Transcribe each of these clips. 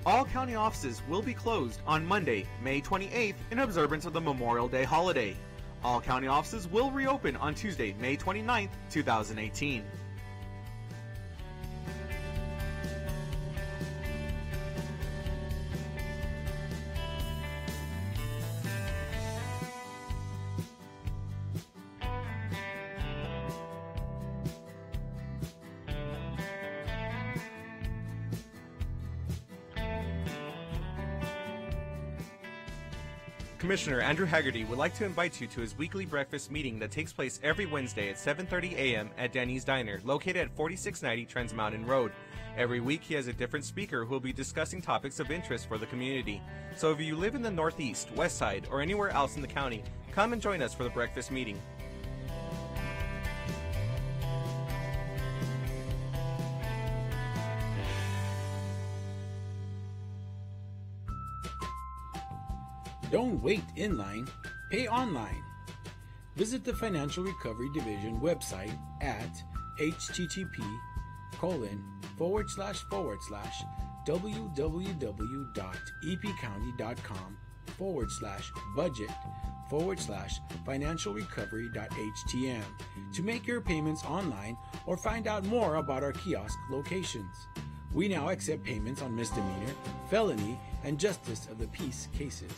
All county offices will be closed on Monday, May 28th in observance of the Memorial Day holiday. All county offices will reopen on Tuesday, May 29th, 2018. Commissioner Andrew Haggerty would like to invite you to his weekly breakfast meeting that takes place every Wednesday at 7:30 a.m. at Danny's Diner, located at 4690 Trans Mountain Road. Every week he has a different speaker who will be discussing topics of interest for the community. So if you live in the Northeast, West Side, or anywhere else in the county, come and join us for the breakfast meeting. Don't wait in line, pay online. Visit the Financial Recovery Division website at http://www.epcounty.com/budget/financialrecovery.htm to make your payments online or find out more about our kiosk locations. We now accept payments on misdemeanor, felony, and justice of the peace cases.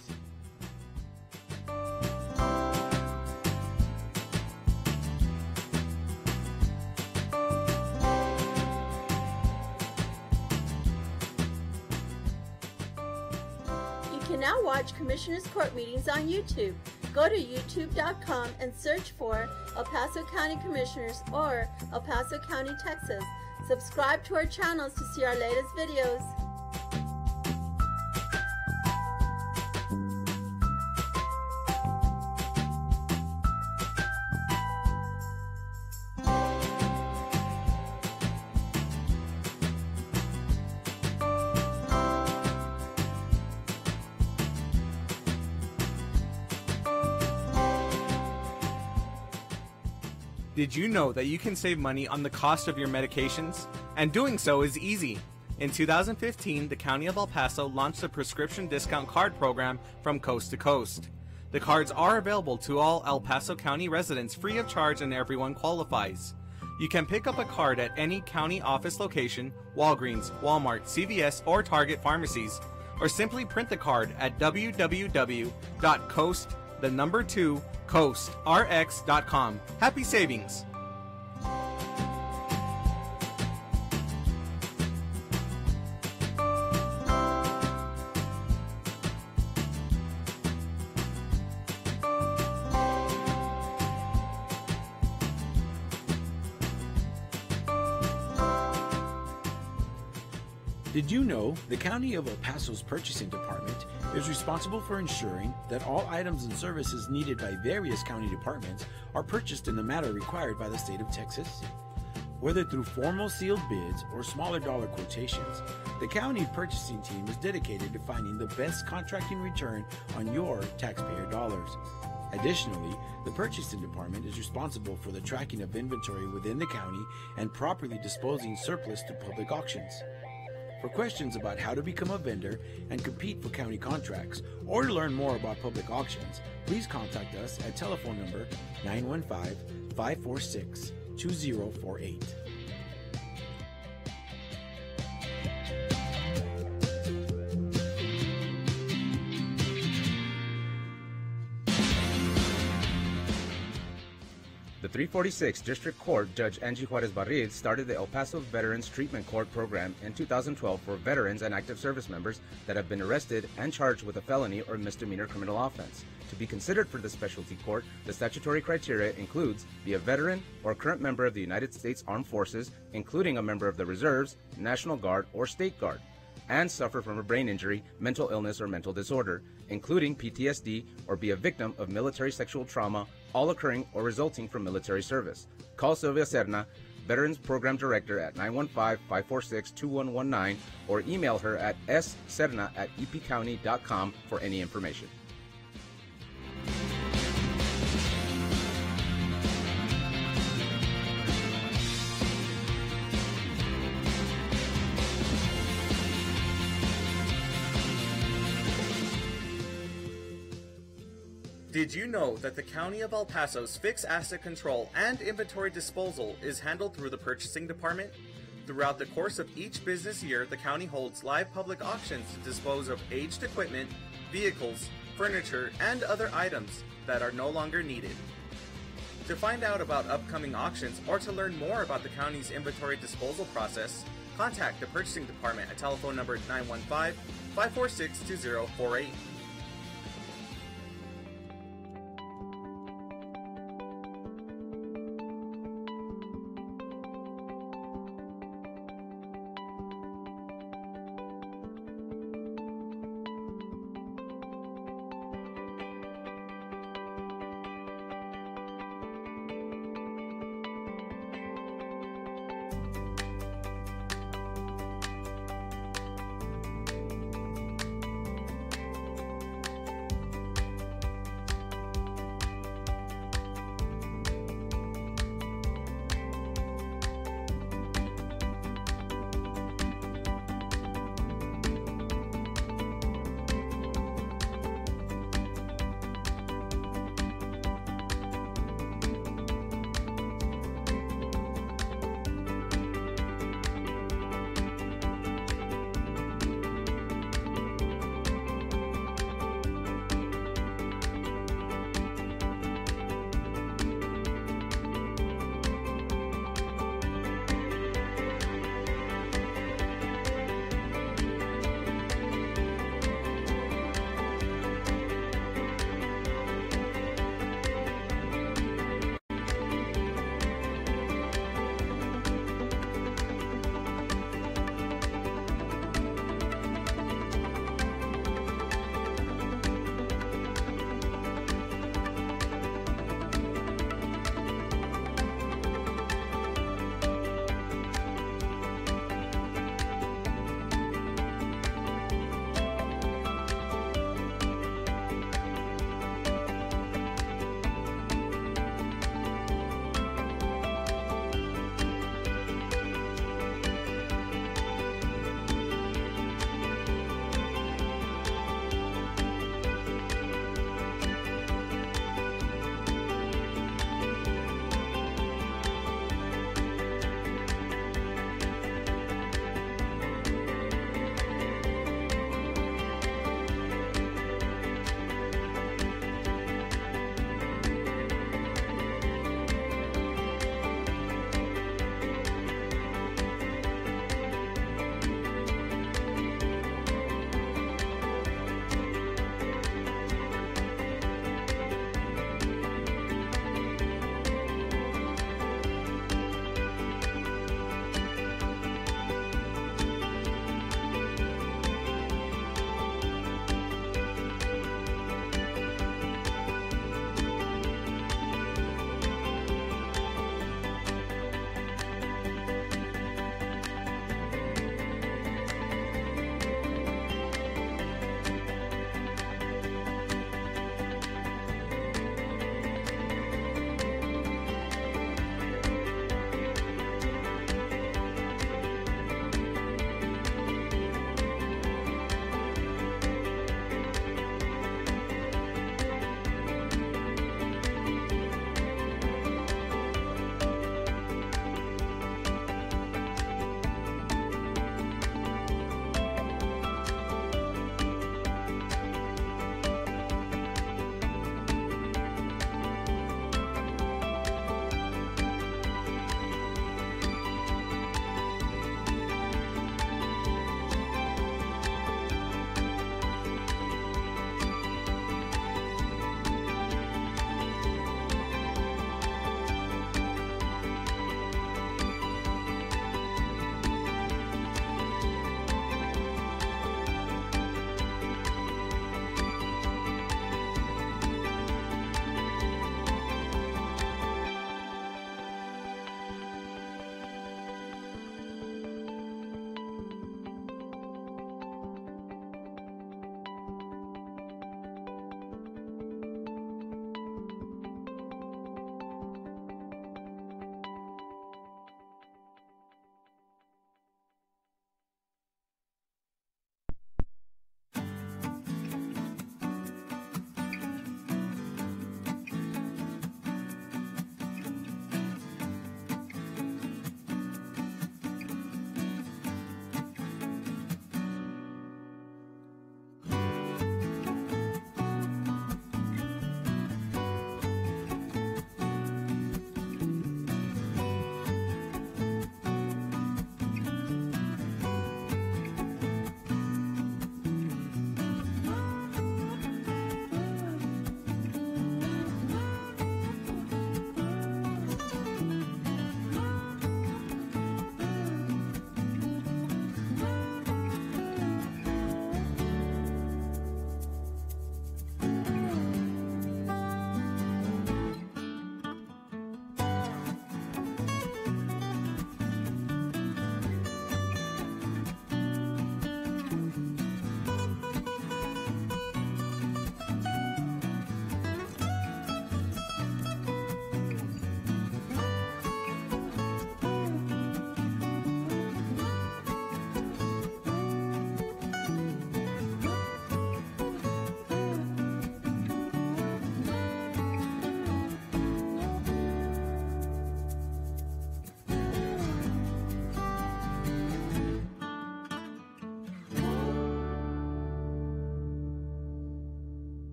You can now watch Commissioners Court meetings on YouTube. Go to youtube.com and search for El Paso County Commissioners or El Paso County, Texas. Subscribe to our channels to see our latest videos. Did you know that you can save money on the cost of your medications? And doing so is easy. In 2015, the County of El Paso launched a prescription discount card program from coast to coast. The cards are available to all El Paso County residents free of charge and everyone qualifies. You can pick up a card at any county office location, Walgreens, Walmart, CVS, or Target pharmacies, or simply print the card at www.coastrx.com. Happy savings! Did you know the County of El Paso's Purchasing Department is responsible for ensuring that all items and services needed by various county departments are purchased in the manner required by the state of Texas? Whether through formal sealed bids or smaller dollar quotations, the county purchasing team is dedicated to finding the best contracting return on your taxpayer dollars. Additionally, the Purchasing Department is responsible for the tracking of inventory within the county and properly disposing surplus to public auctions. For questions about how to become a vendor and compete for county contracts, or to learn more about public auctions, please contact us at telephone number 915-546-2048. The 346 District Court Judge Angie Juarez Barril started the El Paso Veterans Treatment Court program in 2012 for veterans and active service members that have been arrested and charged with a felony or misdemeanor criminal offense. To be considered for the specialty court, the statutory criteria includes be a veteran or current member of the United States Armed Forces, including a member of the Reserves, National Guard, or State Guard, and suffer from a brain injury, mental illness, or mental disorder, including PTSD, or be a victim of military sexual trauma, all occurring or resulting from military service. Call Sylvia Serna, Veterans Program Director, at 915-546-2119, or email her at sserna@epcounty.com for any information. Did you know that the County of El Paso's fixed asset control and inventory disposal is handled through the purchasing department? Throughout the course of each business year, the county holds live public auctions to dispose of aged equipment, vehicles, furniture, and other items that are no longer needed. To find out about upcoming auctions or to learn more about the county's inventory disposal process, contact the purchasing department at telephone number 915-546-2048.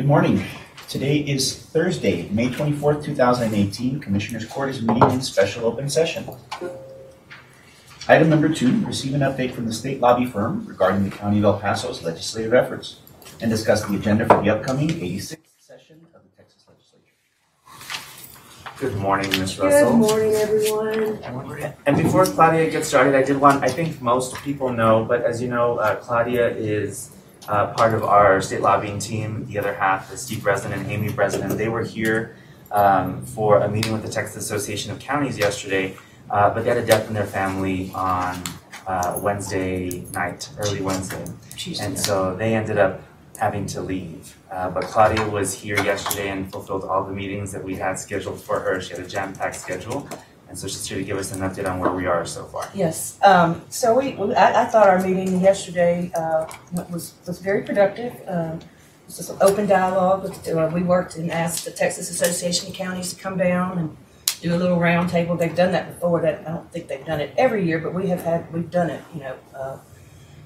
Good morning. Today is Thursday, May 24th, 2018. Commissioners Court is meeting in special open session. Item number 2, receive an update from the state lobby firm regarding the County of El Paso's legislative efforts and discuss the agenda for the upcoming 86th session of the Texas Legislature. Good morning, Ms. Russell. Good morning, everyone. And before Claudia gets started, I think most people know, but as you know, Claudia is part of our state lobbying team. The other half is Steve Breslin and Amy Breslin. They were here for a meeting with the Texas Association of Counties yesterday, but they had a death in their family on Wednesday night, early Wednesday. And so they ended up having to leave. But Claudia was here yesterday and fulfilled all the meetings that we had scheduled for her. She had a jam-packed schedule. And so she's here to give us an update on where we are so far. Yes. So I thought our meeting yesterday was very productive. It was just an open dialogue. We worked and asked the Texas Association of Counties to come down and do a little round table. They've done that before. I don't think they've done it every year, but we've done it,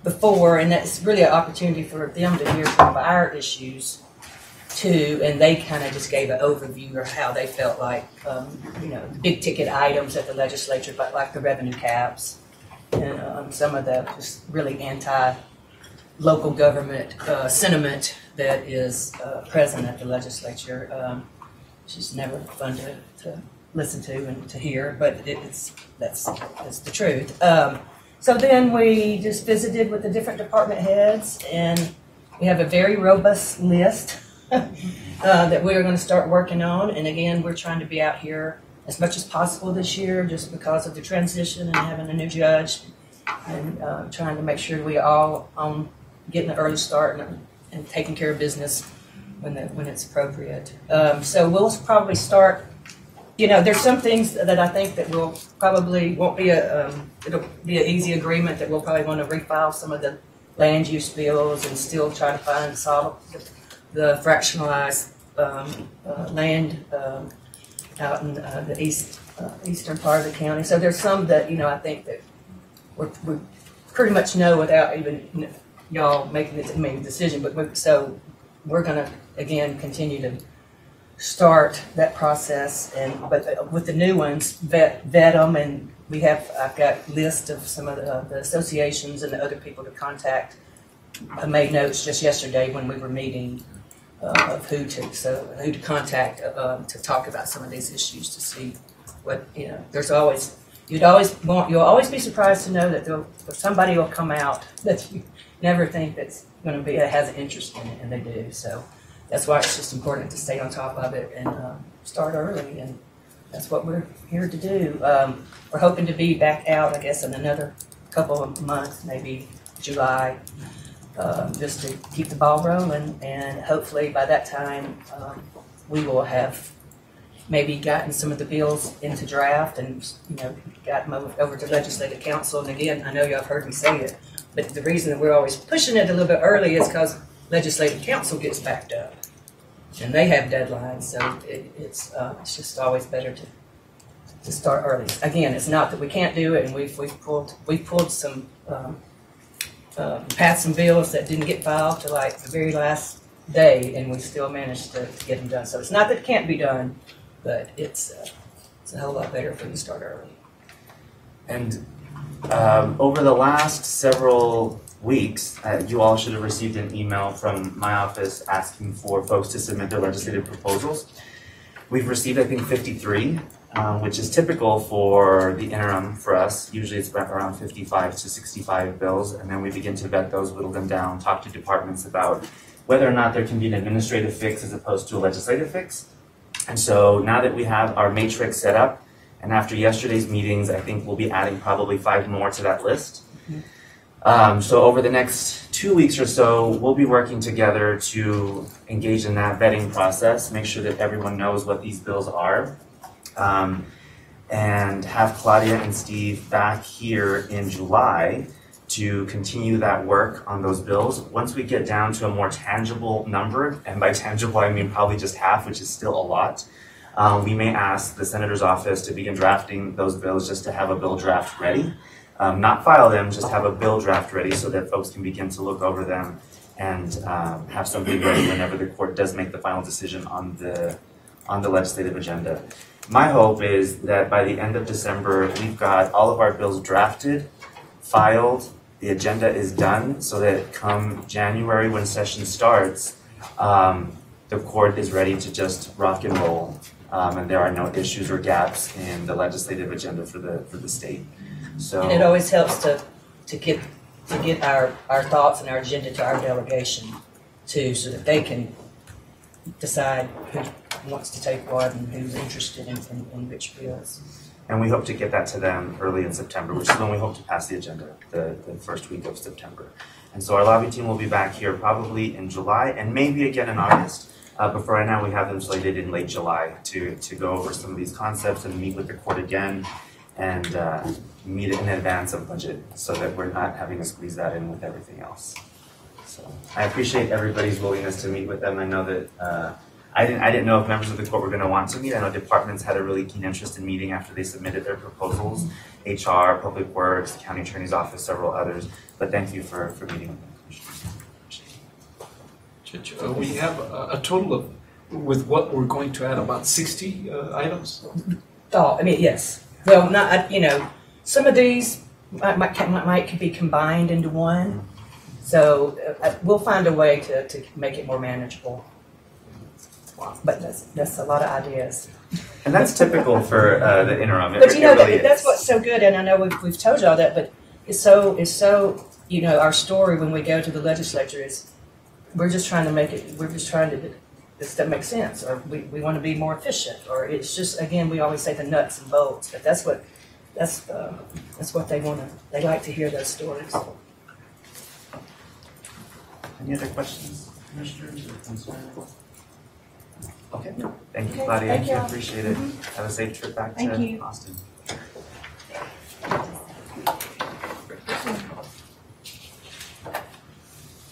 before, and that's really an opportunity for them to hear some of our issues too, and they kind of just gave an overview of how they felt like, big ticket items at the legislature, but like the revenue caps and some of the just really anti-local government sentiment that is present at the legislature. It's just never fun to listen to and to hear, but that's the truth. So then we just visited with the different department heads, and we have a very robust list that we're going to start working on. And again, we're trying to be out here as much as possible this year just because of the transition and having a new judge, and trying to make sure we all getting an early start and taking care of business when it's appropriate. So we'll probably start. There's some things that I think that won't be it'll be an easy agreement that we'll probably want to refile some of the land use bills and still try to solve the fractionalized land out in the eastern part of the county. So there's some that, I think that we pretty much know without even y'all making the decision. But we're going to, again, continue to start that process, but with the new ones, vet them, and I've got lists of some of the associations and the other people to contact. I made notes just yesterday when we were meeting of who to contact to talk about some of these issues, to see what there's always. You'll always be surprised to know that somebody will come out that you never think that's going to has an interest in it, and they do. So that's why it's just important to stay on top of it and start early, and that's what we're here to do. We're hoping to be back out, I guess, in another couple of months, maybe July, just to keep the ball rolling, and hopefully by that time we will have maybe gotten some of the bills into draft and gotten over to Legislative Council. And again, I know y'all have heard me say it, but the reason that we're always pushing it a little bit early is because Legislative Council gets backed up, and they have deadlines. So it's just always better to start early. Again, it's not that we can't do it, and we've pulled some passed some bills that didn't get filed to like the very last day, and we still managed to get them done. So it's not that it can't be done, but it's a whole lot better if we can start early. And over the last several weeks, you all should have received an email from my office asking for folks to submit their legislative proposals. We've received, I think, 53, which is typical for the interim for us. Usually it's around 55 to 65 bills, and then we begin to vet those, whittle them down, talk to departments about whether or not there can be an administrative fix as opposed to a legislative fix. And so now that we have our matrix set up, and after yesterday's meetings, I think we'll be adding probably 5 more to that list. So over the next 2 weeks or so, we'll be working together to engage in that vetting process, make sure that everyone knows what these bills are, and have Claudia and Steve back here in July to continue that work on those bills. Once we get down to a more tangible number, and by tangible I mean probably just half, which is still a lot, we may ask the Senator's office to begin drafting those bills just to have a bill draft ready. Not file them, just have a bill draft ready so that folks can begin to look over them and have something ready whenever the court does make the final decision on the legislative agenda. My hope is that by the end of December, we've got all of our bills drafted, filed, the agenda is done, so that come January when session starts, the court is ready to just rock and roll, and there are no issues or gaps in the legislative agenda for the state. So, and it always helps to get our thoughts and our agenda to our delegation too, so that they can decide who wants to take what and who's interested in which bills. And we hope to get that to them early in September, which is when we hope to pass the agenda, the first week of September. And so our lobby team will be back here probably in July and maybe again in August. But for right now, we have them slated in late July to go over some of these concepts and meet with the court again and meet in advance of budget so that we're not having to squeeze that in with everything else. So I appreciate everybody's willingness to meet with them. I know that I didn't know if members of the court were going to want to meet. I know departments had a really keen interest in meeting after they submitted their proposals. HR, Public Works, the County Attorney's Office, several others. But thank you for meeting with them, Commissioners. Judge, we have a total of, with what we're going to add, about 60 items? Oh, I mean, yes. Well, not, some of these could be combined into one. So we'll find a way to make it more manageable. But that's a lot of ideas. And that's typical for the interim. But that's what's so good, and I know we've told y'all that, but it's so our story when we go to the legislature is we're just trying to make it. We're just trying to this doesn't make sense, or we want to be more efficient, or it's just again we always say the nuts and bolts, but that's what they want to. They like to hear those stories. Any other questions, Commissioners, or concerns? Okay. Thank you, Okay, Claudia. thank you. I appreciate it. Have a safe trip back to Austin.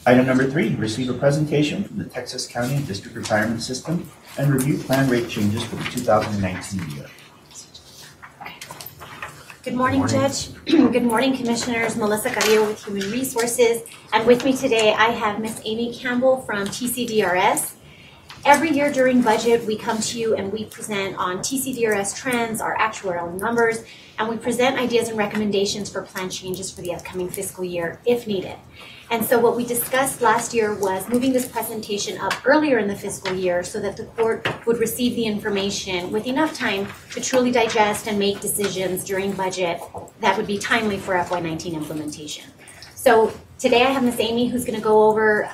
Item number 3, receive a presentation from the Texas County District Retirement System and review plan rate changes for the 2019 year. Good morning, Judge. Good morning, Commissioners. Melissa Carrillo with Human Resources. And with me today, I have Miss Amy Campbell from TCDRS. Every year during budget, we come to you and we present on TCDRS trends, our actuarial numbers, and we present ideas and recommendations for plan changes for the upcoming fiscal year if needed. And so what we discussed last year was moving this presentation up earlier in the fiscal year so that the court would receive the information with enough time to truly digest and make decisions during budget that would be timely for FY19 implementation. So today I have Miss Amy who's going to go over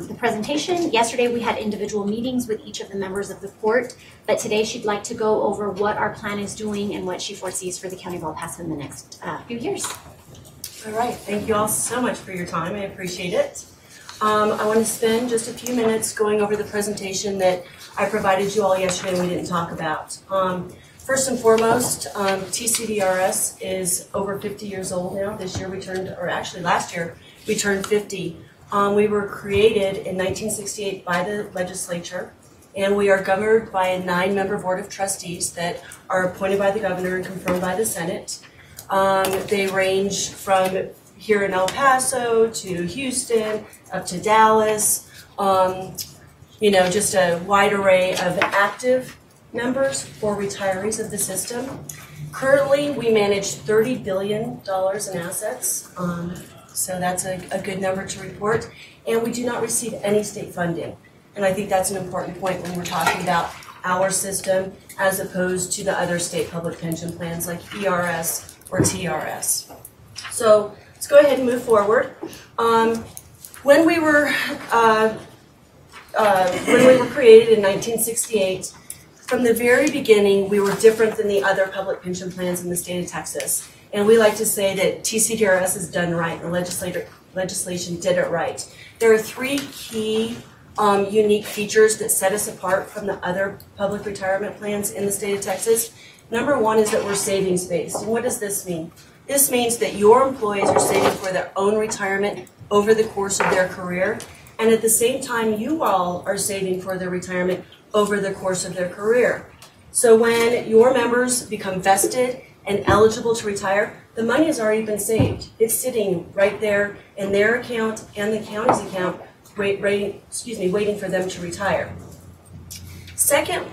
the presentation. Yesterday we had individual meetings with each of the members of the court, but today she'd like to go over what our plan is doing and what she foresees for the County of El Paso in the next few years. All right, thank you all so much for your time. I appreciate it. I want to spend just a few minutes going over the presentation that I provided you all yesterday and we didn't talk about. First and foremost, TCDRS is over 50 years old now. This year we turned, or actually last year, we turned 50. We were created in 1968 by the legislature, and we are governed by a 9-member board of trustees that are appointed by the governor and confirmed by the Senate. They range from here in El Paso to Houston, up to Dallas, just a wide array of active members or retirees of the system. Currently, we manage $30 billion in assets, so that's a good number to report, and we do not receive any state funding. And I think that's an important point when we're talking about our system as opposed to the other state public pension plans like ERS or TRS. So let's go ahead and move forward. When we were created in 1968, from the very beginning, we were different than the other public pension plans in the state of Texas. And we like to say that TCDRS is done right, and the legislation did it right. There are 3 key unique features that set us apart from the other public retirement plans in the state of Texas. Number 1 is that we're savings-based. And what does this mean? This means that your employees are saving for their own retirement over the course of their career, and at the same time, you all are saving for their retirement over the course of their career. So when your members become vested and eligible to retire, the money has already been saved. It's sitting right there in their account and the county's account, waiting for them to retire. Second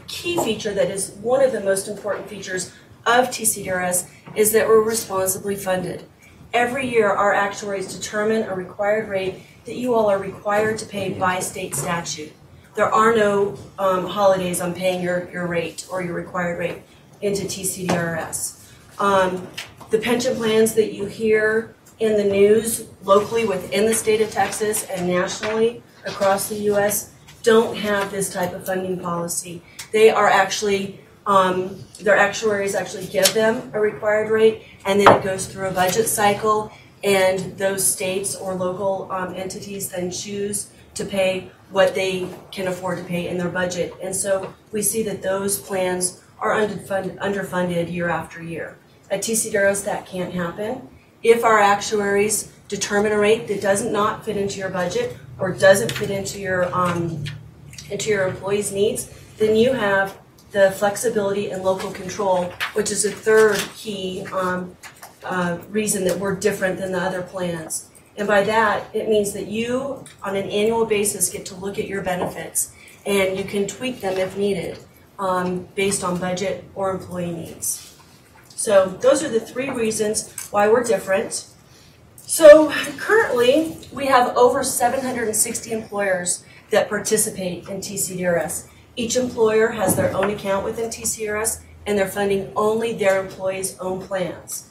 key feature that is one of the most important features of TCDRS is that we're responsibly funded. Every year, our actuaries determine a required rate that you all are required to pay by state statute. There are no holidays on paying your rate or your required rate into TCDRS. The pension plans that you hear in the news locally within the state of Texas and nationally across the U.S. don't have this type of funding policy. They are actually, their actuaries actually give them a required rate, and then it goes through a budget cycle, and those states or local entities then choose to pay what they can afford to pay in their budget. And so we see that those plans are underfunded year after year. At TCDRS, that can't happen. If our actuaries determine a rate that does not fit into your budget or doesn't fit into your employees' needs, then you have the flexibility and local control, which is a third key reason that we're different than the other plans. And by that, it means that you, on an annual basis, get to look at your benefits, and you can tweak them if needed based on budget or employee needs. So those are the three reasons why we're different. So currently, we have over 760 employers that participate in TCDRS. Each employer has their own account within TCDRS, and they're funding only their employees' own plans.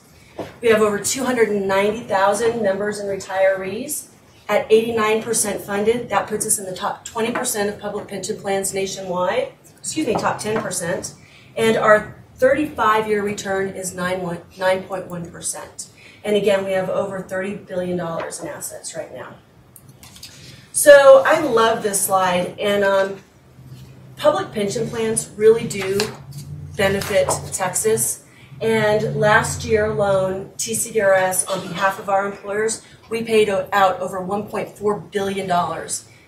We have over 290,000 members and retirees. At 89% funded, that puts us in the top 20% of public pension plans nationwide, top 10%, and our 35-year return is 9.1%. And again, we have over $30 billion in assets right now. So I love this slide, and public pension plans really do benefit Texas. And last year alone, TCDRS, on behalf of our employers, we paid out over $1.4 billion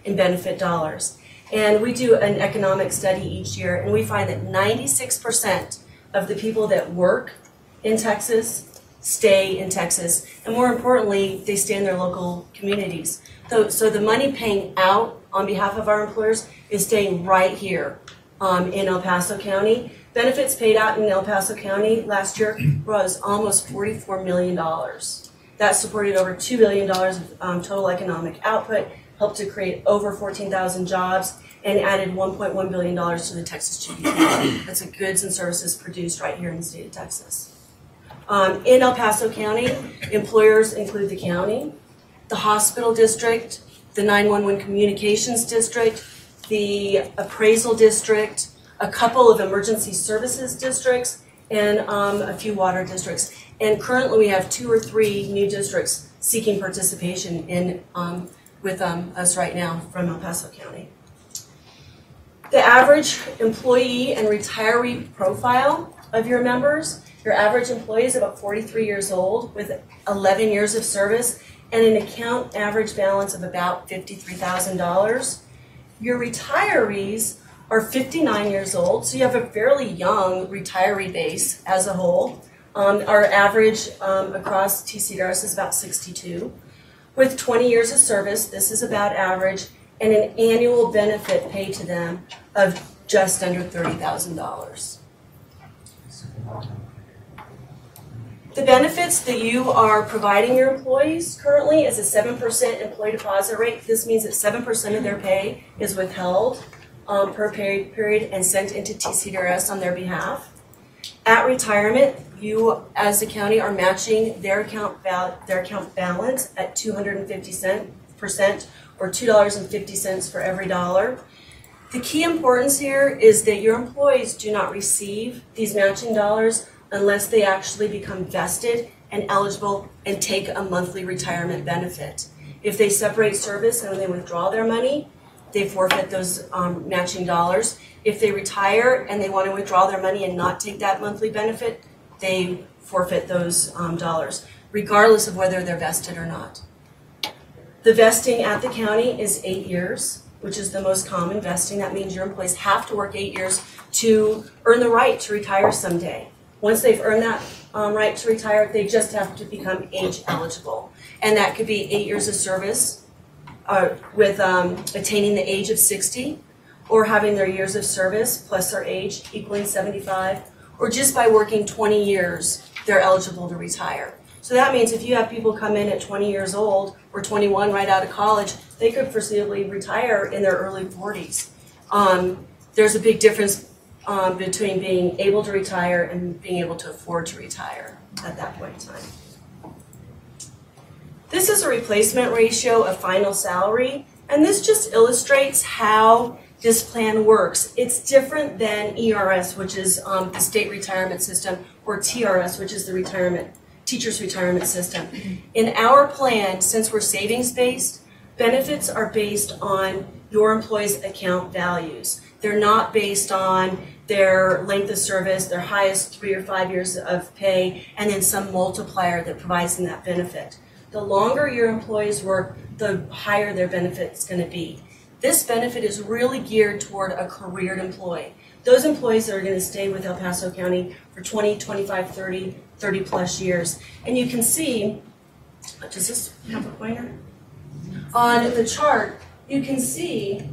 in benefit dollars. And we do an economic study each year, and we find that 96% of the people that work in Texas stay in Texas. And more importantly, they stay in their local communities. So the money paying out on behalf of our employers is staying right here in El Paso County. Benefits paid out in El Paso County last year was almost $44 million. That supported over $2 billion of total economic output, helped to create over 14,000 jobs, and added $1.1 billion to the Texas GDP. That's the goods and services produced right here in the state of Texas. In El Paso County, employers include the county, the hospital district, the 911 communications district, the appraisal district, a couple of emergency services districts, and a few water districts. And currently we have 2 or 3 new districts seeking participation in with us right now from El Paso County. The average employee and retiree profile of your members, your average employee is about 43 years old with 11 years of service and an account average balance of about $53,000. Your retirees are 59 years old, so you have a fairly young retiree base as a whole. Our average across TCDRS is about 62. With 20 years of service, this is about average, and an annual benefit paid to them of just under $30,000. The benefits that you are providing your employees currently is a 7% employee deposit rate. This means that 7% of their pay is withheld per period and sent into TCDRS on their behalf. At retirement, you as the county are matching their account balance at 250% or $2.50 for every dollar. The key importance here is that your employees do not receive these matching dollars unless they actually become vested and eligible and take a monthly retirement benefit. If they separate service and they withdraw their money, they forfeit those matching dollars. If they retire and they want to withdraw their money and not take that monthly benefit, they forfeit those dollars, regardless of whether they're vested or not. The vesting at the county is 8 years, which is the most common vesting. That means your employees have to work 8 years to earn the right to retire someday. Once they've earned that right to retire, they just have to become age eligible. And that could be 8 years of service with attaining the age of 60, or having their years of service plus their age equaling 75, or just by working 20 years, they're eligible to retire. So that means if you have people come in at 20 years old or 21 right out of college, they could foreseeably retire in their early 40s. There's a big difference between being able to retire and being able to afford to retire at that point in time. This is a replacement ratio of final salary, and this just illustrates how this plan works. It's different than ERS, which is the state retirement system, or TRS, which is the teacher's retirement system. In our plan, since we're savings-based, benefits are based on your employee's account values. They're not based on their length of service, their highest 3 or 5 years of pay, and then some multiplier that provides them that benefit. The longer your employees work, the higher their benefit's going to be. This benefit is really geared toward a careered employee. Those employees that are going to stay with El Paso County for 20, 25, 30 plus years. And you can see, does this have a pointer? On the chart, you can see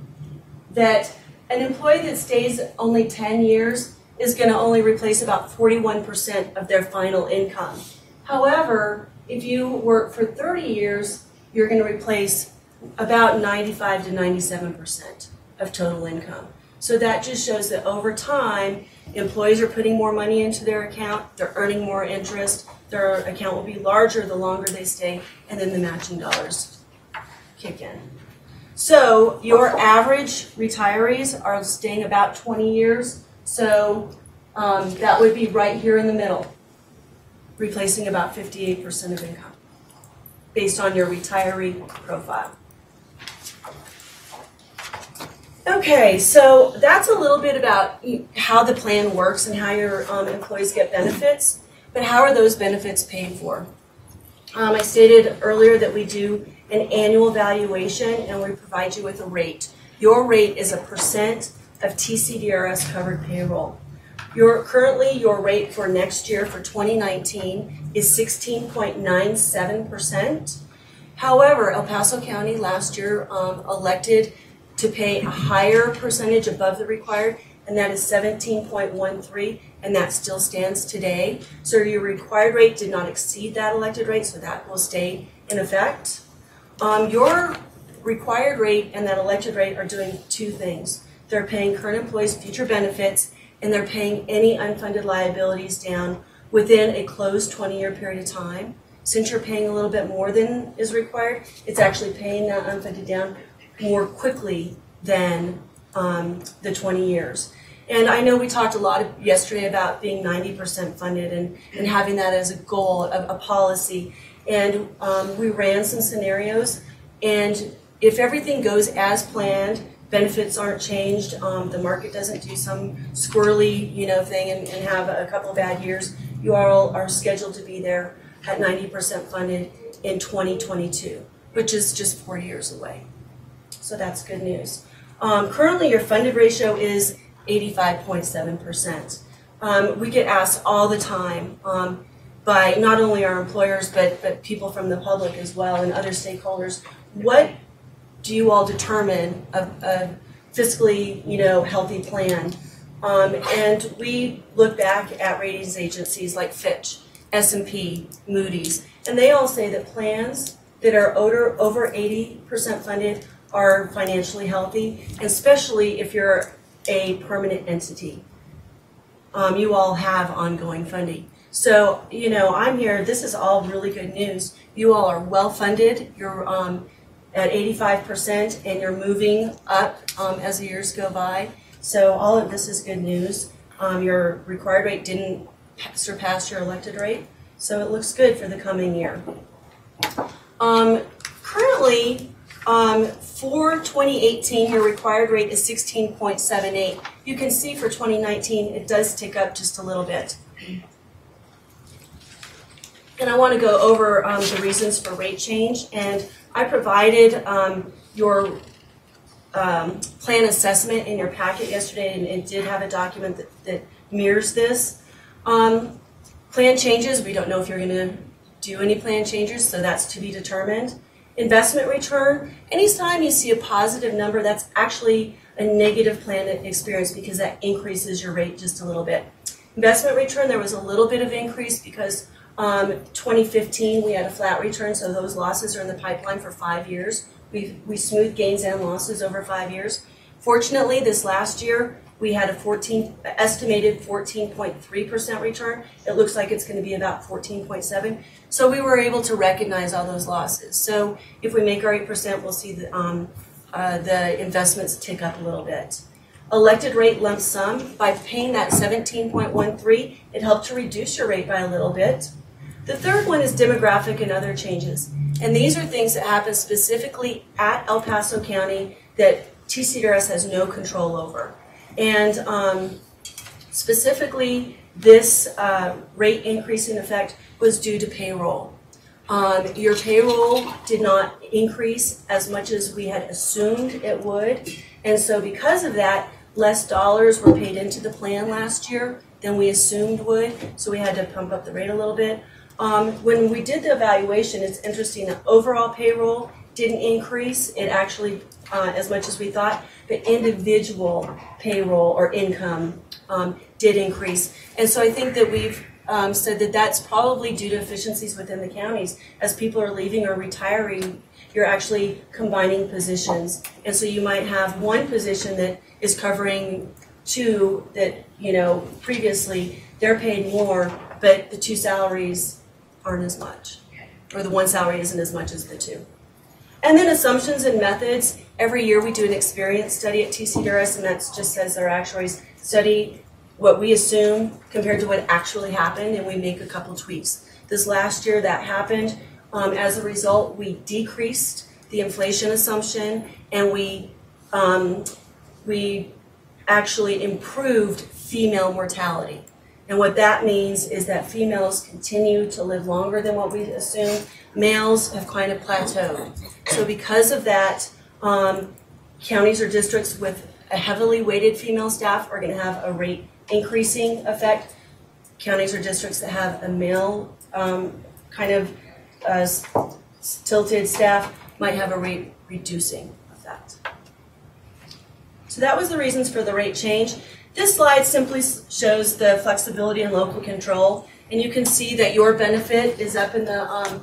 that an employee that stays only 10 years is going to only replace about 41% of their final income. However, if you work for 30 years, you're going to replace about 95 to 97% of total income. So that just shows that over time, employees are putting more money into their account, they're earning more interest, their account will be larger the longer they stay, and then the matching dollars kick in. So your average retirees are staying about 20 years, so that would be right here in the middle, replacing about 58% of income, based on your retiree profile. Okay, so that's a little bit about how the plan works and how your employees get benefits, but how are those benefits paid for? I stated earlier that we do an annual valuation and we provide you with a rate. Your rate is a percent of TCDRS covered payroll. Currently, your rate for next year for 2019 is 16.97%. However, El Paso County last year elected to pay a higher percentage above the required, and that is 17.13, and that still stands today. So your required rate did not exceed that elected rate, so that will stay in effect. Your required rate and that elected rate are doing two things. They're paying current employees future benefits, and they're paying any unfunded liabilities down within a closed 20-year period of time. Since you're paying a little bit more than is required, it's actually paying that unfunded down more quickly than the 20 years. And I know we talked a lot yesterday about being 90% funded and having that as a goal, a policy. And we ran some scenarios, and if everything goes as planned, benefits aren't changed, the market doesn't do some squirrely thing and have a couple of bad years, you all are scheduled to be there at 90% funded in 2022, which is just 4 years away. So that's good news. Currently, your funded ratio is 85.7%. We get asked all the time by not only our employers, but people from the public as well and other stakeholders, what do you all determine a fiscally healthy plan? And we look back at ratings agencies like Fitch, S&P, Moody's, and they all say that plans that are over 80% funded are financially healthy, especially if you're a permanent entity. You all have ongoing funding. So, I'm here, this is all really good news. You all are well funded, you're at 85%, and you're moving up as the years go by. So all of this is good news. Your required rate didn't surpass your elected rate, so it looks good for the coming year. Currently, for 2018, your required rate is 16.78. You can see for 2019, it does tick up just a little bit. And I want to go over the reasons for rate change. And I provided your plan assessment in your packet yesterday, and it did have a document that mirrors this. Plan changes, we don't know if you're going to do any plan changes, so that's to be determined. Investment return, anytime you see a positive number, that's actually a negative plan experience because that increases your rate just a little bit. Investment return, there was a little bit of increase because 2015 we had a flat return, so those losses are in the pipeline for 5 years. We smooth gains and losses over 5 years. Fortunately, this last year we had a estimated 14.3% return. It looks like it's going to be about 14.7%. So we were able to recognize all those losses. So if we make our 8%, we'll see the investments tick up a little bit. Elected rate lump sum, by paying that 17.13, it helped to reduce your rate by a little bit. The third one is demographic and other changes. And these are things that happen specifically at El Paso County that TCDRS has no control over. And specifically, this rate increase in effect was due to payroll. Your payroll did not increase as much as we had assumed it would. And so because of that, less dollars were paid into the plan last year than we assumed would. So we had to pump up the rate a little bit. When we did the evaluation, it's interesting that overall payroll didn't increase. It actually, as much as we thought, but individual payroll or income did increase. And so I think that we've said that that's probably due to efficiencies within the counties. As people are leaving or retiring, you're actually combining positions. And so you might have one position that is covering two that, previously they're paid more, but the two salaries aren't as much, or the one salary isn't as much as the two. And then assumptions and methods. Every year we do an experience study at TCDRS, and that just says our actuaries study what we assume compared to what actually happened, and we make a couple tweaks. This last year that happened. As a result, we decreased the inflation assumption, and we actually improved female mortality. And what that means is that females continue to live longer than what we assumed. Males have kind of plateaued. So because of that, counties or districts with a heavily weighted female staff are going to have a rate increasing effect. Counties or districts that have a male tilted staff might have a rate reducing effect. So that was the reasons for the rate change. This slide simply shows the flexibility and local control, and you can see that your benefit is up in the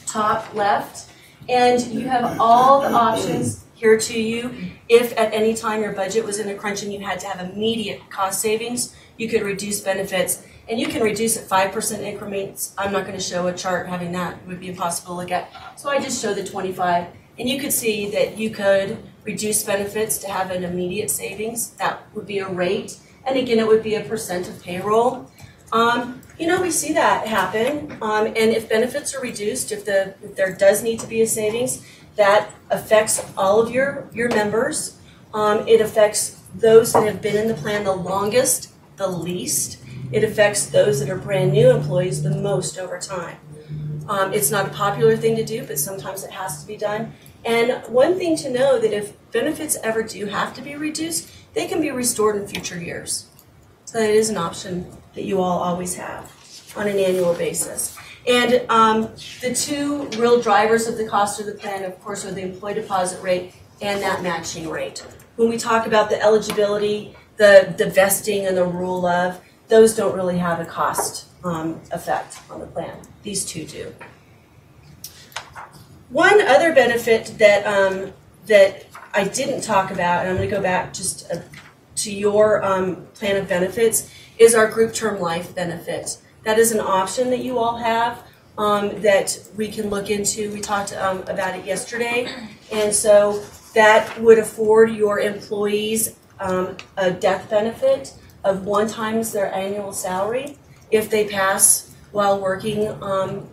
top left, and you have all the options here to you. If at any time your budget was in a crunch and you had to have immediate cost savings, you could reduce benefits, and you can reduce at 5% increments. I'm not going to show a chart having that. It would be impossible to look at. So I just show the 25, and you could see that you could reduce benefits to have an immediate savings. That would be a rate, and again, it would be a percent of payroll. We see that happen, and if benefits are reduced, if there does need to be a savings, that affects all of your members. It affects those that have been in the plan the longest, the least. It affects those that are brand new employees the most over time. It's not a popular thing to do, but sometimes it has to be done. And one thing to know that if benefits ever do have to be reduced, they can be restored in future years. So that is an option that you all always have on an annual basis. And the two real drivers of the cost of the plan, of course, are the employee deposit rate and that matching rate. When we talk about the eligibility, the vesting and the rule of, those don't really have a cost effect on the plan. These two do. One other benefit that that I didn't talk about, and I'm going to go back just to your plan of benefits, is our group term life benefit. That is an option that you all have that we can look into. We talked about it yesterday, and so that would afford your employees a death benefit of 1 times their annual salary if they pass while working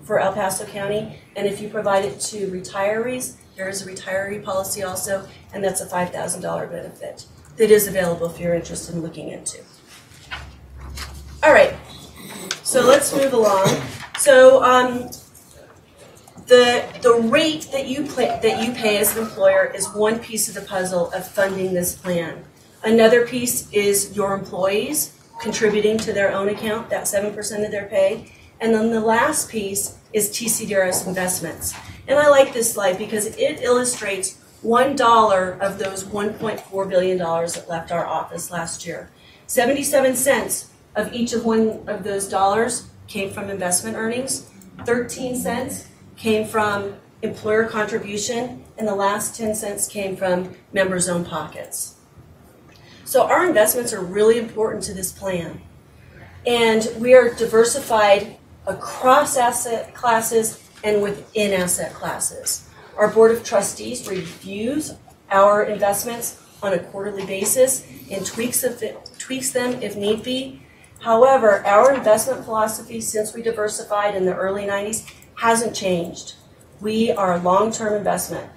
for El Paso County. And if you provide it to retirees, there is a retiree policy also, and that's a $5,000 benefit that is available if you're interested in looking into. All right, so let's move along. So the rate that you pay as an employer is one piece of the puzzle of funding this plan. Another piece is your employees contributing to their own account, that 7% of their pay. And then the last piece is TCDRS investments. And I like this slide because it illustrates $1 of those $1.4 billion that left our office last year. 77 cents of each of one of those dollars came from investment earnings, 13 cents came from employer contribution, and the last 10 cents came from members' own pockets. So our investments are really important to this plan. And we are diversified across asset classes and within asset classes. Our Board of Trustees reviews our investments on a quarterly basis and tweaks them if need be. However, our investment philosophy since we diversified in the early 90s hasn't changed. We are a long-term investment.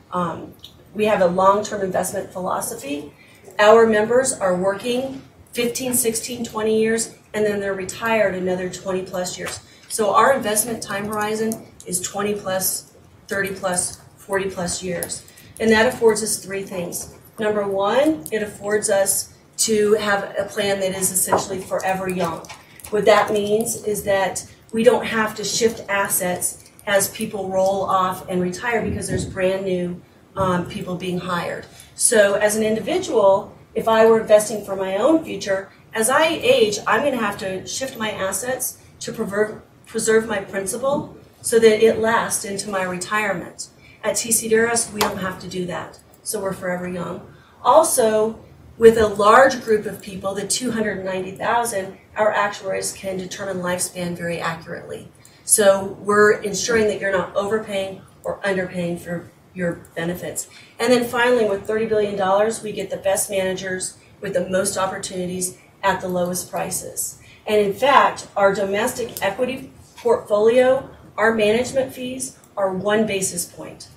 We have a long-term investment philosophy. Our members are working 15, 16, 20 years, and then they're retired another 20 plus years. So our investment time horizon is 20 plus, 30 plus, 40 plus years. And that affords us three things. Number one, it affords us to have a plan that is essentially forever young. What that means is that we don't have to shift assets as people roll off and retire because there's brand new people being hired. So as an individual, if I were investing for my own future, as I age, I'm going to have to shift my assets to preserve my principal so that it lasts into my retirement. At TCDRS, we don't have to do that, so we're forever young. Also, with a large group of people, the 290,000, our actuaries can determine lifespan very accurately. So we're ensuring that you're not overpaying or underpaying for your benefits. And then finally, with $30 billion, we get the best managers with the most opportunities at the lowest prices. And in fact, our domestic equity portfolio, our management fees are 1 basis point.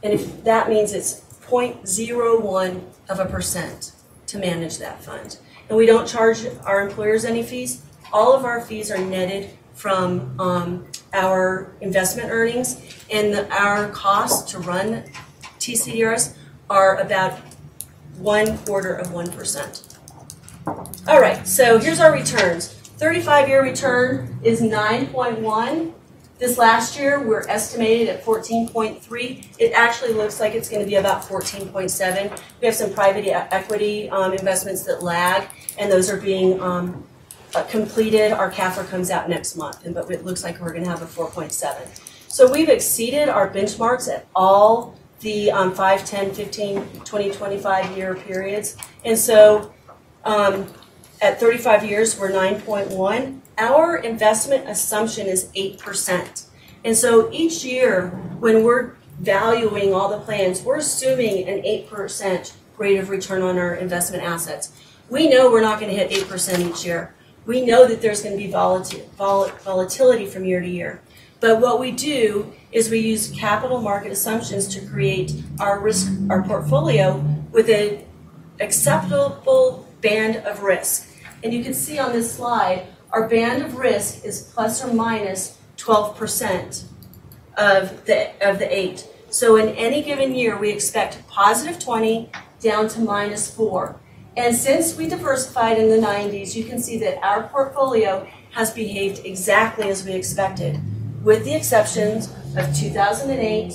And if that means it's 0.01% to manage that fund. And we don't charge our employers any fees. All of our fees are netted from our investment earnings, and our costs to run TCDRS are about 0.25%. All right, so here's our returns. 35-year return is 9.1. This last year, we're estimated at 14.3. It actually looks like it's going to be about 14.7. We have some private equity investments that lag, and those are being completed. Our CAFR comes out next month, but it looks like we're going to have a 4.7. So we've exceeded our benchmarks at all the 5, 10, 15, 20, 25-year periods. And so at 35 years, we're 9.1. Our investment assumption is 8%. And so each year, when we're valuing all the plans, we're assuming an 8% rate of return on our investment assets. We know we're not going to hit 8% each year. We know that there's going to be volatility from year to year. But what we do is we use capital market assumptions to create our portfolio with an acceptable band of risk. And you can see on this slide, our band of risk is plus or minus 12% of the 8. So in any given year, we expect positive 20 down to minus 4. And since we diversified in the 90s, you can see that our portfolio has behaved exactly as we expected, with the exceptions of 2008,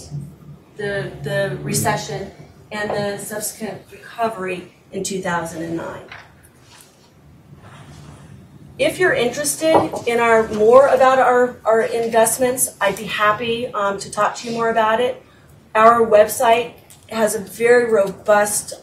the recession, and the subsequent recovery in 2009. If you're interested in more about our investments, I'd be happy to talk to you more about it. Our website has a very robust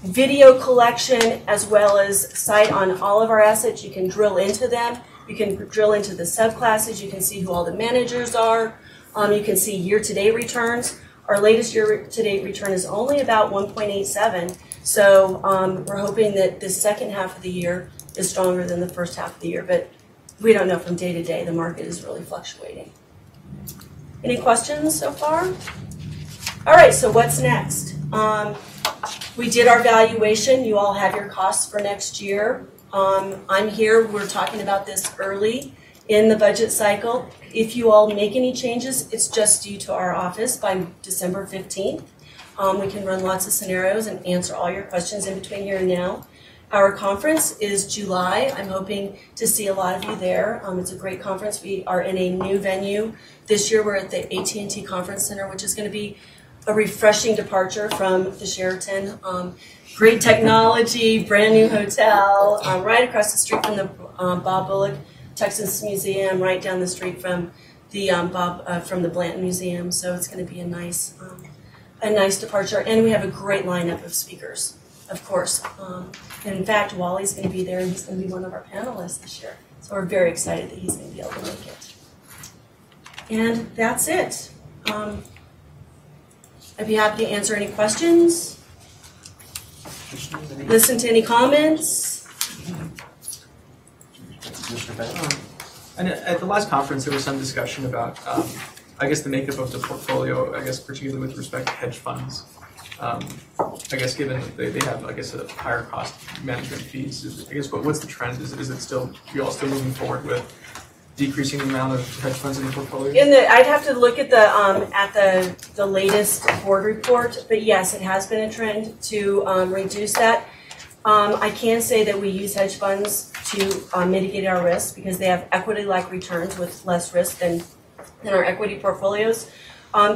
video collection as well as site on all of our assets. You can drill into them. You can drill into the subclasses. You can see who all the managers are. You can see year-to-date returns. Our latest year-to-date return is only about 1.87. So we're hoping that the second half of the year is stronger than the first half of the year, but we don't know from day to day. The market is really fluctuating. Any questions so far? All right, so what's next? We did our valuation. You all have your costs for next year. I'm here. We're talking about this early in the budget cycle. If you all make any changes, it's just due to our office by December 15th. We can run lots of scenarios and answer all your questions in between here and now. Our conference is July. I'm hoping to see a lot of you there. It's a great conference. We are in a new venue. This year we're at the AT&T Conference Center, which is going to be a refreshing departure from the Sheraton. Great technology, brand new hotel, right across the street from the Bob Bullock Texas Museum, right down the street from the from the Blanton Museum. So it's going to be a nice departure, and we have a great lineup of speakers, of course. And in fact, Wally's going to be there, and he's going to be one of our panelists this year. So we're very excited that he's going to be able to make it. And that's it. I'd be happy to answer any questions, listen to any comments. And at the last conference, there was some discussion about, I guess, the makeup of the portfolio, I guess, particularly with respect to hedge funds. I guess given they have, I guess, a higher cost management fees, I guess, what's the trend? Is it still, you all still moving forward with decreasing the amount of hedge funds in the portfolio? I'd have to look at the latest board report, but yes, it has been a trend to reduce that. I can say that we use hedge funds to mitigate our risk because they have equity-like returns with less risk than our equity portfolios.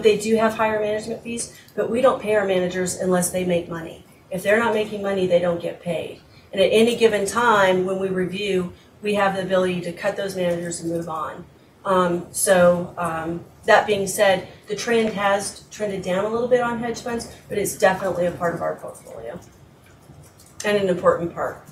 They do have higher management fees, but we don't pay our managers unless they make money. If they're not making money, they don't get paid. And at any given time, when we review, we have the ability to cut those managers and move on. That being said, the trend has trended down a little bit on hedge funds, but it's definitely a part of our portfolio and an important part.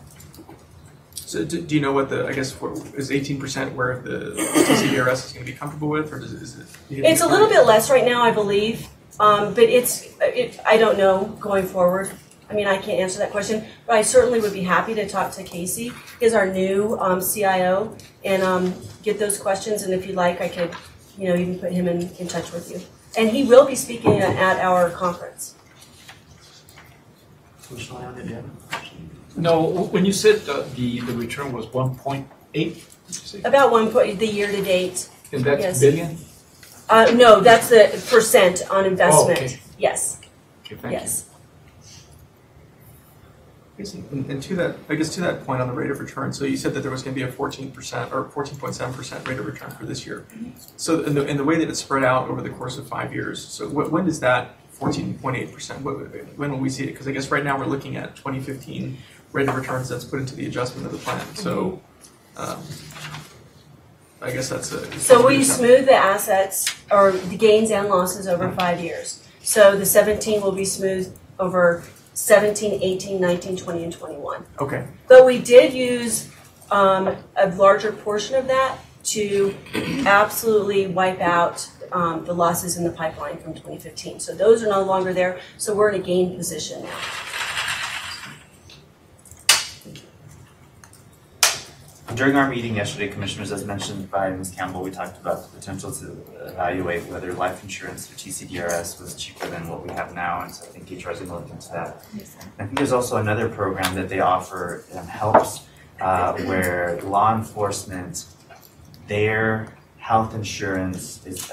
So do you know what the, I guess, is 18% where the TCDRS is going to be comfortable with, or is it? It's a little bit less right now, I believe, but I don't know going forward. I mean, I can't answer that question, but I certainly would be happy to talk to Casey. He's our new CIO, and get those questions. And if you'd like, I could, even put him in touch with you. And he will be speaking at our conference. No, when you said the return was 1.8, about 1 point the year to date. And that's yes. billion? No, that's the percent on investment. Oh, okay. Yes. Okay, thank yes. you. And to that point on the rate of return, so you said that there was going to be a 14% or 14.7% rate of return for this year. Mm-hmm. So in the way that it's spread out over the course of 5 years, so when does that 14.8%, when will we see it? Because I guess right now we're looking at 2015 rate of returns that's put into the adjustment of the plan. So I guess that's a... So we smooth the assets or the gains and losses over 5 years. So the 17 will be smooth over 17, 18, 19, 20, and 21. Okay. But we did use a larger portion of that to absolutely wipe out the losses in the pipeline from 2015. So those are no longer there. So we're in a gain position now. During our meeting yesterday, Commissioners, as mentioned by Ms. Campbell, we talked about the potential to evaluate whether life insurance for TCDRS was cheaper than what we have now, and so I think HR is going to look into that. Yes, I think there's also another program that they offer that helps where law enforcement, their health insurance is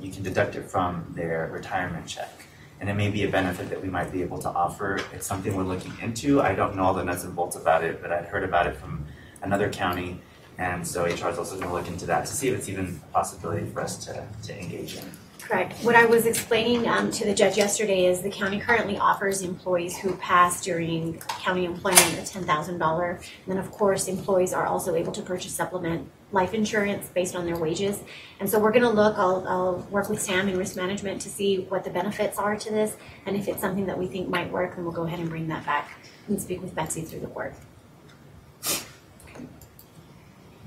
you can deduct it from their retirement check. And it may be a benefit that we might be able to offer. It's something we're looking into. I don't know all the nuts and bolts about it, but I'd heard about it from another county, and so HR is also going to look into that to see if it's even a possibility for us to engage in. Correct. What I was explaining to the judge yesterday is the county currently offers employees who pass during county employment a $10,000. And then, of course, employees are also able to purchase supplement life insurance based on their wages. And so we're going to look, I'll work with Sam in risk management to see what the benefits are to this. And if it's something that we think might work, then we'll go ahead and bring that back and speak with Betsy through the board.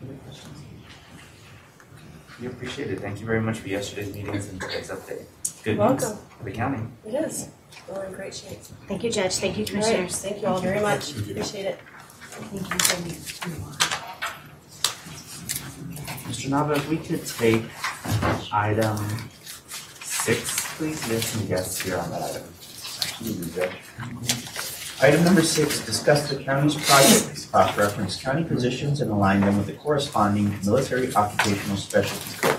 Any questions? We appreciate it. Thank you very much for yesterday's meetings and today's update. Good news for the county. It is. We're in great shape. Thank you, Judge. Thank you, Commissioners. Right. Thank you all very much. Appreciate it. Thank you so much. Mr. Nava, if we could take item 6, please. We have some guests here on that item. Absolutely, Judge. Item number 6, discuss the county's project, cross-reference county positions and align them with the corresponding military occupational specialty code.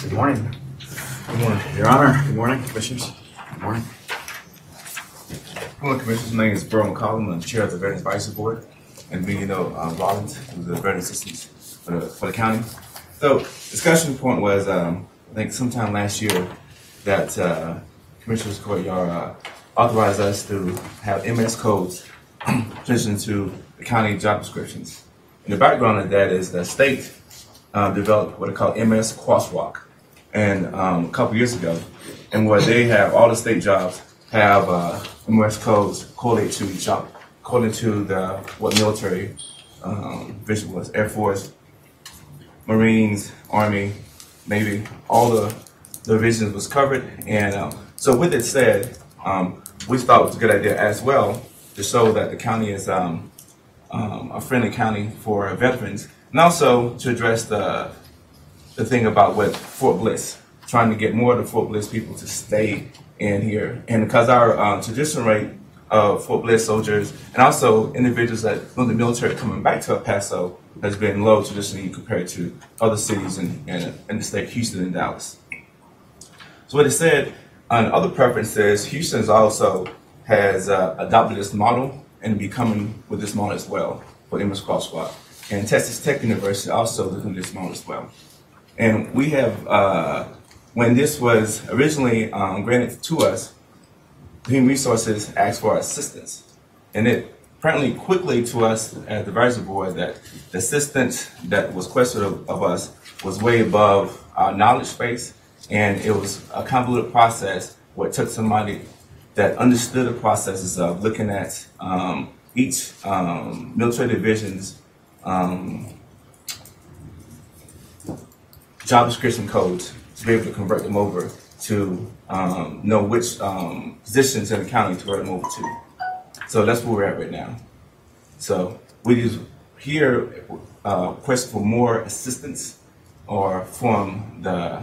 Good morning. Good morning, Your Honor. Good morning, Commissioners. Good morning. Hello, Commissioners. My name is Burl McCollum. I'm Chair of the Veterans Advisory Board. And being, Rollins, who's the Veteran Assistant for the county. So, discussion point was, I think sometime last year that Commissioners Court, y'all authorized us to have MS codes transition to the county job descriptions. And the background of that is the state developed what they call MS Crosswalk and a couple years ago, and where they have all the state jobs have MS codes correlate to each other, according to what military vision was: Air Force, Marines, Army, Navy, all the divisions was covered. And so with it said, we thought it was a good idea as well to show that the county is a friendly county for veterans, and also to address the thing about with Fort Bliss, trying to get more of the Fort Bliss people to stay in here. And because our tradition rate of Fort Bliss soldiers and also individuals that from the military coming back to El Paso has been low traditionally compared to other cities in the state, Houston and Dallas. So what it said, on other preferences, Houston also has adopted this model and be coming with this model as well for MS Crosswalk. And Texas Tech University also looking at this model as well. And we have, when this was originally granted to us, Human Resources asked for assistance. And it apparently quickly to us at the advisory board that the assistance that was questioned of us was way above our knowledge base, and it was a convoluted process where it took somebody that understood the processes of looking at each military division's job description codes to be able to convert them over to know which positions in the county to convert them over to. So that's where we're at right now. So we just hear request for more assistance or from the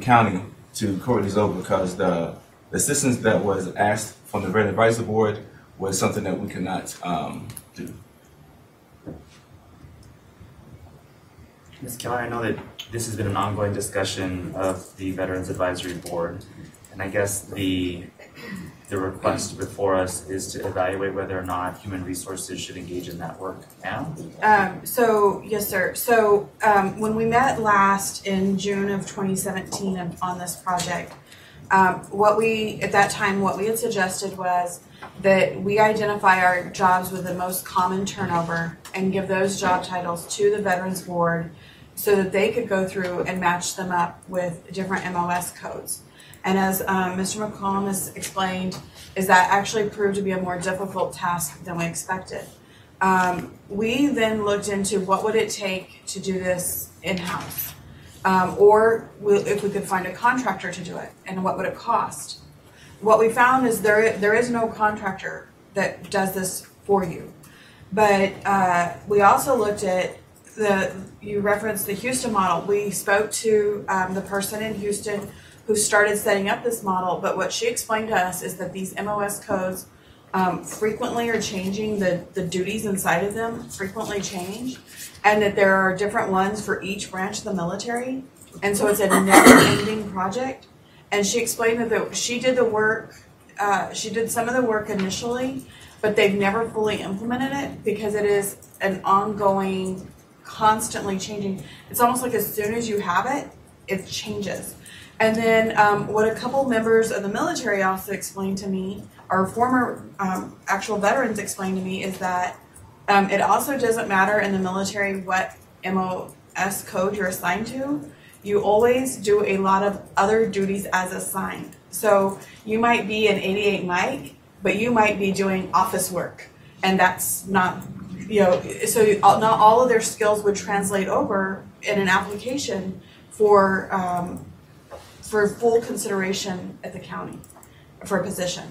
county to convert these over, because the assistance that was asked from the Veteran Advisory Board was something that we could not do. Ms. Keller, I know that this has been an ongoing discussion of the Veterans Advisory Board, and I guess the request before us is to evaluate whether or not Human Resources should engage in that work now. So yes, sir. So when we met last in June of 2017 on this project, what we had suggested was that we identify our jobs with the most common turnover and give those job titles to the Veterans Board so that they could go through and match them up with different MOS codes. And as Mr. McCollum has explained, is that actually proved to be a more difficult task than we expected. We then looked into what would it take to do this in-house, or if we could find a contractor to do it, and what would it cost. What we found is there is no contractor that does this for you. But we also looked at you referenced the Houston model. We spoke to the person in Houston who started setting up this model, but what she explained to us is that these MOS codes frequently are changing, the duties inside of them frequently change, and that there are different ones for each branch of the military, and so it's a never-ending project. And she explained that she did the work, she did some of the work initially, but they've never fully implemented it because it is an ongoing, constantly changing. It's almost like as soon as you have it, it changes. And then what a couple members of the military also explained to me, or former actual veterans explained to me, is that it also doesn't matter in the military what MOS code you're assigned to. You always do a lot of other duties as assigned. So you might be an 88 mic, but you might be doing office work. And that's not, so not all of their skills would translate over in an application for full consideration at the county for a position.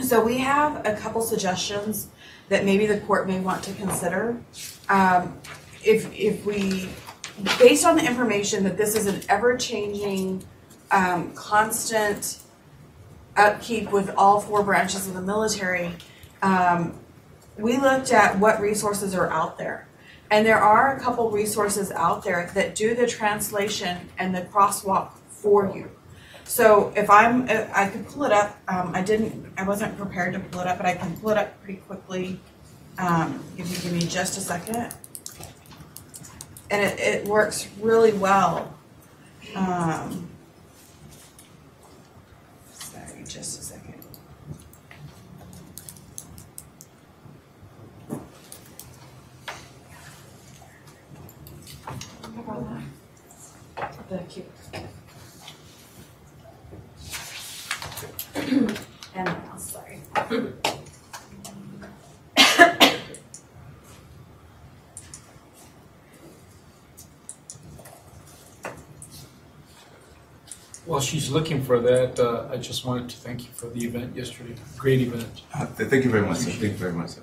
So we have a couple suggestions that maybe the court may want to consider. If we, based on the information that this is an ever-changing, constant upkeep with all four branches of the military, we looked at what resources are out there. And there are a couple resources out there that do the translation and the crosswalk for you. So if I could pull it up. I wasn't prepared to pull it up, but I can pull it up pretty quickly. If you give me just a second. And it works really well. Sorry, just a second. Thank you. And now, sorry. While she's looking for that, I just wanted to thank you for the event yesterday. Great event. Thank you very much, sir. Thank you very much, sir.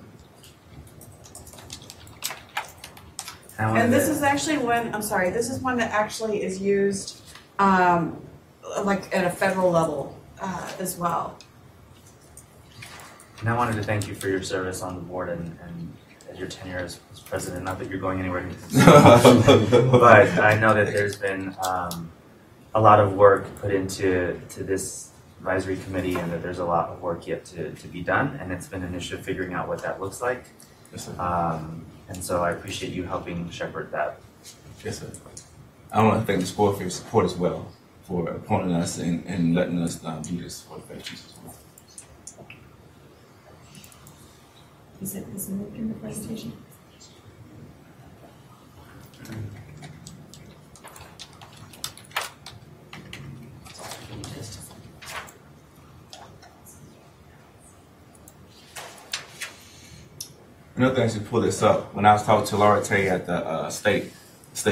And this is actually one, I'm sorry, this is one that actually is used like at a federal level as well. And I wanted to thank you for your service on the board and as your tenure as president. Not that you're going anywhere, but I know that there's been a lot of work put into this advisory committee, and that there's a lot of work yet to be done, and it's been an issue of figuring out what that looks like. Yes, sir. And so I appreciate you helping shepherd that. Yes, sir. I want to thank the board for your support as well, for appointing us and letting us do this for the veterans as well. Is it in the presentation? Another thing, I should pull this up. When I was talking to Laura Tay at the state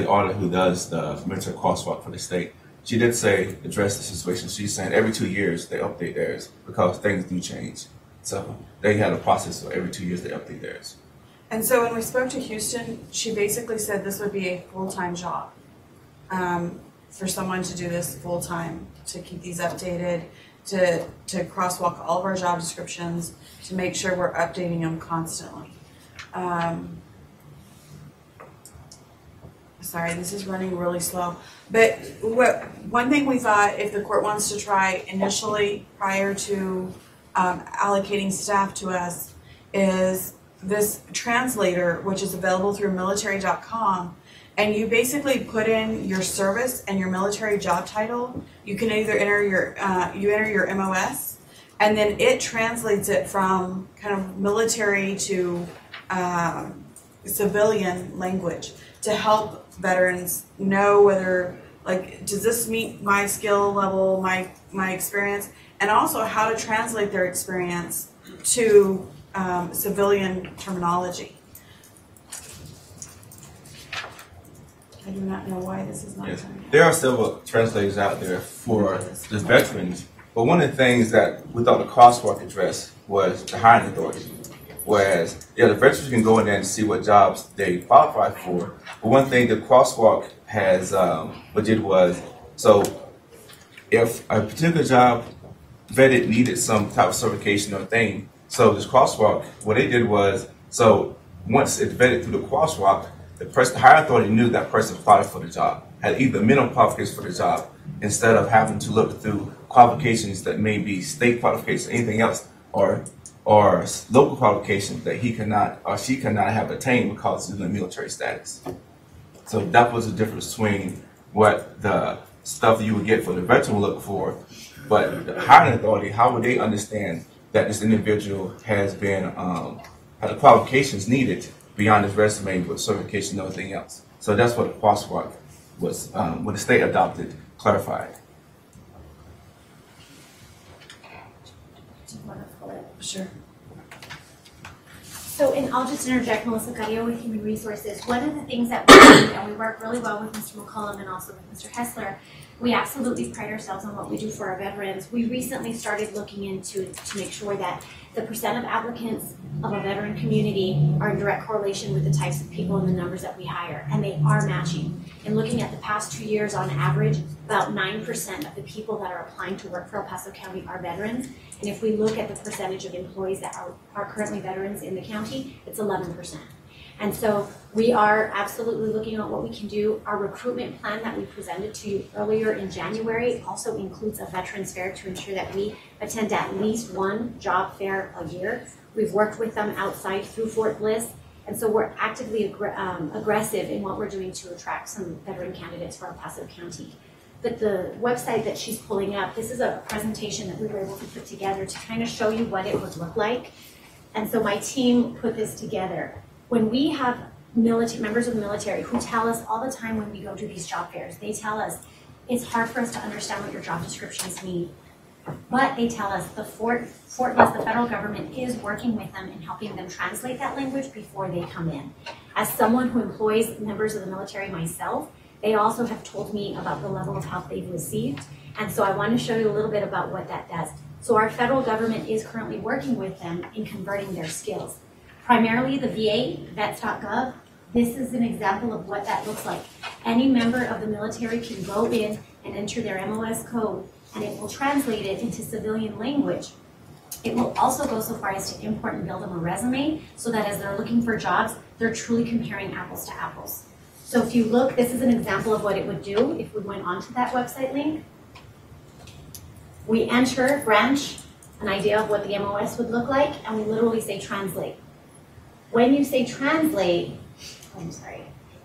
auditor who does the military crosswalk for the state, she did say, address the situation. She's saying every 2 years they update theirs because things do change. So they had a process, so every 2 years they update theirs. And so when we spoke to Houston, she basically said this would be a full-time job for someone to do this full-time, to keep these updated, to crosswalk all of our job descriptions, to make sure we're updating them constantly. Sorry, this is running really slow. But one thing we thought, if the court wants to try initially prior to allocating staff to us, is this translator, which is available through military.com, and you basically put in your service and your military job title. You can either enter your MOS, and then it translates it from kind of military to civilian language to help veterans know whether, like, does this meet my skill level, my experience, and also how to translate their experience to civilian terminology. I do not know why this is not turning. There are several translators out there for the veterans, but one of the things that we thought the crosswalk addressed was the hiring authority. Whereas, the veterans can go in there and see what jobs they qualify for. But one thing the crosswalk has, what did was, so if a particular job vetted needed some type of certification or thing, so this crosswalk, what they did was, so once it vetted through the crosswalk, the higher authority knew that person qualified for the job, had either minimum qualifications for the job, instead of having to look through qualifications that may be state qualifications or anything else, or local qualifications that he cannot or she cannot have attained because of the military status. So that was the difference between what the stuff you would get for the veteran would look for, but the hiring authority, how would they understand that this individual has been had the qualifications needed beyond his resume with certification and everything else. So that's what the crosswalk was, when the state adopted, clarified. Do you want to pull it? Sure. So, and I'll just interject, Melissa Carrillo with Human Resources. One of the things that we do, and we work really well with Mr. McCollum and also with Mr. Hessler, we absolutely pride ourselves on what we do for our veterans. We recently started looking into to make sure that the percent of applicants of a veteran community are in direct correlation with the types of people and the numbers that we hire, and they are matching. And looking at the past 2 years, on average, about 9% of the people that are applying to work for El Paso County are veterans. And if we look at the percentage of employees that are currently veterans in the county, it's 11%. And so we are absolutely looking at what we can do. Our recruitment plan that we presented to you earlier in January also includes a veterans fair to ensure that we attend at least one job fair a year. We've worked with them outside through Fort Bliss, and so we're actively aggressive in what we're doing to attract some veteran candidates for El Paso County. But the website that she's pulling up, this is a presentation that we were able to put together to kind of show you what it would look like. And so my team put this together. When we have members of the military who tell us all the time when we go to these job fairs, they tell us it's hard for us to understand what your job descriptions mean. But they tell us the Fort Bliss, the federal government, is working with them and helping them translate that language before they come in. As someone who employs members of the military myself, they also have told me about the level of help they've received. And so I want to show you a little bit about what that does. So our federal government is currently working with them in converting their skills. Primarily the VA, vets.gov, this is an example of what that looks like. Any member of the military can go in and enter their MOS code, and it will translate it into civilian language. It will also go so far as to import and build them a resume so that as they're looking for jobs, they're truly comparing apples to apples. So if you look, this is an example of what it would do if we went onto that website link. We enter branch, an idea of what the MOS would look like, and we literally say translate. When you say translate,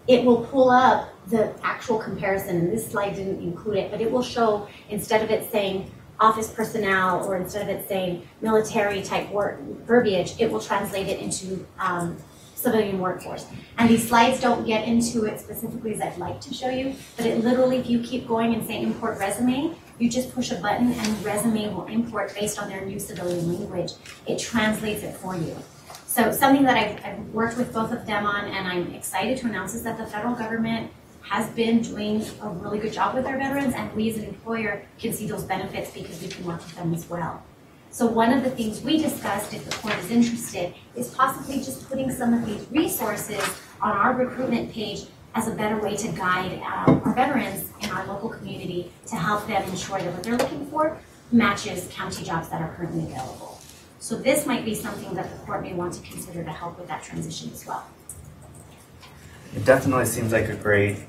it will pull up the actual comparison, and this slide didn't include it, but it will show, instead of it saying office personnel or instead of it saying military type verbiage, it will translate it into civilian workforce. And these slides don't get into it specifically as I'd like to show you, but it literally, if you keep going and say import resume, you just push a button and the resume will import based on their new civilian language. It translates it for you. So something that I've worked with both of them on, and I'm excited to announce, is that the federal government has been doing a really good job with our veterans, and we as an employer can see those benefits because we can work with them as well. So one of the things we discussed, if the court is interested, is possibly just putting some of these resources on our recruitment page as a better way to guide our veterans in our local community to help them ensure that what they're looking for matches county jobs that are currently available. So this might be something that the court may want to consider to help with that transition as well. It definitely seems like a great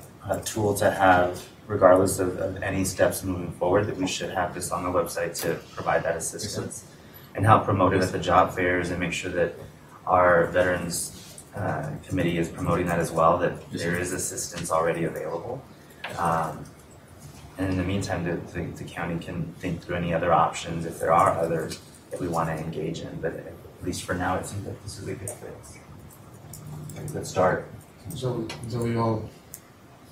tool to have, regardless of any steps moving forward, that we should have this on the website to provide that assistance and help promote it at the job fairs and make sure that our Veterans Committee is promoting that as well, that there is assistance already available. And in the meantime, the county can think through any other options if there are others that we want to engage in. But at least for now, it seems like this is a good fit. Let's start. So we all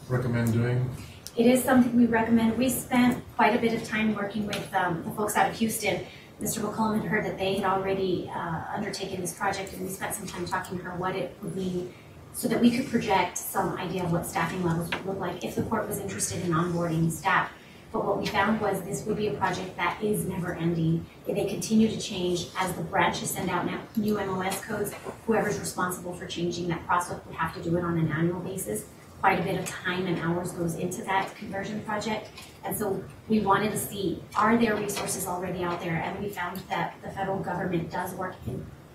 recommend doing? It is something we recommend. We spent quite a bit of time working with the folks out of Houston. Mr. McCollum had heard that they had already undertaken this project, and we spent some time talking to her what it would mean so that we could project some idea of what staffing levels would look like if the court was interested in onboarding staff. But what we found was this would be a project that is never ending. They continue to change as the branches send out new MOS codes. Whoever's responsible for changing that process would have to do it on an annual basis. Quite a bit of time and hours goes into that conversion project. And so we wanted to see, are there resources already out there? And we found that the federal government does work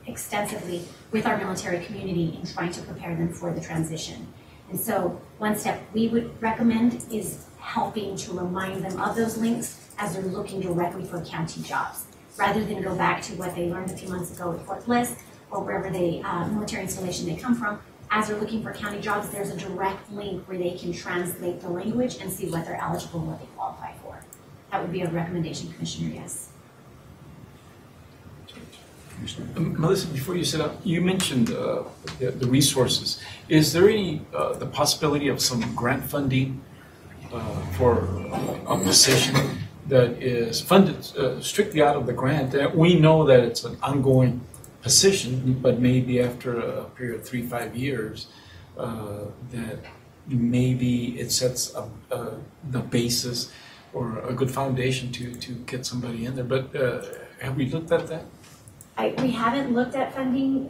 extensively with our military community in trying to prepare them for the transition. And so one step we would recommend is helping to remind them of those links as they're looking directly for county jobs, rather than go back to what they learned a few months ago at Fort Bliss or wherever the military installation they come from. As they're looking for county jobs, there's a direct link where they can translate the language and see what they're eligible and what they qualify for. That would be a recommendation, Commissioner, yes. Melissa, before you sit up, you mentioned the resources. Is there any the possibility of some grant funding for a position that is funded strictly out of the grant? That we know that it's an ongoing position, but maybe after a period of 3-5 years, that maybe it sets up the basis or a good foundation to get somebody in there. But have we looked at that? We haven't looked at funding.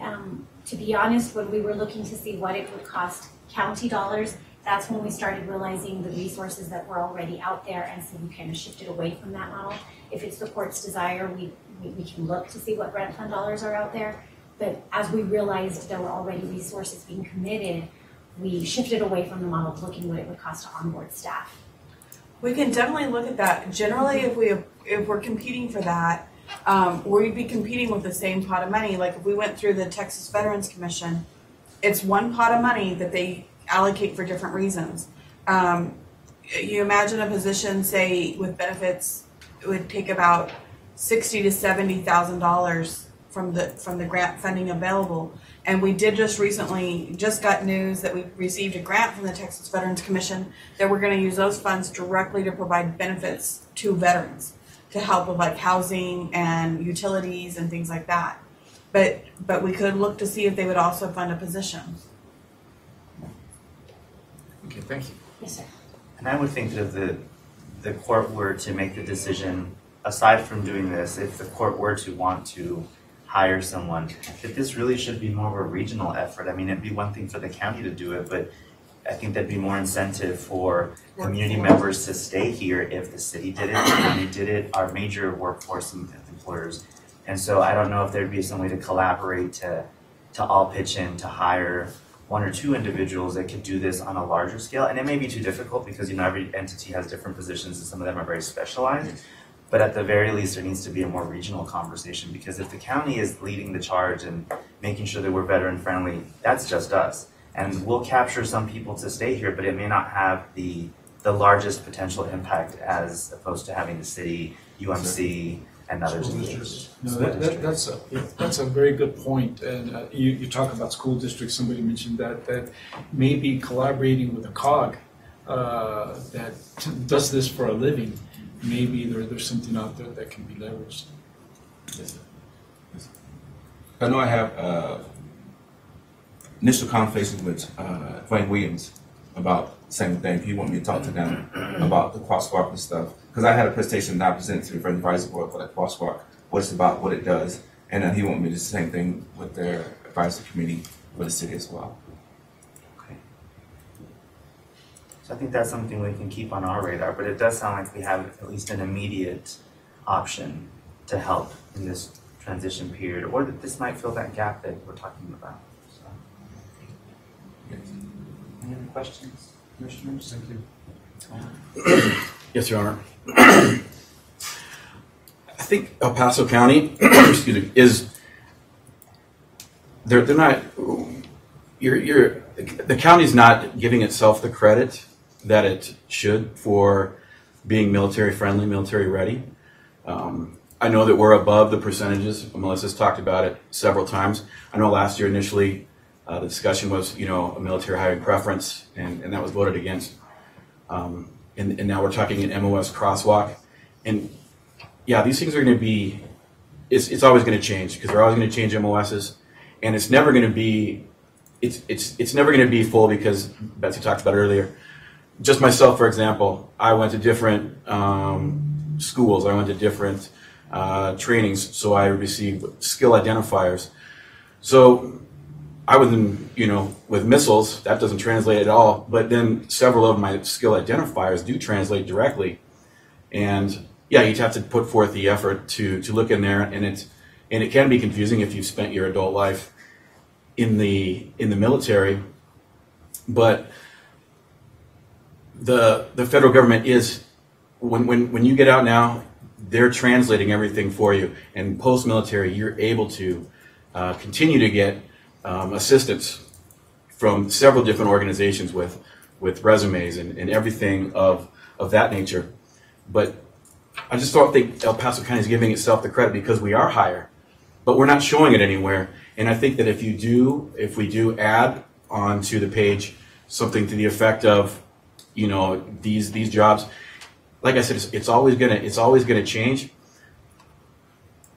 To be honest, when we were looking to see what it would cost county dollars, that's when we started realizing the resources that were already out there, and so we kind of shifted away from that model. If it's the court's desire, we can look to see what grant fund dollars are out there. But as we realized there were already resources being committed, we shifted away from the model of looking what it would cost to onboard staff. We can definitely look at that. Generally, if we're competing for that, we'd be competing with the same pot of money. Like if we went through the Texas Veterans Commission, it's one pot of money that they allocate for different reasons. You imagine a position, say, with benefits, it would take about $60,000 to $70,000 from the grant funding available. And we did just got news that we received a grant from the Texas Veterans Commission that we're going to use those funds directly to provide benefits to veterans to help with like housing and utilities and things like that. But we could look to see if they would also fund a position. Okay, thank you. Yes, sir. And I would think that if the court were to make the decision, aside from doing this, if the court were to want to hire someone, that this really should be more of a regional effort. I mean, it'd be one thing for the county to do it, but I think there'd be more incentive for community members to stay here if the city did it, the county did it, our major workforce employers. And so I don't know if there'd be some way to collaborate to all pitch in to hire one or two individuals that could do this on a larger scale. And it may be too difficult because, you know, every entity has different positions and some of them are very specialized. But at the very least, there needs to be a more regional conversation, because if the county is leading the charge and making sure that we're veteran friendly, that's just us. And we'll capture some people to stay here, but it may not have the largest potential impact as opposed to having the city, UMC, and others engaged. No, that's a very good point. And you talk about school districts. Somebody mentioned that maybe collaborating with a COG that does this for a living. Maybe there's something out there that can be leveraged. Yes, sir. I know I have initial conversations with Dwayne Williams about the same thing. He wanted me to talk to them about the crosswalk and stuff. Because I had a presentation that I presented to the Veterans Advisory Board for that crosswalk, what it's about, what it does. And then he wanted me to do the same thing with their advisory committee for the city as well. Okay. So I think that's something we can keep on our radar, but it does sound like we have at least an immediate option to help in this transition period, or that this might fill that gap that we're talking about. So. Any other questions, commissioners? Thank you. Yes, Your Honor. I think El Paso County, excuse me, is they're not. The county's not giving itself the credit that it should for being military friendly, military ready. I know that we're above the percentages. Melissa's talked about it several times. I know last year initially the discussion was, you know, a military hiring preference, and that was voted against. And now we're talking an MOS crosswalk. And yeah, these things are going to be, it's always going to change, because they're always going to change MOSs. And it's never going to be, it's never going to be full, because Betsy talked about it earlier. Just myself, for example, I went to different schools. I went to different trainings, so I received skill identifiers. So I was in, you know, with missiles, that doesn't translate at all, but then several of my skill identifiers do translate directly. And yeah, you have to put forth the effort to look in there, and it can be confusing if you've spent your adult life in the military. But the federal government is, when you get out now, they're translating everything for you. And post-military, you're able to continue to get assistance from several different organizations with resumes and everything of that nature. But I just don't think El Paso County is giving itself the credit, because we are higher, but we're not showing it anywhere. And I think that if we do add onto the page something to the effect of, you know, these jobs, like I said, it's always gonna change.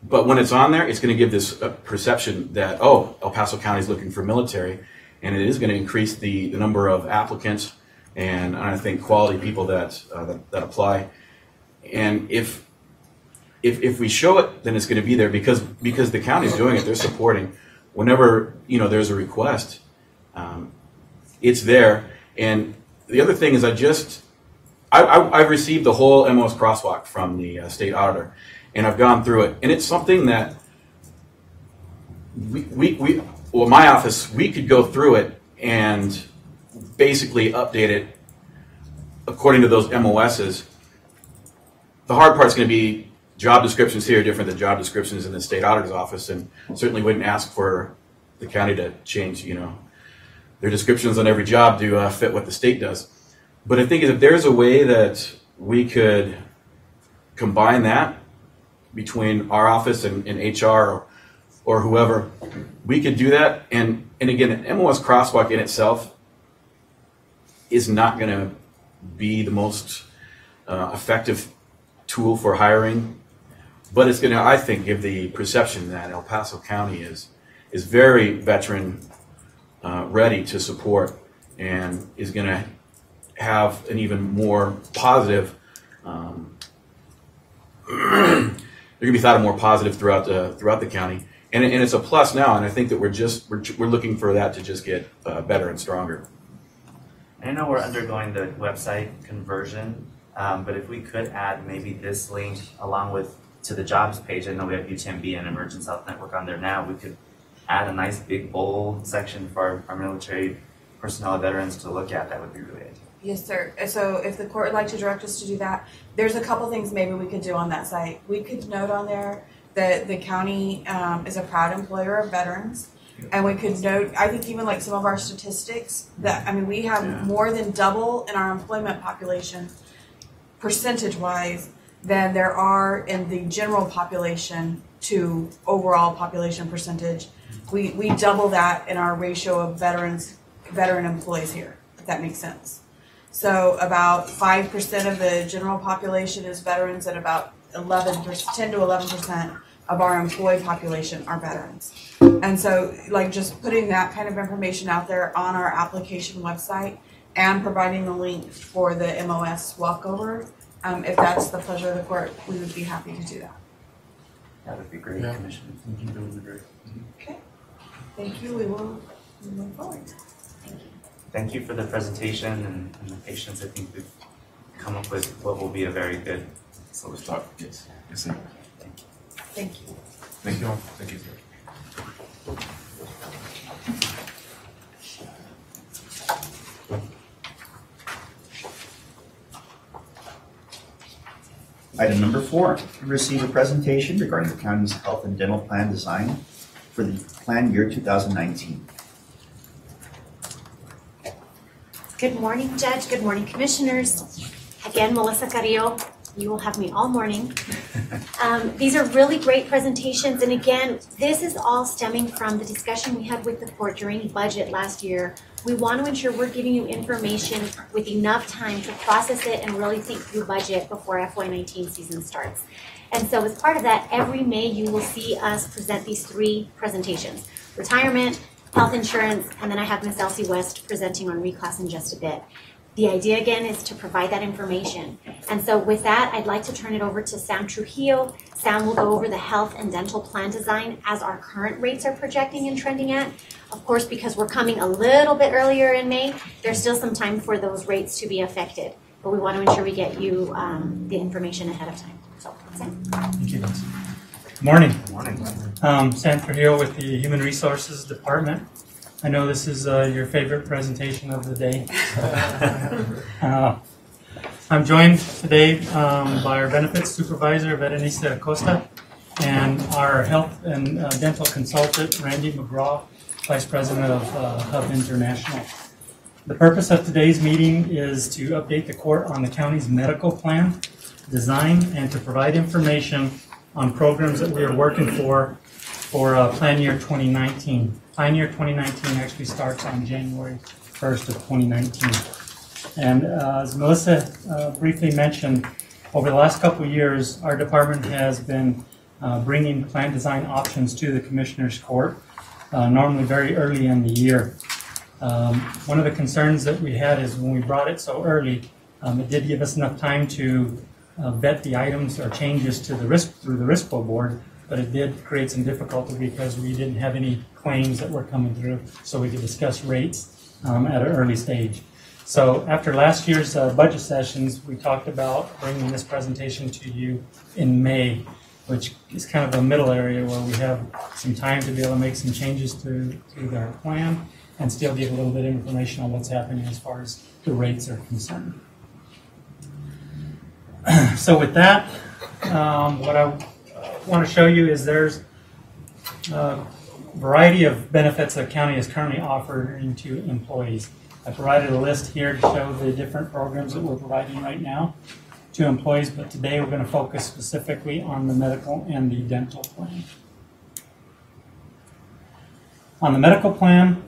But when it's on there, it's going to give this perception that, oh, El Paso County is looking for military, and it is going to increase the number of applicants and I think quality people that apply. And if we show it, then it's going to be there, because the county is doing it. They're supporting. Whenever, you know, there's a request, it's there. And the other thing is, I've received the whole MOS crosswalk from the state auditor. And I've gone through it, and it's something that well, my office, we could go through it and basically update it according to those MOSs. The hard part's going to be job descriptions here are different than job descriptions in the state auditor's office, and certainly wouldn't ask for the county to change, their descriptions on every job to fit what the state does. But I think if there's a way that we could combine that between our office and HR or whoever, we could do that. And again, an MOS crosswalk in itself is not going to be the most effective tool for hiring, but it's going to, I think, give the perception that El Paso County is very veteran ready to support, and is going to have an even more positive. They're going to be thought of more positive throughout the county, and it's a plus now. And I think that we're looking for that to just get better and stronger. I know we're undergoing the website conversion, but if we could add maybe this link along with to the jobs page. I know we have UTMB and Emergence Health Network on there now. We could add a nice big bold section for our military personnel and veterans to look at. That would be really ideal. Yes, sir. So if the court would like to direct us to do that, there's a couple things maybe we could do on that site. We could note on there that the county is a proud employer of veterans. And we could note, I think even like some of our statistics that, I mean, we have more than double in our employment population, percentage-wise, than there are in the general population to overall population percentage. We double that in our ratio of veteran employees here, if that makes sense. So about 5% of the general population is veterans, and about 10 to 11% of our employee population are veterans. And so like just putting that kind of information out there on our application website and providing the link for the MOS walkover, if that's the pleasure of the court, we would be happy to do that. That would be great, Yeah. Commissioner. That would be great. Okay. Thank you. We will move forward. Thank you. Thank you for the presentation and the patience. I think we've come up with what will be a very good solution. Yes. Yes, sir. Thank you. Thank you. Thank you all. Thank you, sir. Item number 4, receive a presentation regarding the county's health and dental plan design for the plan year 2019. Good morning, Judge. Good morning, Commissioners. Again, Melissa Carrillo. You will have me all morning. These are really great presentations, and again, this is all stemming from the discussion we had with the court during budget last year. We want to ensure we're giving you information with enough time to process it and really think through budget before FY19 season starts. And so as part of that, every May you will see us present these 3 presentations: retirement, health insurance, and then I have Ms. Elsie West presenting on reclass in just a bit. The idea, again, is to provide that information. And so with that, I'd like to turn it over to Sam Trujillo. Sam will go over the health and dental plan design as our current rates are projecting and trending at. Of course, because we're coming a little bit earlier in May, there's still some time for those rates to be affected. But we want to ensure we get you the information ahead of time. So, Sam. Thank you. Good morning. Good morning. Sam Trujillo with the Human Resources Department. I know this is your favorite presentation of the day. I'm joined today by our benefits supervisor, Berenice Acosta, and our health and dental consultant, Randy McGraw, Vice President of Hub International. The purpose of today's meeting is to update the court on the county's medical plan design and to provide information on programs that we are working for plan year 2019. Plan year 2019 actually starts on January 1st of 2019. And as Melissa briefly mentioned, over the last couple of years, our department has been bringing plan design options to the Commissioner's Court, normally very early in the year. One of the concerns that we had is when we brought it so early, it did give us enough time to vet the items or changes to the through the RISPO board, but it did create some difficulty because we didn't have any claims that were coming through, so we could discuss rates at an early stage. So after last year's budget sessions, we talked about bringing this presentation to you in May. which is kind of a middle area where we have some time to be able to make some changes to their plan and still give a little bit of information on what's happening as far as the rates are concerned. So with that, what I want to show you is there's a variety of benefits that the county is currently offering to employees. I provided a list here to show the different programs that we're providing right now to employees, but today we're going to focus specifically on the medical and the dental plan. On the medical plan,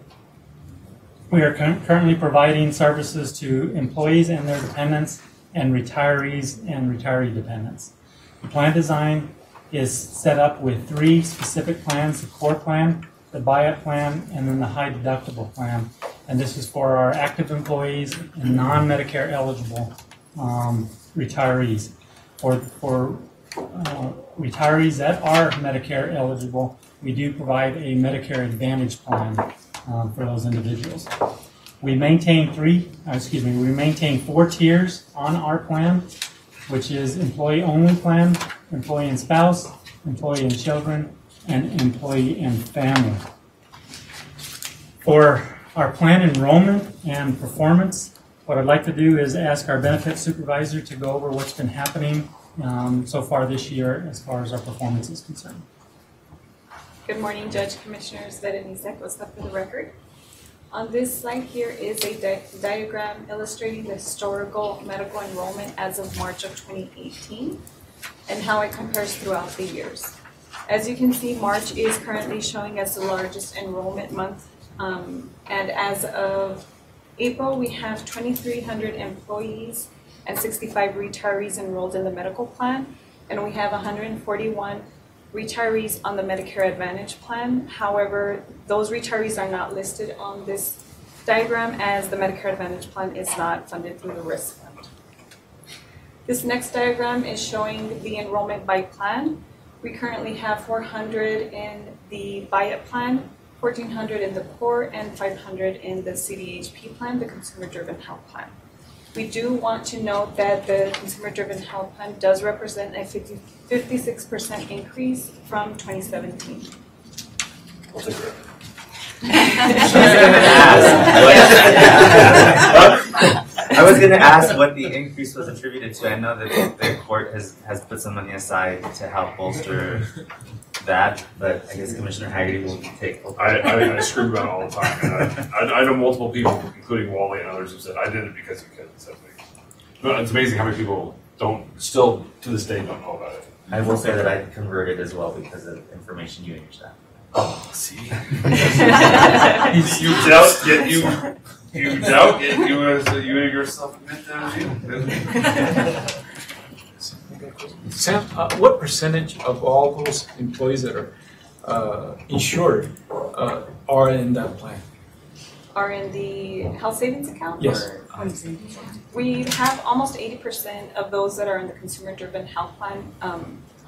we are currently providing services to employees and their dependents and retirees and retiree dependents. The plan design is set up with 3 specific plans: the core plan, the buy-up plan, and then the high deductible plan. And this is for our active employees and non-Medicare eligible retirees. For retirees that are Medicare eligible, we do provide a Medicare Advantage plan for those individuals. We maintain 4 tiers on our plan, which is employee only plan, employee and spouse, employee and children, and employee and family. For our plan enrollment and performance, what I'd like to do is ask our benefits supervisor to go over what's been happening so far this year as far as our performance is concerned. Good morning, Judge, Commissioners. Berenice Acosta for the record. On this slide here is a diagram illustrating the historical medical enrollment as of March of 2018 and how it compares throughout the years. As you can see, March is currently showing as the largest enrollment month, and as of April, we have 2,300 employees and 65 retirees enrolled in the medical plan, and we have 141 retirees on the Medicare Advantage plan. However, those retirees are not listed on this diagram as the Medicare Advantage plan is not funded through the risk fund. This next diagram is showing the enrollment by plan. We currently have 400 in the buy-up plan, 1,400 in the core, and 500 in the CDHP plan, the consumer-driven health plan. We do want to note that the consumer-driven health plan does represent a 56% increase from 2017. I'll take it. I was going to ask what the increase was attributed to. I know that the court has put some money aside to help bolster that, but I guess Commissioner Haggerty will take. I scream about it all the time. And I know multiple people, including Wally and others, who said I did it because you could. But it's amazing how many people still to this day don't know about it. I will say that I converted as well because of information you and your staff. Oh, see. You doubt yet you yourself admit that. Sam, what percentage of all those employees that are insured are in that plan? Are in the health savings account? Yes. Or we have almost 80% of those that are in the consumer-driven health plan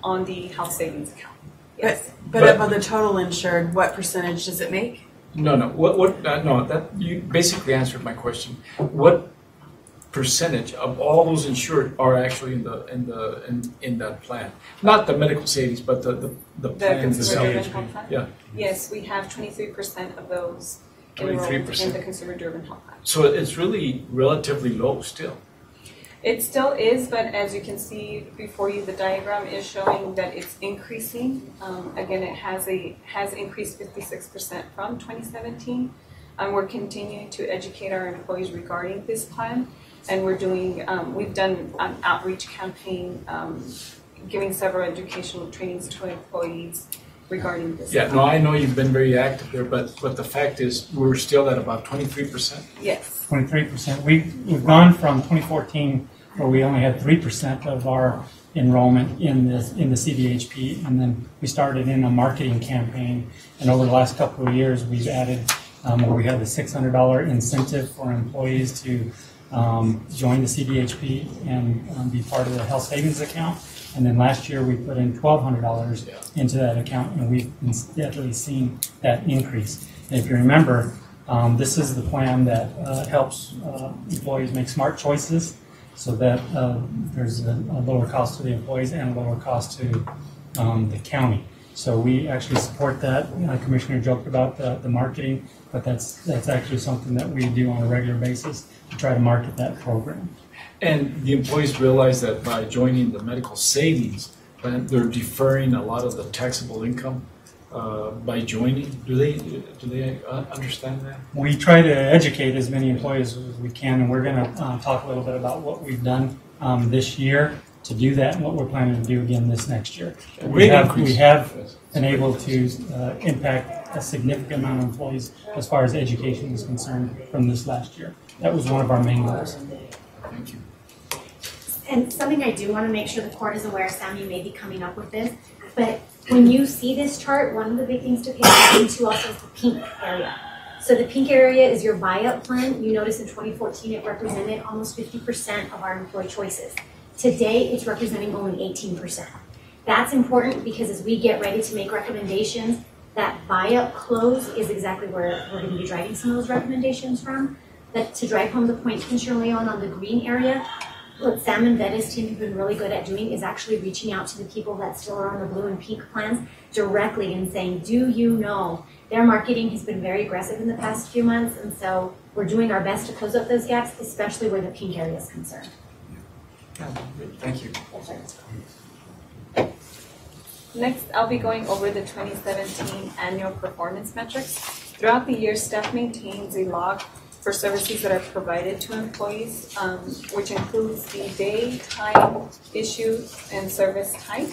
on the health savings account. Yes. But of the total insured, what percentage does it make? No. No, that you basically answered my question. What percentage of all those insured are actually in that plan? Not the medical savings, but the plan itself. Yeah. Yes, we have 23% of those enrolled in the consumer-driven health plan. So it's really relatively low still. It still is, but as you can see before you, the diagram is showing that it's increasing. Again, it has increased 56% from 2017. We're continuing to educate our employees regarding this plan, and we've done an outreach campaign, giving several educational trainings to employees regarding this. Yeah, no, I know you've been very active there, but the fact is we're still at about 23%. Yes. 23%. We've gone from 2014 where we only had 3% of our enrollment in the CDHP, and then we started in a marketing campaign, and over the last couple of years we've added where we have the $600 incentive for employees to join the CDHP and be part of the health savings account. And then last year we put in $1,200 into that account, and we've been steadily seeing that increase. And if you remember, this is the plan that helps employees make smart choices so that there's a lower cost to the employees and a lower cost to the county. So we actually support that. Commissioner joked about the marketing, but that's actually something that we do on a regular basis to try to market that program. And the employees realize that by joining the medical savings plan, they're deferring a lot of the taxable income by joining. Do they understand that? We try to educate as many employees as we can, and we're going to talk a little bit about what we've done this year to do that and what we're planning to do again this next year. We have been able to impact a significant amount of employees as far as education is concerned from this last year. That was one of our main goals. Thank you. And something I do want to make sure the court is aware, Sammy may be coming up with this, but when you see this chart, one of the big things to pay attention to also is the pink area. So the pink area is your buy-up plan. You notice in 2014 it represented almost 50% of our employee choices. Today it's representing only 18%. That's important because as we get ready to make recommendations, that buy-up close is exactly where we're going to be driving some of those recommendations from. But to drive home the point, Commissioner Leon, on the green area, what Sam and Vetta's team have been really good at doing is actually reaching out to the people that still are on the blue and pink plans directly and saying, do you know? Their marketing has been very aggressive in the past few months, and so we're doing our best to close up those gaps, especially where the pink area is concerned. Thank you. Next, I'll be going over the 2017 annual performance metrics. Throughout the year, staff maintains a log for services that are provided to employees, which includes the day, time, issue, and service type.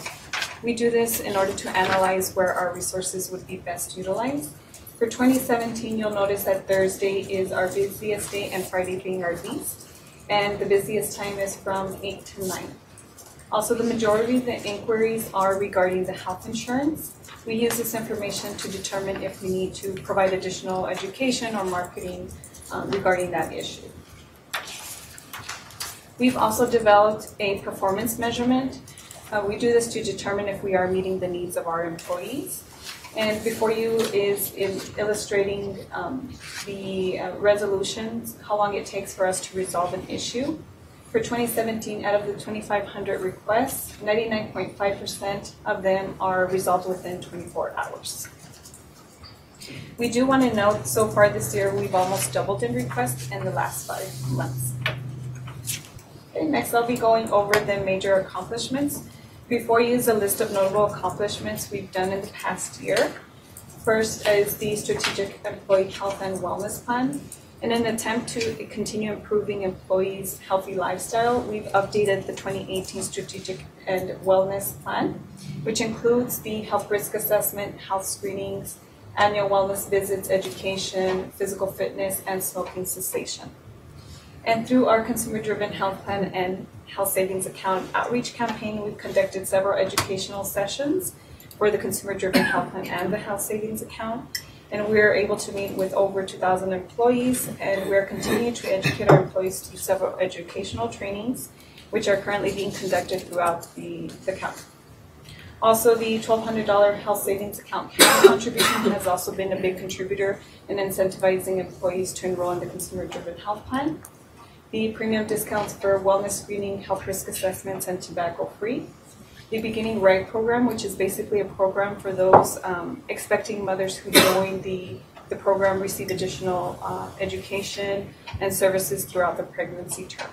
We do this in order to analyze where our resources would be best utilized. For 2017, you'll notice that Thursday is our busiest day and Friday being our least. And the busiest time is from 8 to 9. Also, the majority of the inquiries are regarding the health insurance. We use this information to determine if we need to provide additional education or marketing regarding that issue. We've also developed a performance measurement. We do this to determine if we are meeting the needs of our employees. And before you is illustrating the resolutions, how long it takes for us to resolve an issue. For 2017, out of the 2,500 requests, 99.5% of them are resolved within 24 hours. We do want to note, so far this year, we've almost doubled in requests in the last 5 months. Okay, next I'll be going over the major accomplishments. Before you is a list of notable accomplishments we've done in the past year. First is the Strategic Employee Health and Wellness Plan. In an attempt to continue improving employees' healthy lifestyle, we've updated the 2018 Strategic and Wellness Plan, which includes the health risk assessment, health screenings, annual wellness visits, education, physical fitness, and smoking cessation. And through our consumer-driven health plan and health savings account outreach campaign, we've conducted several educational sessions for the consumer-driven health plan and the health savings account. And we're able to meet with over 2,000 employees, and we're continuing to educate our employees through several educational trainings, which are currently being conducted throughout the county. Also, the $1,200 health savings account contribution has also been a big contributor in incentivizing employees to enroll in the consumer-driven health plan. The premium discounts for wellness screening, health risk assessments, and tobacco-free. The Beginning Right program, which is basically a program for those expecting mothers who join the program receive additional education and services throughout the pregnancy term.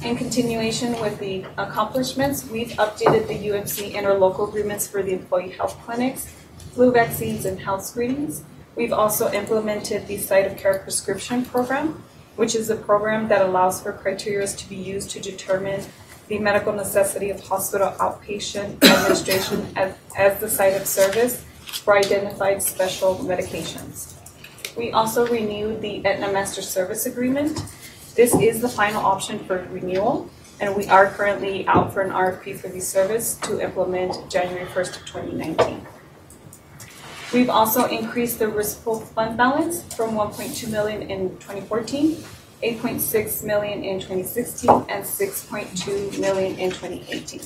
In continuation with the accomplishments, we've updated the UMC interlocal agreements for the employee health clinics, flu vaccines, and health screenings. We've also implemented the site of care prescription program, which is a program that allows for criteria to be used to determine the medical necessity of hospital outpatient administration as the site of service for identified special medications. We also renewed the Aetna Master Service Agreement. This is the final option for renewal, and we are currently out for an RFP for the service to implement January 1st of 2019. We've also increased the risk pool fund balance from $1.2 million in 2014, $8.6 million in 2016, and $6.2 million in 2018.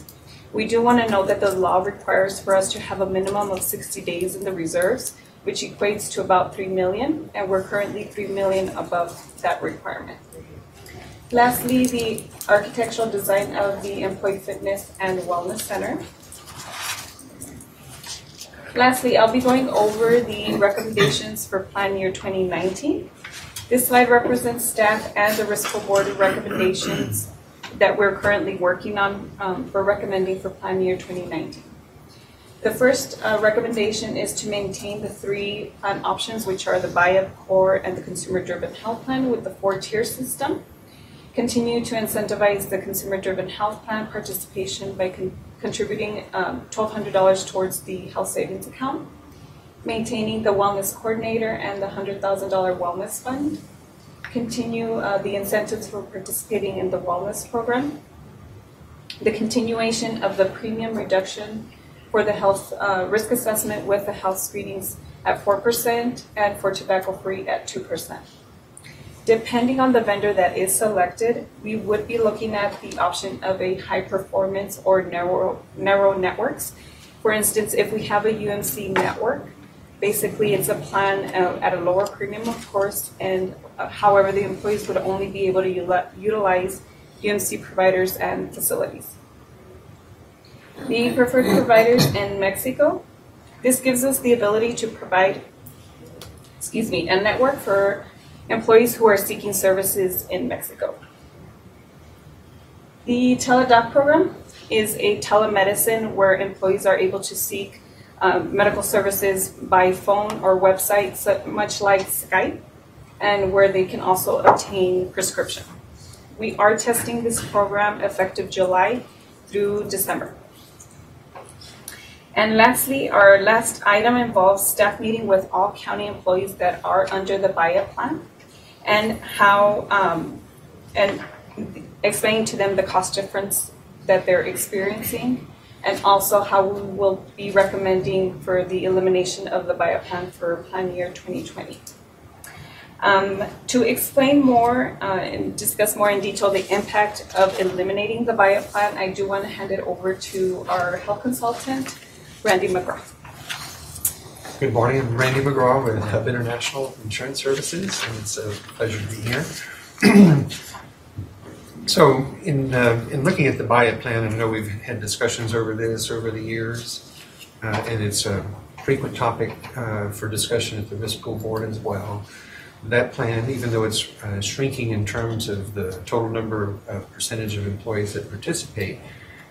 We do want to note that the law requires for us to have a minimum of 60 days in the reserves, which equates to about $3 million, and we're currently $3 million above that requirement. Lastly, the architectural design of the Employee Fitness and Wellness Center. Lastly, I'll be going over the recommendations for plan year 2019. This slide represents staff and the risk board recommendations that we're currently working on for recommending for plan year 2019. The first recommendation is to maintain the 3 plan options, which are the buy-up, core, and the consumer-driven health plan with the 4-tier system. Continue to incentivize the consumer-driven health plan participation by contributing $1,200 towards the health savings account. Maintaining the wellness coordinator and the $100,000 wellness fund. Continue the incentives for participating in the wellness program. The continuation of the premium reduction for the health risk assessment with the health screenings at 4% and for tobacco-free at 2%. Depending on the vendor that is selected, we would be looking at the option of a high performance or narrow networks. For instance, if we have a UMC network, basically it's a plan at a lower premium, of course, and however, the employees would only be able to utilize UMC providers and facilities. The preferred providers in Mexico, this gives us the ability to provide, a network for employees who are seeking services in Mexico. The TeleDoc program is a telemedicine where employees are able to seek medical services by phone or website, so much like Skype, and where they can also obtain prescription. We are testing this program effective July through December. And lastly, our last item involves staff meeting with all county employees that are under the buy-up plan, and how and explaining to them the cost difference that they're experiencing, and also how we will be recommending for the elimination of the buy-up plan for plan year 2020. To explain more and discuss more in detail the impact of eliminating the buy-up plan, I do want to hand it over to our health consultant, Randy McGraw. Good morning, I'm Randy McGraw with Hub International Insurance Services, and it's a pleasure to be here. So in looking at the buy-up plan, I know we've had discussions over this over the years, and it's a frequent topic for discussion at the risk pool board as well. That plan, even though it's shrinking in terms of the total number of percentage of employees that participate,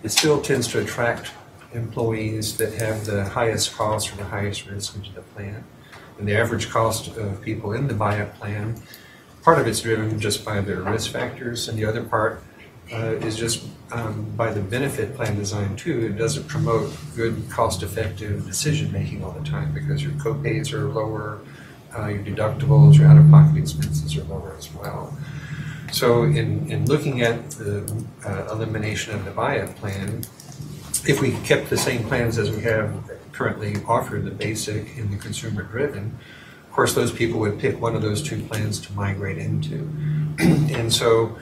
it still tends to attract employees that have the highest cost or the highest risk into the plan. And the average cost of people in the buy-up plan, part of it's driven just by their risk factors, and the other part is just by the benefit plan design too. It doesn't promote good cost-effective decision-making all the time because your co-pays are lower, your deductibles, your out-of-pocket expenses are lower as well. So in looking at the elimination of the buy-up plan, if we kept the same plans as we have currently offered, the basic and the consumer-driven, of course those people would pick one of those 2 plans to migrate into. And so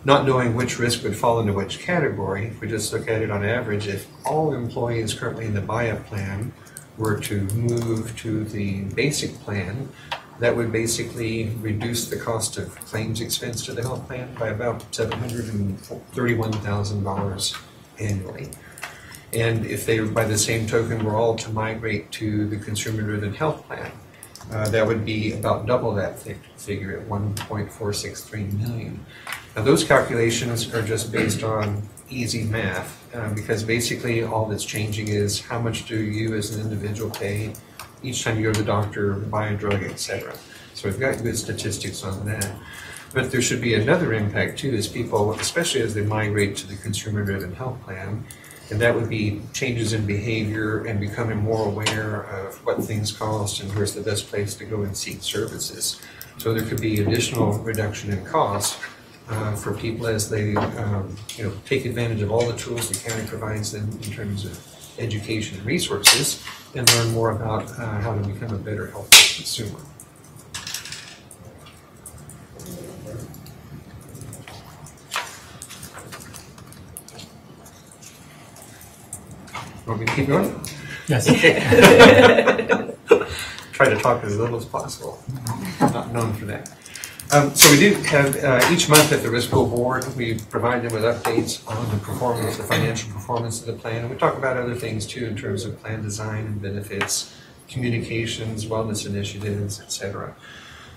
not knowing which risk would fall into which category, if we just look at it on average, if all employees currently in the buy-up plan were to move to the basic plan, that would basically reduce the cost of claims expense to the health plan by about $731,000 annually. And if they, by the same token, were all to migrate to the consumer-driven health plan, that would be about double that figure at $1.463 million. Now those calculations are just based on easy math, because basically all that's changing is how much do you as an individual pay each time you go to the doctor, buy a drug, etc. So we've got good statistics on that. But there should be another impact too, is people, especially as they migrate to the consumer-driven health plan, and that would be changes in behavior and becoming more aware of what things cost and where's the best place to go and seek services. So there could be additional reduction in costs for people as they take advantage of all the tools the county provides them in terms of education and resources, and learn more about how to become a better health consumer. Want me to keep going? Yes. Try to talk as little as possible. I'm not known for that. So we do have, each month at the Risk Pool Board, we provide them with updates on the performance, the financial performance of the plan. And we talk about other things too in terms of plan design and benefits, communications, wellness initiatives, etc.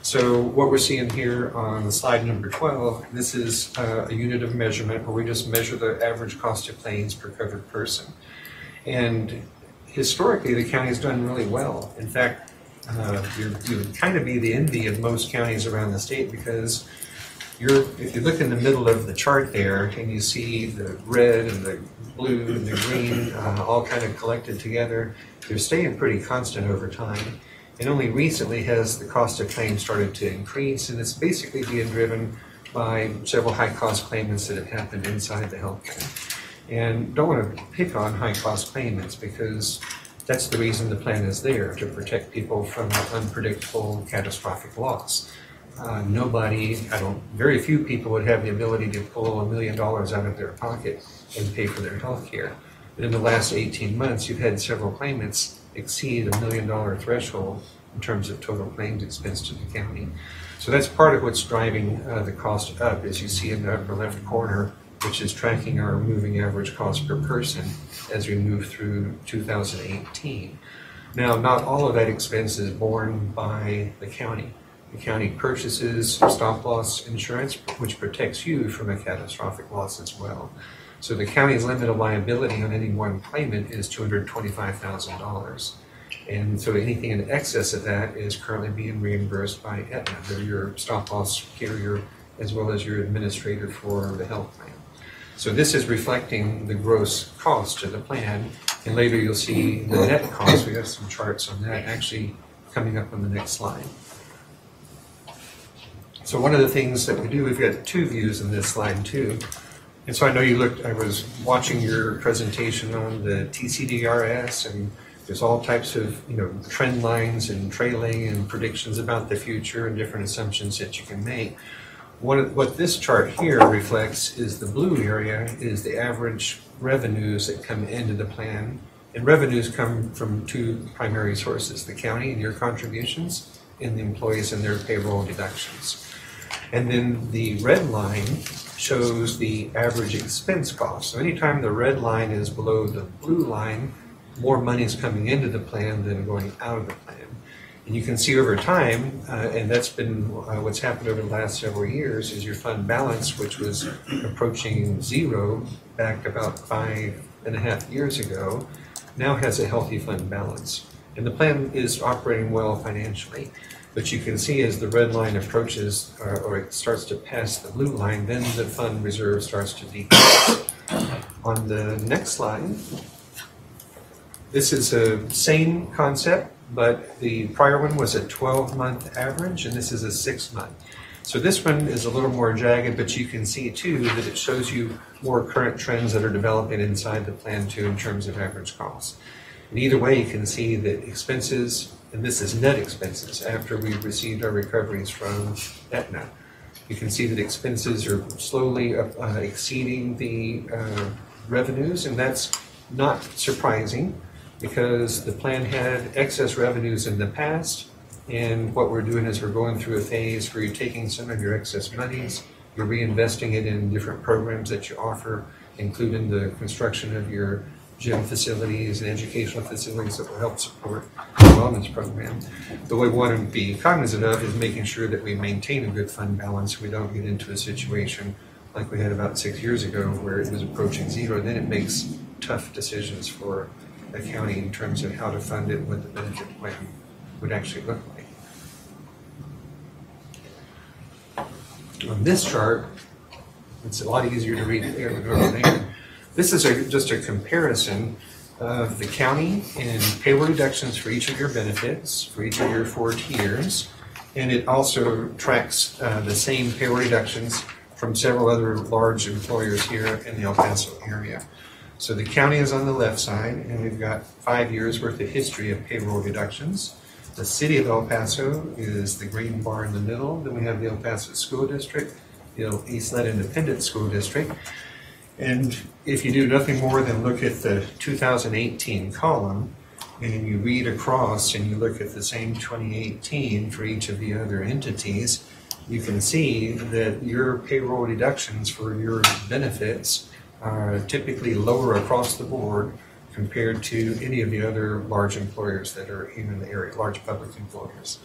So what we're seeing here on slide number 12, this is a unit of measurement where we just measure the average cost of claims per covered person. And historically, the county has done really well. In fact, you would kind of be the envy of most counties around the state because if you look in the middle of the chart there and you see the red and the blue and the green all kind of collected together, they're staying pretty constant over time. And only recently has the cost of claims started to increase, and it's basically being driven by several high-cost claimants that have happened inside the health plan. And don't want to pick on high-cost claimants because that's the reason the plan is there, to protect people from unpredictable catastrophic loss. Very few people would have the ability to pull $1 million out of their pocket and pay for their health care. But in the last 18 months, you've had several claimants exceed $1 million threshold in terms of total claims expense to the county. So that's part of what's driving the cost up, as you see in the upper left corner, which is tracking our moving average cost per person as we move through 2018. Now, not all of that expense is borne by the county. The county purchases stop-loss insurance, which protects you from a catastrophic loss as well. So the county's limit of liability on any one claimant is $225,000. And so anything in excess of that is currently being reimbursed by Aetna. They're your stop-loss carrier as well as your administrator for the health plan. So this is reflecting the gross cost of the plan, and later you'll see the net cost. We have some charts on that actually coming up on the next slide. So one of the things that we do, we've got two views in this slide too. And so I know I was watching your presentation on the TCDRS, and there's all types of trend lines and trailing and predictions about the future and different assumptions that you can make. What this chart here reflects is the blue area is the average revenues that come into the plan. And revenues come from two primary sources, the county and your contributions, and the employees and their payroll deductions. And then the red line shows the average expense cost. So anytime the red line is below the blue line, more money is coming into the plan than going out of the plan. And you can see over time, and that's been what's happened over the last several years, is your fund balance, which was approaching zero back about 5.5 years ago, now has a healthy fund balance. And the plan is operating well financially. But you can see as the red line approaches, or it starts to pass the blue line, then the fund reserve starts to decrease. On the next slide, this is the same concept, but the prior one was a 12-month average, and this is a 6-month. So this one is a little more jagged, but you can see too that it shows you more current trends that are developing inside the plan too in terms of average costs. And either way, you can see that expenses, and this is net expenses after we've received our recoveries from Aetna. You can see that expenses are slowly exceeding the revenues, and that's not surprising, because the plan had excess revenues in the past, and what we're doing is we're going through a phase where you're taking some of your excess monies, you're reinvesting it in different programs that you offer, including the construction of your gym facilities and educational facilities that will help support the wellness program. But what we want to be cognizant of is making sure that we maintain a good fund balance. We don't get into a situation like we had about 6 years ago where it was approaching zero. Then it makes tough decisions for the county in terms of how to fund it and what the benefit plan would actually look like. On this chart, it's a lot easier to read there than over there. This is just a comparison of the county and payroll reductions for each of your benefits, for each of your 4 tiers, and it also tracks the same payroll reductions from several other large employers here in the El Paso area. So the county is on the left side, and we've got 5 years worth of history of payroll reductions. The city of El Paso is the green bar in the middle. Then we have the El Paso School District, the East Led Independent School District. And if you do nothing more than look at the 2018 column, and you read across and you look at the same 2018 for each of the other entities, you can see that your payroll deductions for your benefits are typically lower across the board compared to any of the other large employers that are in the area, large public employers.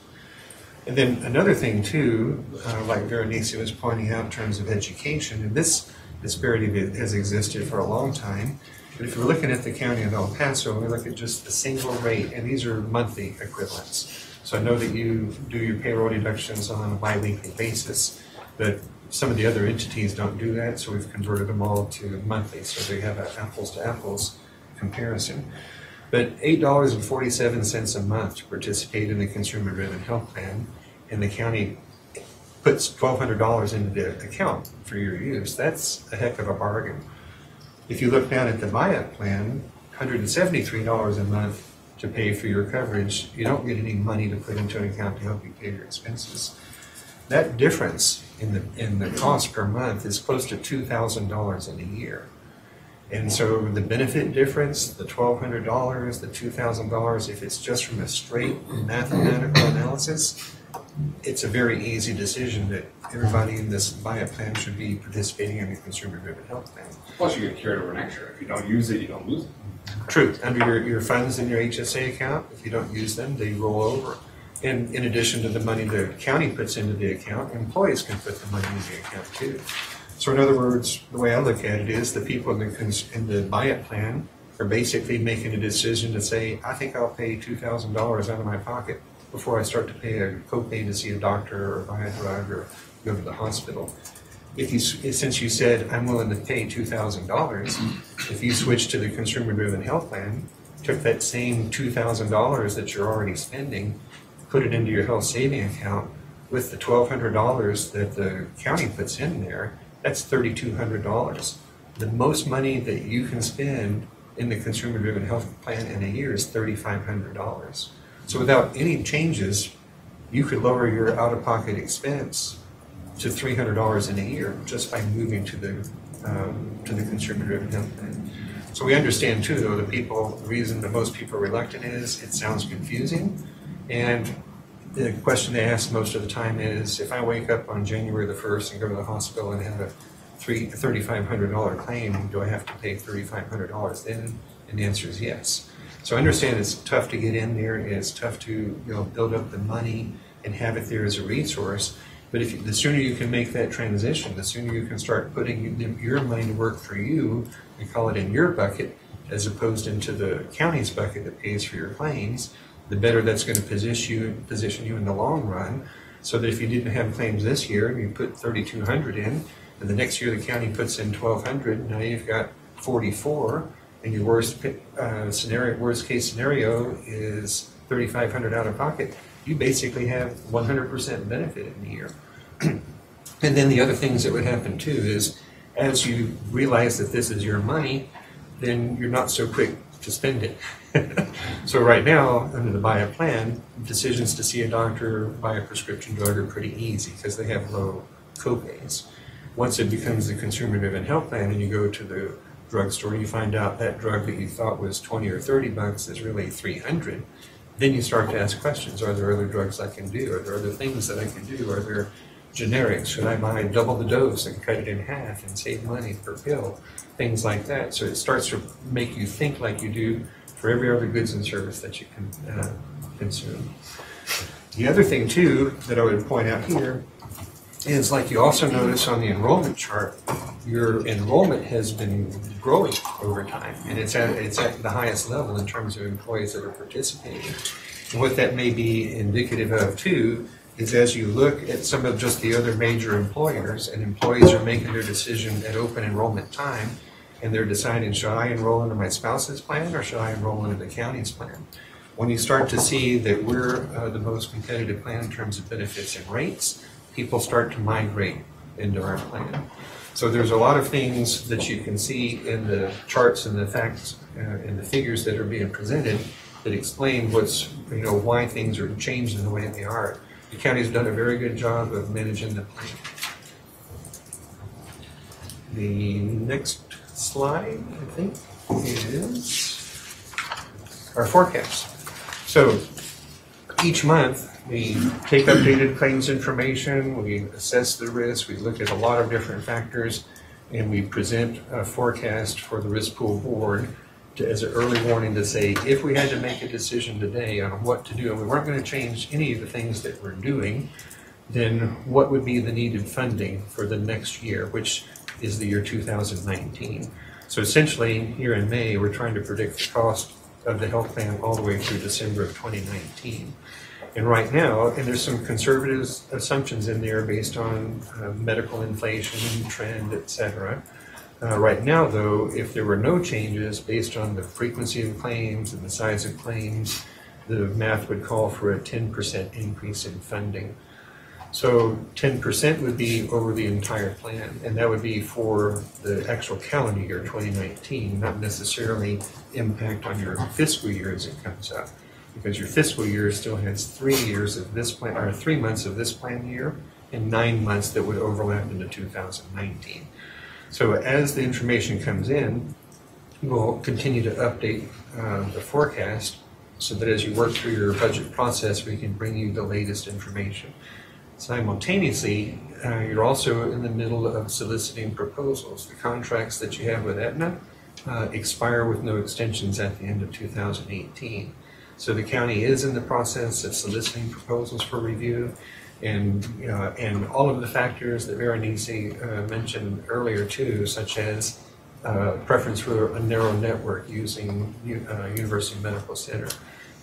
And then another thing too, like Berenice was pointing out in terms of education, and this disparity has existed for a long time. But if we're looking at the county of El Paso, we look at just the single rate, and these are monthly equivalents. So I know that you do your payroll deductions on a bi-weekly basis, but some of the other entities don't do that, so we've converted them all to monthly, so they have an apples to apples comparison. But $8.47 a month to participate in the consumer-driven health plan, and the county puts $1,200 into the account for your use. That's a heck of a bargain. If you look down at the buy-up plan, $173 a month to pay for your coverage, you don't get any money to put into an account to help you pay your expenses. That difference in the cost per month is close to $2,000 in a year. And so the benefit difference, the $1,200, the $2,000, if it's just from a straight mathematical analysis, it's a very easy decision that everybody in this buy-up plan should be participating in the consumer-driven health plan. Plus you get carried over next year. If you don't use it, you don't lose it. True. Under your funds in your HSA account, if you don't use them, they roll over. And in addition to the money the county puts into the account, employees can put the money into the account too. So in other words, the way I look at it is the people in the buy-up plan are basically making a decision to say, I think I'll pay $2,000 out of my pocket before I start to pay a copay to see a doctor or buy a drug or go to the hospital. Since you said I'm willing to pay $2,000, if you switch to the consumer-driven health plan, took that same $2,000 that you're already spending, put it into your health saving account with the $1,200 that the county puts in there, that's $3,200. The most money that you can spend in the consumer-driven health plan in a year is $3,500. So without any changes, you could lower your out-of-pocket expense to $300 in a year just by moving to the consumer-driven health plan. So we understand too, though, the reason that most people are reluctant is it sounds confusing, and the question they ask most of the time is, if I wake up on January the 1st and go to the hospital and have a $3,500 claim, do I have to pay $3,500 then? And the answer is yes. So I understand it's tough to get in there, it's tough to build up the money and have it there as a resource. But the sooner you can make that transition, the sooner you can start putting your money to work for you, we call it in your bucket, as opposed into the county's bucket that pays for your claims, the better that's going to position you in the long run. So that if you didn't have claims this year and you put $3,200 in, and the next year the county puts in $1,200, now you've got $44, and your worst case scenario is $3,500 out of pocket. You basically have 100% benefit in the year. And then the other things that would happen too is, as you realize that this is your money, then you're not so quick to spend it. So right now, under the buy-up plan, decisions to see a doctor, buy a prescription drug are pretty easy because they have low copays. Once it becomes the consumer-driven health plan and you go to the drugstore, you find out that drug that you thought was $20 or $30 is really $300. Then you start to ask questions. Are there other drugs I can do? Are there other things that I can do? Are there generics? Should I buy double the dose and cut it in half and save money per pill? Things like that. So it starts to make you think like you do for every other goods and service that you can consume. The other thing too that I would point out here is, like you also notice on the enrollment chart, your enrollment has been growing over time, and it's at the highest level in terms of employees that are participating. And what that may be indicative of too is, as you look at some of just the other major employers, and employees are making their decision at open enrollment time, and they're deciding, should I enroll into my spouse's plan or should I enroll into the county's plan? When you start to see that we're the most competitive plan in terms of benefits and rates, people start to migrate into our plan. So there's a lot of things that you can see in the charts and the facts and the figures that are being presented that explain why things are changed in the way they are. The county's done a very good job of managing the plan. The next slide, I think, is our forecast. So each month, We take updated claims information, we assess the risk, we look at a lot of different factors, and we present a forecast for the risk pool board as an early warning to say, if we had to make a decision today on what to do, and we weren't going to change any of the things that we're doing, then what would be the needed funding for the next year, which is the year 2019. So essentially, here in May, we're trying to predict the cost of the health plan all the way through December of 2019. And right now, and there's some conservative assumptions in there based on medical inflation, trend, et cetera. Right now, though, if there were no changes based on the frequency of claims and the size of claims, the math would call for a 10% increase in funding. So 10% would be over the entire plan, and that would be for the actual calendar year 2019, not necessarily impact on your fiscal year as it comes up, because your fiscal year still has 3 years of this plan, or 3 months of this plan year, and 9 months that would overlap into 2019. So as the information comes in, we'll continue to update the forecast so that as you work through your budget process, we can bring you the latest information. Simultaneously, you're also in the middle of soliciting proposals. The contracts that you have with Aetna expire with no extensions at the end of 2018. So the county is in the process of soliciting proposals for review, and all of the factors that Berenice mentioned earlier too, such as preference for a narrow network using University Medical Center,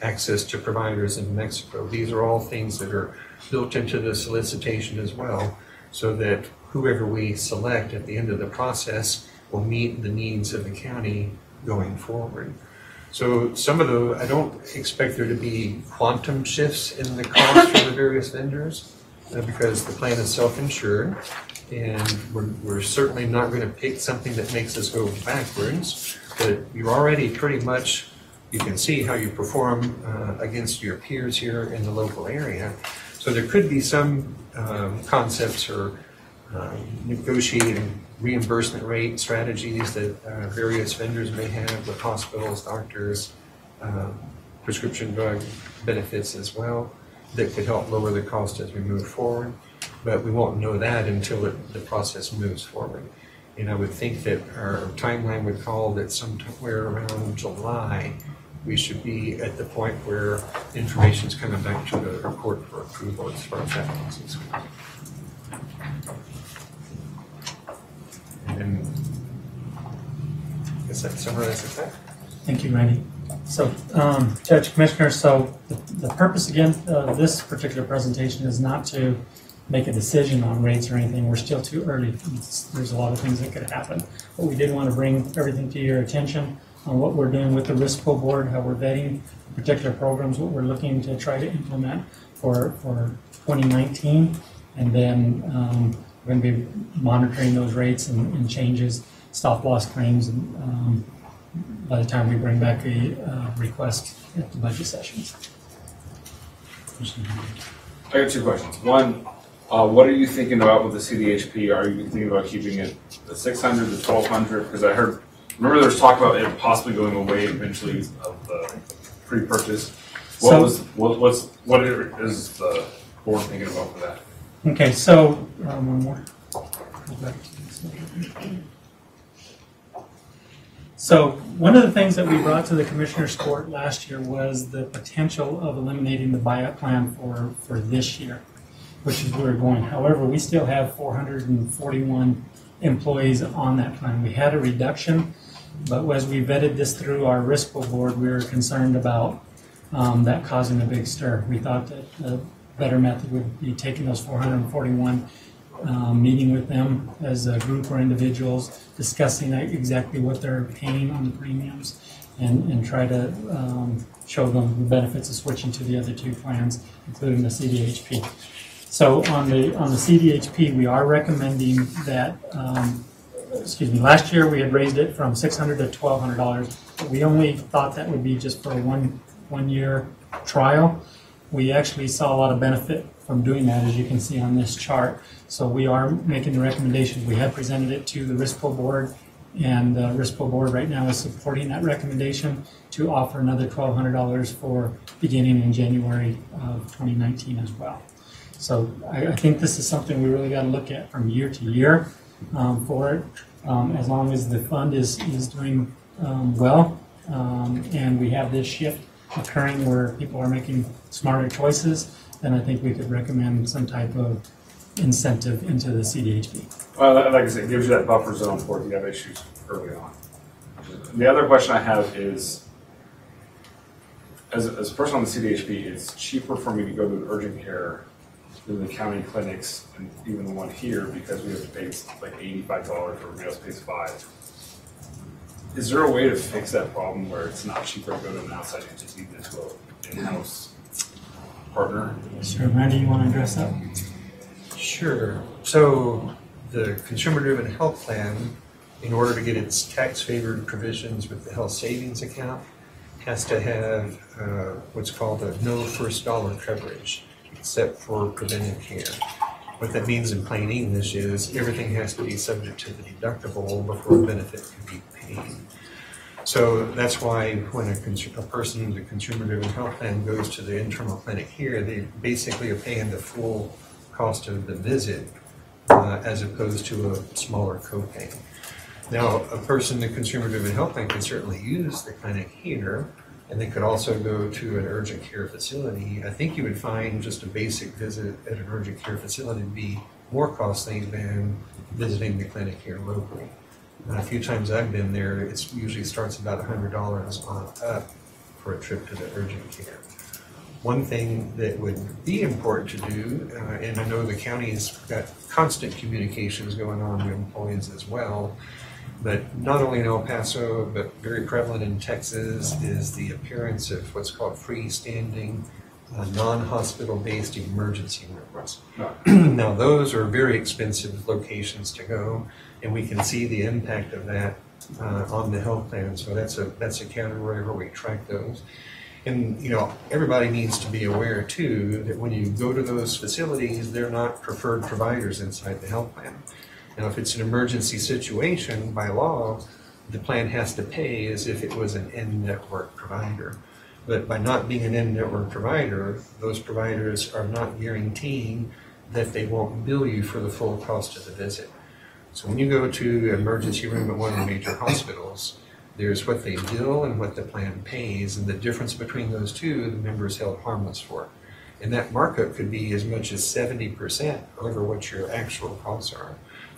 access to providers in Mexico. These are all things that are built into the solicitation as well, so that whoever we select at the end of the process will meet the needs of the county going forward. So some of the, I don't expect there to be quantum shifts in the cost for the various vendors because the plan is self-insured, and we're certainly not going to pick something that makes us go backwards, but you're already pretty much, you can see how you perform against your peers here in the local area. So there could be some concepts or negotiating reimbursement rate strategies that various vendors may have with hospitals, doctors, prescription drug benefits as well that could help lower the cost as we move forward. But we won't know that until the process moves forward. And I would think that our timeline would call that somewhere around July, we should be at the point where information is coming back to the court for approval as far as that process goes. And I guess that summarizes that. Thank you, Randy. So, Judge, Commissioner, so the purpose again of this particular presentation is not to make a decision on rates or anything. We're still too early. There's a lot of things that could happen. But we did want to bring everything to your attention on what we're doing with the risk pool board, how we're vetting particular programs, what we're looking to try to implement for 2019. And then we're going to be monitoring those rates and changes, stop loss claims, and by the time we bring back a request at the budget sessions. I got 2 questions. One, what are you thinking about with the CDHP? Are you thinking about keeping it the 600, the 1200? Because I heard, remember there was talk about it possibly going away eventually of the pre-purchase. What is the board thinking about for that? Okay, so one more. So one of the things that we brought to the Commissioner's Court last year was the potential of eliminating the buyout plan for this year, which is where we're going. However, we still have 441 employees on that plan. We had a reduction, but as we vetted this through our risk pool board, we were concerned about that causing a big stir. We thought that the better method would be taking those 441, meeting with them as a group or individuals, discussing exactly what they're paying on the premiums, and try to show them the benefits of switching to the other 2 plans, including the CDHP. So on the CDHP, we are recommending that, last year we had raised it from $600 to $1,200, but we only thought that would be just for a one year trial. We actually saw a lot of benefit from doing that, as you can see on this chart. So we are making the recommendation. We have presented it to the risk pool board And the risk pool board right now is supporting that recommendation to offer another $1,200 for beginning in January of 2019 as well. So I think this is something we really got to look at from year to year for it. As long as the fund is doing well, and we have this shift occurring where people are making smarter choices, then I think we could recommend some type of incentive into the CDHP. Well, like I said, it gives you that buffer zone for if you have issues early on. The other question I have is, as a person on the CDHP, it's cheaper for me to go to the urgent care than the county clinics, and even the one here, because we have to pay like $85, everybody else pays $5. Is there a way to fix that problem where it's not cheaper to go to an outside entity than to an in-house partner? Sure, Randy, you want to address that? Sure. So the consumer-driven health plan, in order to get its tax-favored provisions with the health savings account, has to have what's called a no first dollar coverage, except for preventive care. What that means in plain English is everything has to be subject to the deductible before a benefit can be paid. So that's why when a person in the consumer-driven health plan goes to the internal clinic here, they basically are paying the full cost of the visit as opposed to a smaller copay. Now, a person in the consumer-driven health plan can certainly use the clinic here, and they could also go to an urgent care facility. I think you would find just a basic visit at an urgent care facility to be more costly than visiting the clinic here locally. A few times I've been there, it usually starts about $100 on up for a trip to the urgent care. One thing that would be important to do, and I know the county's got constant communications going on with employees as well, but not only in El Paso, but very prevalent in Texas, is the appearance of what's called freestanding, non-hospital-based emergency rooms. Now, those are very expensive locations to go, and we can see the impact of that on the health plan. So that's a category where we track those. And, you know, everybody needs to be aware, too, that when you go to those facilities, they're not preferred providers inside the health plan. Now, if it's an emergency situation, by law, the plan has to pay as if it was an in-network provider. But by not being an in-network provider, those providers are not guaranteeing that they won't bill you for the full cost of the visit. So when you go to an emergency room at one of the major hospitals, there's what they bill and what the plan pays, and the difference between those two, the member is held harmless for. And that markup could be as much as 70% over what your actual costs are.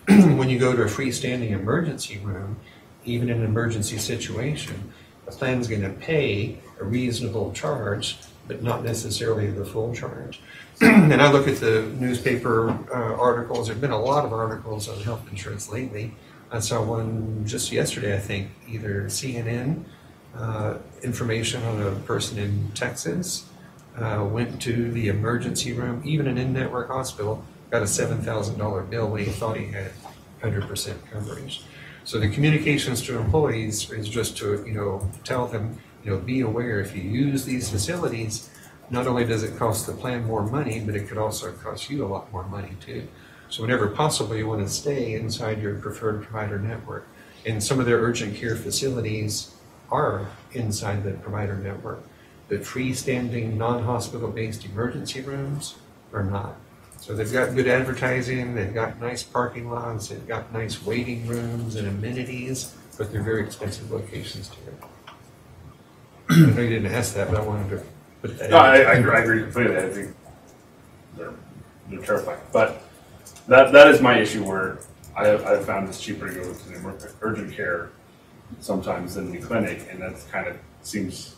When you go to a freestanding emergency room, even in an emergency situation, the plan's going to pay a reasonable charge, but not necessarily the full charge. And I look at the newspaper articles. There have been a lot of articles on health insurance lately. I saw one just yesterday, I think, either CNN, information on a person in Texas, went to the emergency room, even an in-network hospital, got a $7,000 bill when he thought he had 100% coverage. So the communications to employees is just to, you know, tell them, you know, be aware if you use these facilities, not only does it cost the plan more money, but it could also cost you a lot more money too. So whenever possible, you want to stay inside your preferred provider network. And some of their urgent care facilities are inside the provider network. The freestanding, non-hospital-based emergency rooms are not. So they've got good advertising, they've got nice parking lots, they've got nice waiting rooms and amenities, but they're very expensive locations too. I know you didn't ask that, but I wanted to put that in. No, I agree completely. I think they're terrifying. But that is my issue, where I've found it's cheaper to go to the urgent care sometimes than the clinic, and that kind of seems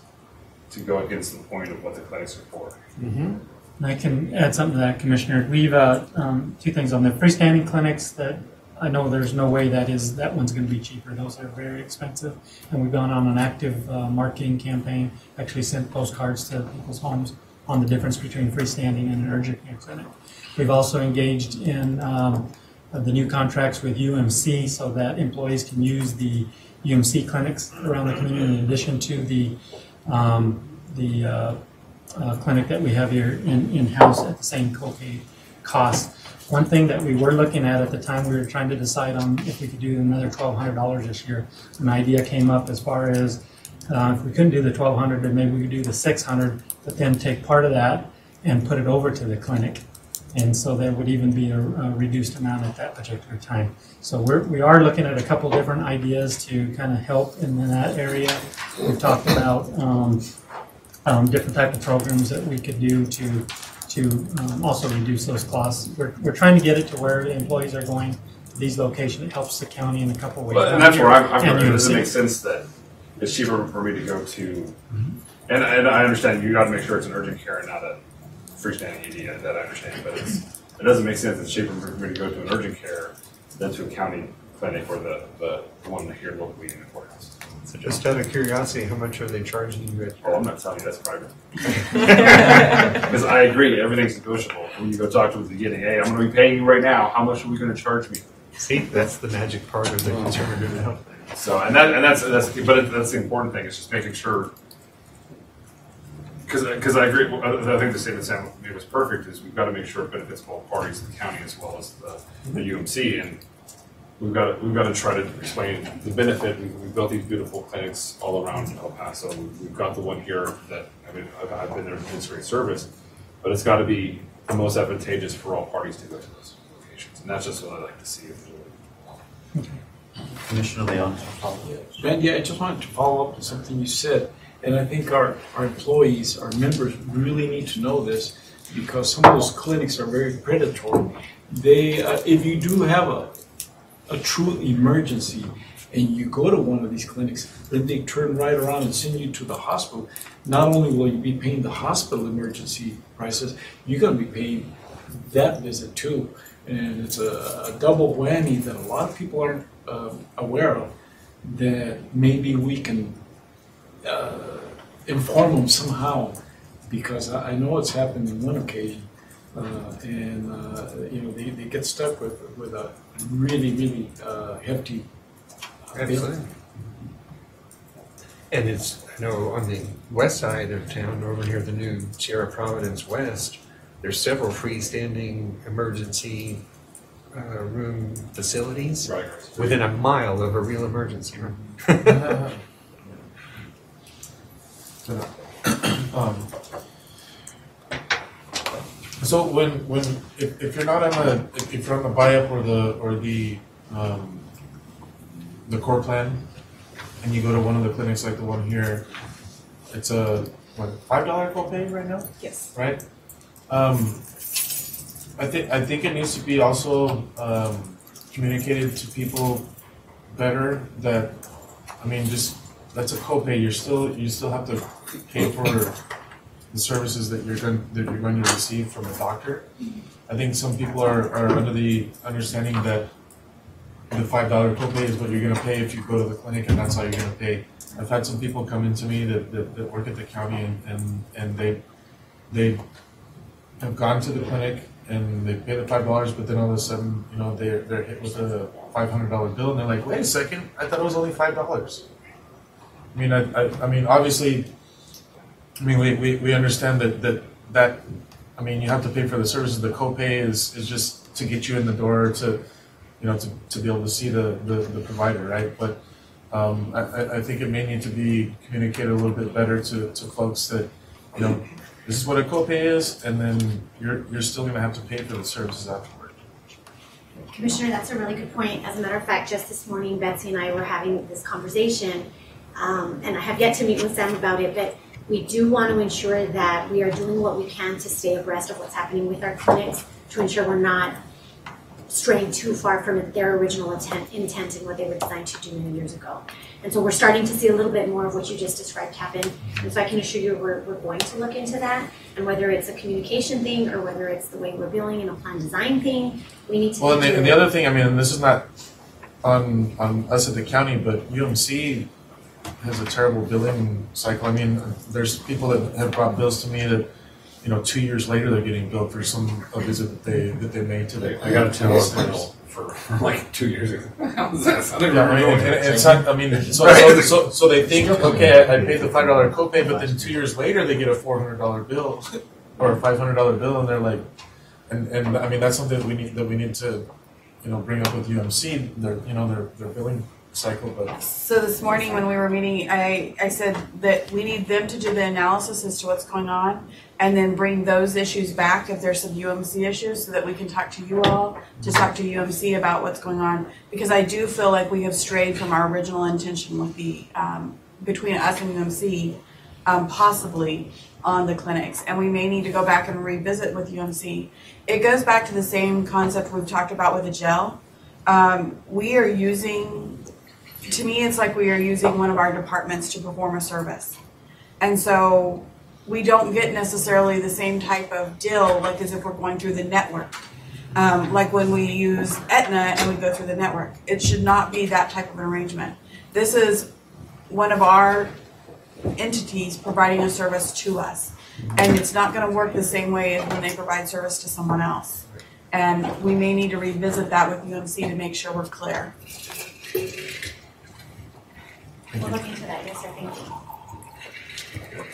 to go against the point of what the clinics are for. Mm-hmm. And I can add something to that, Commissioner. We've two things on the freestanding clinics that I know there's no way that one's going to be cheaper. Those are very expensive, and we've gone on an active marketing campaign. Actually, sent postcards to people's homes on the difference between freestanding and an urgent care clinic. We've also engaged in the new contracts with UMC so that employees can use the UMC clinics around the community in addition to the clinic that we have here in-house at the same copay costs. One thing that we were looking at the time, we were trying to decide on if we could do another $1,200 this year. An idea came up as far as if we couldn't do the $1,200, then maybe we could do the $600, but then take part of that and put it over to the clinic. And so there would even be a reduced amount at that particular time. So we are looking at a couple different ideas to kind of help in that area. We've talked about different type of programs that we could do to also reduce those costs. We're trying to get it to where the employees are going to these locations. It helps the county in a couple ways. Well, and that's where I'm it doesn't make sense that it's cheaper for me to go to, and I understand you got to make sure it's an urgent care and not a freestanding ED. That I understand, but it doesn't make sense. It's cheaper for me to go to an urgent care than to a county clinic or the one here locally in the courthouse. So just out of curiosity, how much are they charging you? Oh, I'm not telling you, that's private. Because I agree, everything's negotiable. When you go talk to them at the beginning, hey, I'm going to be paying you right now. How much are we going to charge me? See, that's the magic part of the conservative health. So, that's the important thing. It's just making sure. Because I agree. I think the statement Sam made was perfect. Is we've got to make sure it benefits both parties, the county as well as the UMC, and we've got to try to explain the benefit. We've built these beautiful clinics all around El Paso. We've got the one here that I've been there to demonstrate service, but it's got to be the most advantageous for all parties to go to those locations, and that's just what I like to see. Commissioner Leon. Ben, yeah, I just wanted to follow up on something you said, and I think our employees, our members really need to know this because some of those clinics are very predatory. They, if you do have a true emergency and you go to one of these clinics, then they turn right around and send you to the hospital. Not only will you be paying the hospital emergency prices, you're going to be paying that visit too. And it's a double whammy that a lot of people aren't aware of, that maybe we can inform them somehow, because I know it's happened on one occasion, and they get stuck with a really hefty bill. And it's, I know on the west side of town, over near the new Sierra Providence West, there's several freestanding emergency room facilities within a mile of a real emergency room. So if you're not on the buy-up or the core plan, and you go to one of the clinics like the one here, it's a $5 copay right now? Yes. Right? I think it needs to be also communicated to people better that, that's a copay. You still have to pay for the services that you're going to receive from a doctor. I think some people are under the understanding that the $5 copay is what you're going to pay if you go to the clinic, and that's how you're going to pay. I've had some people come into me that work at the county, and they have gone to the clinic and they pay the $5, but then all of a sudden, they're hit with a $500 bill, and they're like, "Wait a second, I thought it was only $5." Obviously, we understand that you have to pay for the services. The copay is just to get you in the door to be able to see the provider, right? But I think it may need to be communicated a little bit better to folks that this is what a copay is, and then you're still going to have to pay for the services afterward. Commissioner, that's a really good point. As a matter of fact, just this morning, Betsy and I were having this conversation, and I have yet to meet with Sam about it, but we do want to ensure that we are doing what we can to stay abreast of what's happening with our clinics to ensure we're not straying too far from their original intent and what they were designed to do many years ago. And so we're starting to see a little bit more of what you just described happen. And so I can assure you we're going to look into that. And whether it's a communication thing or whether it's the way we're billing and a plan design thing, we need to. Well, and the other thing, and this is not on us at the county, but UMC has a terrible billing cycle. There's people that have brought bills to me that 2 years later they're getting billed for a visit that they made to the. I got a $10 bill for like 2 years ago. So they think, okay, I paid the $5 copay, but then 2 years later they get a $400 bill or a $500 bill, and they're like, and I mean that's something that we need to, bring up with UMC. Their billing cycle, but So this morning when we were meeting, I said that we need them to do the analysis as to what's going on and then bring those issues back if there's some UMC issues so that we can talk to you all, to talk to UMC about what's going on. Because I do feel like we have strayed from our original intention with the, between us and UMC, possibly on the clinics. And we may need to go back and revisit with UMC. It goes back to the same concept we've talked about with the gel. We are using, to me, it's like we are using one of our departments to perform a service. And so we don't get necessarily the same type of deal like as if we're going through the network. Like when we use Aetna and we go through the network. It should not be that type of an arrangement. This is one of our entities providing a service to us. And it's not going to work the same way as when they provide service to someone else. And we may need to revisit that with UMC to make sure we're clear. We'll look into that, yes, sir, thank you.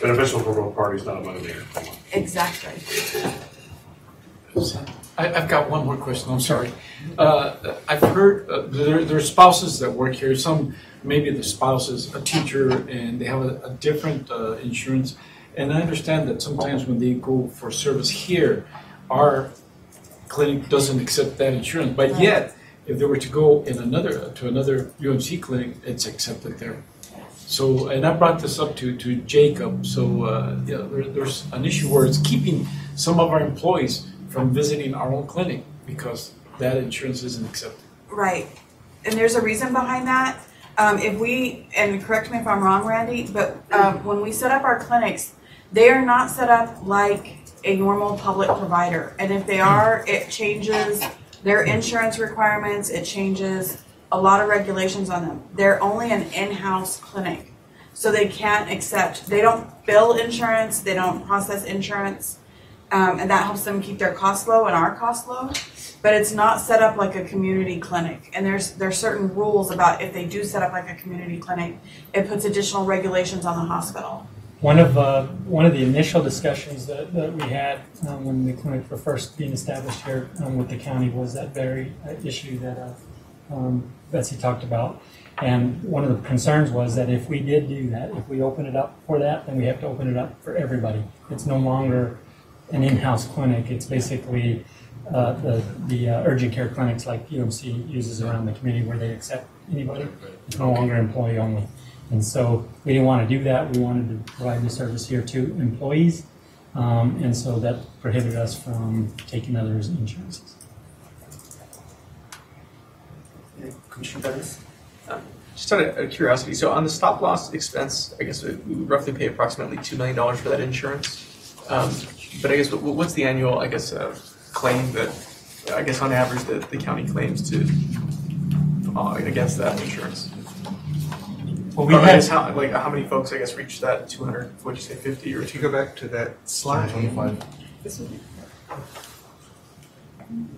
Beneficial for both parties, not a motivator. Exactly. I've got one more question. I'm sorry. I've heard there are spouses that work here. Some, maybe the spouse is a teacher and they have a different insurance. And I understand that sometimes when they go for service here, our clinic doesn't accept that insurance. But yet, if they were to go in another UMC clinic, it's accepted there. So, and I brought this up to Jacob. So, there's an issue where it's keeping some of our employees from visiting our own clinic because that insurance isn't accepted. Right. And there's a reason behind that. If we, and correct me if I'm wrong, Randy, but when we set up our clinics, they are not set up like a normal public provider. And if they are, it changes their insurance requirements, it changes a lot of regulations on them. They're only an in-house clinic. So they can't accept, they don't bill insurance, they don't process insurance, and that helps them keep their costs low and our costs low. But it's not set up like a community clinic. And there's certain rules about if they do set up like a community clinic, it puts additional regulations on the hospital. One of the initial discussions that we had when the clinics were first being established here with the county was that very issue that Betsy talked about. And one of the concerns was that if we did do that, if we open it up for that, then we have to open it up for everybody. It's no longer an in-house clinic. It's basically the urgent care clinics like UMC uses around the community where they accept anybody. It's no longer employee only. And so we didn't want to do that. We wanted to provide the service here to employees. And so that prohibited us from taking others' insurances. Commissioner Bettis? Just out of curiosity, so on the stop loss expense, I guess we roughly pay approximately $2 million for that insurance. But I guess what's the annual, claim that, I guess on average, that the county claims to against that insurance? Well, we had how many folks reach that 200? What'd you say, 50 or? If you go back to that slide, 25.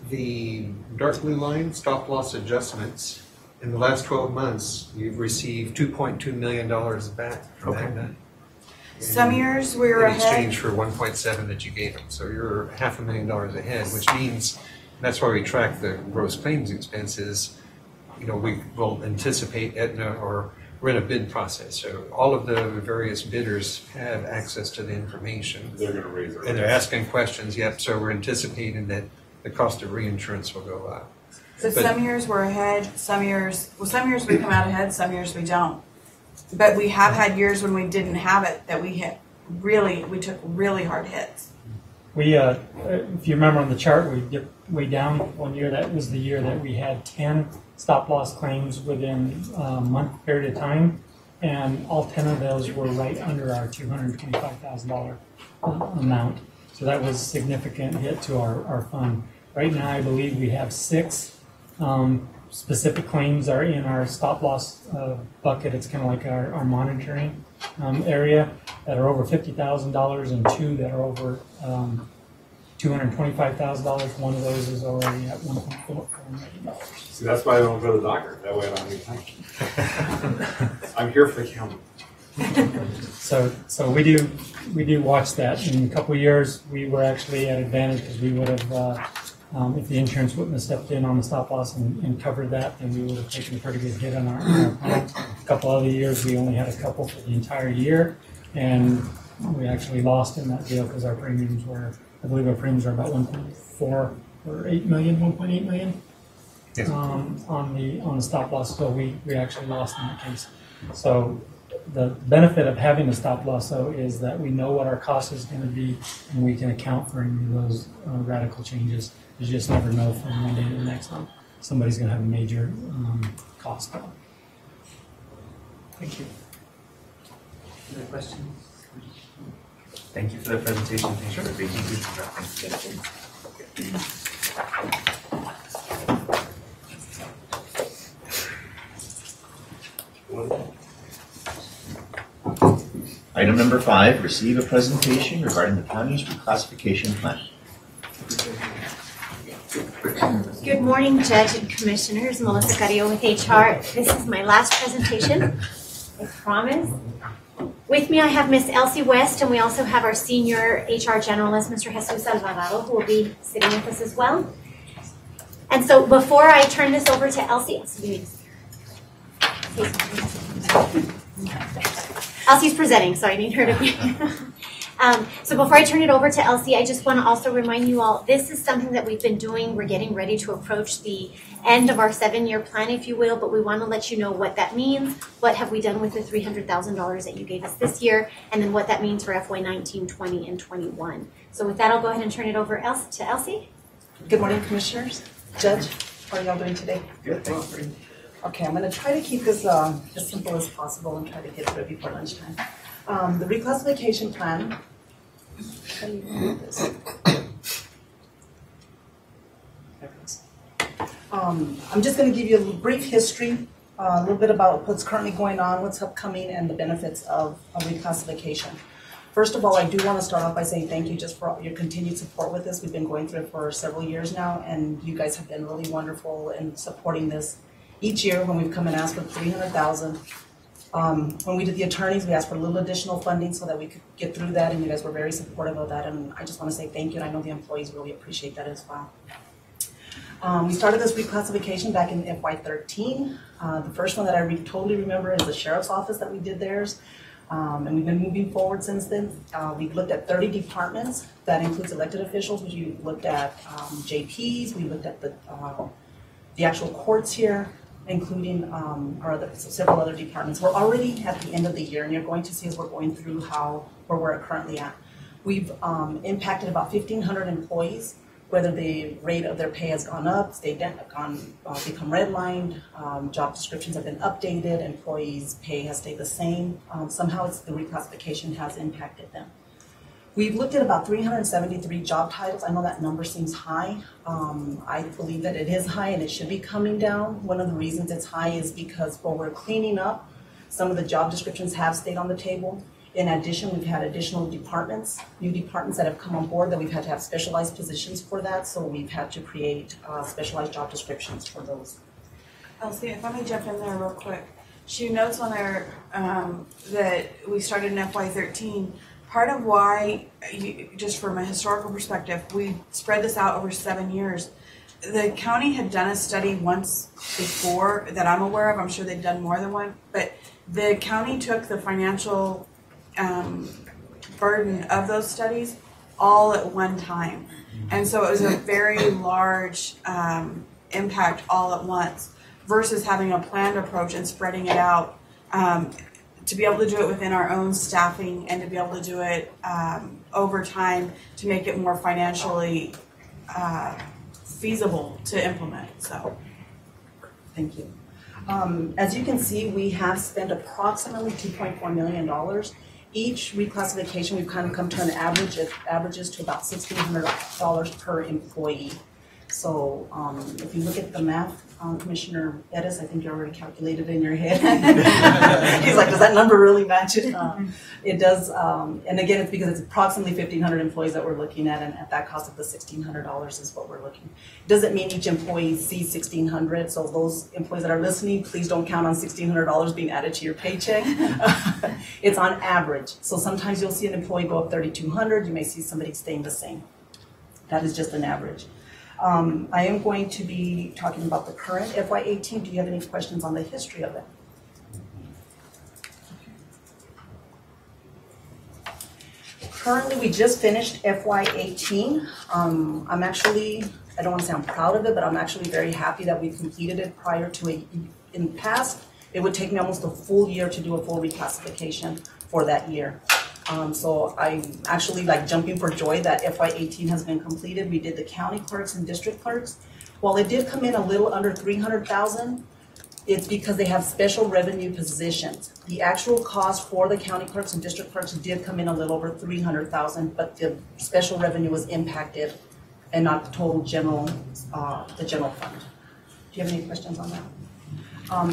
The dark blue line, stop loss adjustments. In the last 12 months, you've received $2.2 million back from Aetna. Some years we were in ahead. exchange for 1.7 that you gave them. So you're $500,000 ahead, which means that's why we track the gross claims expenses. We will anticipate Aetna, or we're in a bid process. So all of the various bidders have access to the information. They're going to raise their and they're asking questions. Yep. So we're anticipating that the cost of reinsurance will go up. So some years we're ahead, some years we come out ahead, some years we don't. But we have had years when we didn't have it that we took really hard hits. We, if you remember on the chart, we dipped way down one year. That was the year that we had 10 stop loss claims within a month period of time, and all 10 of those were right under our $225,000 amount. So that was a significant hit to our fund. Right now, I believe we have 6 specific claims are in our stop loss bucket. It's kind of like our monitoring area that are over $50,000 and 2 that are over $225,000. One of those is already at $1.4 million. See, that's why I don't go to the doctor. That way I don't need to. I'm here for the county. So we do watch that. In a couple of years, we were actually at advantage because we would have, if the insurance wouldn't have stepped in on the stop loss and covered that, then we would have taken a pretty good hit on our plan. A couple other years, we only had a couple for the entire year, and we actually lost in that deal because our premiums were, I believe our premiums are about 1.4 or 8 million, 1.8 million. Yes. On the stop loss, so we actually lost in that case. So the benefit of having a stop loss, though, is that we know what our cost is going to be, and we can account for any of those radical changes. You just never know from one day to the next one. Somebody's going to have a major cost. Thank you. Other questions? Thank you for the presentation. Thanks for being here. Item number 5, receive a presentation regarding the county's reclassification plan. Good morning, Judge and Commissioners. Melissa Carrillo with HR. This is my last presentation, I promise. With me, I have Miss Elsie West, and we also have our senior HR generalist, Mr. Jesus Alvarado, who will be sitting with us as well. And so before I turn this over to Elsie, Elsie's presenting, so I need her to be. So before I turn it over to Elsie, I just want to also remind you all, this is something that we've been doing. We're getting ready to approach the end of our 7-year plan, if you will, but we want to let you know what that means. What have we done with the $300,000 that you gave us this year, and then what that means for FY 19, 20, and 21. So with that, I'll go ahead and turn it over to Elsie. Good morning, Commissioners. Judge, how are y'all doing today? Good, thank you. Okay, I'm going to try to keep this as simple as possible and try to get through it before lunchtime. The reclassification plan. How do you read this? I'm just going to give you a brief history, a little bit about what's currently going on, what's upcoming, and the benefits of reclassification. First of all, I do want to start off by saying thank you just for your continued support with this. We've been going through it for several years now, and you guys have been really wonderful in supporting this. Each year when we've come and asked for $300,000, when we did the attorneys, we asked for a little additional funding so that we could get through that, and you guys were very supportive of that, and I just want to say thank you, and I know the employees really appreciate that as well. We started this reclassification back in FY 13. The first one that I totally remember is the Sheriff's Office that we did theirs. And we've been moving forward since then. We've looked at 30 departments. That includes elected officials. We looked at JPs. We looked at the actual courts here, including several other departments. We're already at the end of the year, and you're going to see as we're going through where we're currently at. We've impacted about 1,500 employees, whether the rate of their pay has gone up, become redlined, job descriptions have been updated, employees' pay has stayed the same. Somehow the reclassification has impacted them. We've looked at about 373 job titles. I know that number seems high. I believe that it is high and it should be coming down. One of the reasons it's high is because while we're cleaning up, some of the job descriptions have stayed on the table. In addition, we've had additional departments, new departments that have come on board that we've had to have specialized positions for that, so we've had to create specialized job descriptions for those. Elsie, if I may jump in there real quick. She notes on there that we started in FY 13. Part of why, just from a historical perspective, we spread this out over 7 years. The county had done a study once before that I'm aware of. I'm sure they've done more than one, but the county took the financial burden of those studies all at one time. And so it was a very large impact all at once versus having a planned approach and spreading it out to be able to do it within our own staffing and to be able to do it over time to make it more financially feasible to implement. So, thank you. As you can see, we have spent approximately $2.4 million. Each reclassification, we've kind of come to an average. It averages to about $1,600 per employee. So if you look at the math, Commissioner Edis, I think you already calculated it in your head. He's like, does that number really match it? It does, and again, it's because it's approximately 1,500 employees that we're looking at, and at that cost of the $1,600 is what we're looking. Doesn't mean each employee sees 1,600, so those employees that are listening, please don't count on $1,600 being added to your paycheck. It's on average. So sometimes you'll see an employee go up 3,200, you may see somebody staying the same. That is just an average. I am going to be talking about the current FY18. Do you have any questions on the history of it? Currently, we just finished FY18. I'm actually, I don't want to say I'm proud of it, but I'm actually very happy that we completed it prior to in the past. It would take me almost a full year to do a full reclassification for that year. So I'm actually like jumping for joy that FY18 has been completed. We did the county clerks and district clerks. While it did come in a little under 300,000, it's because they have special revenue positions. The actual cost for the county clerks and district clerks did come in a little over 300,000, but the special revenue was impacted and not the total general, the general fund. Do you have any questions on that?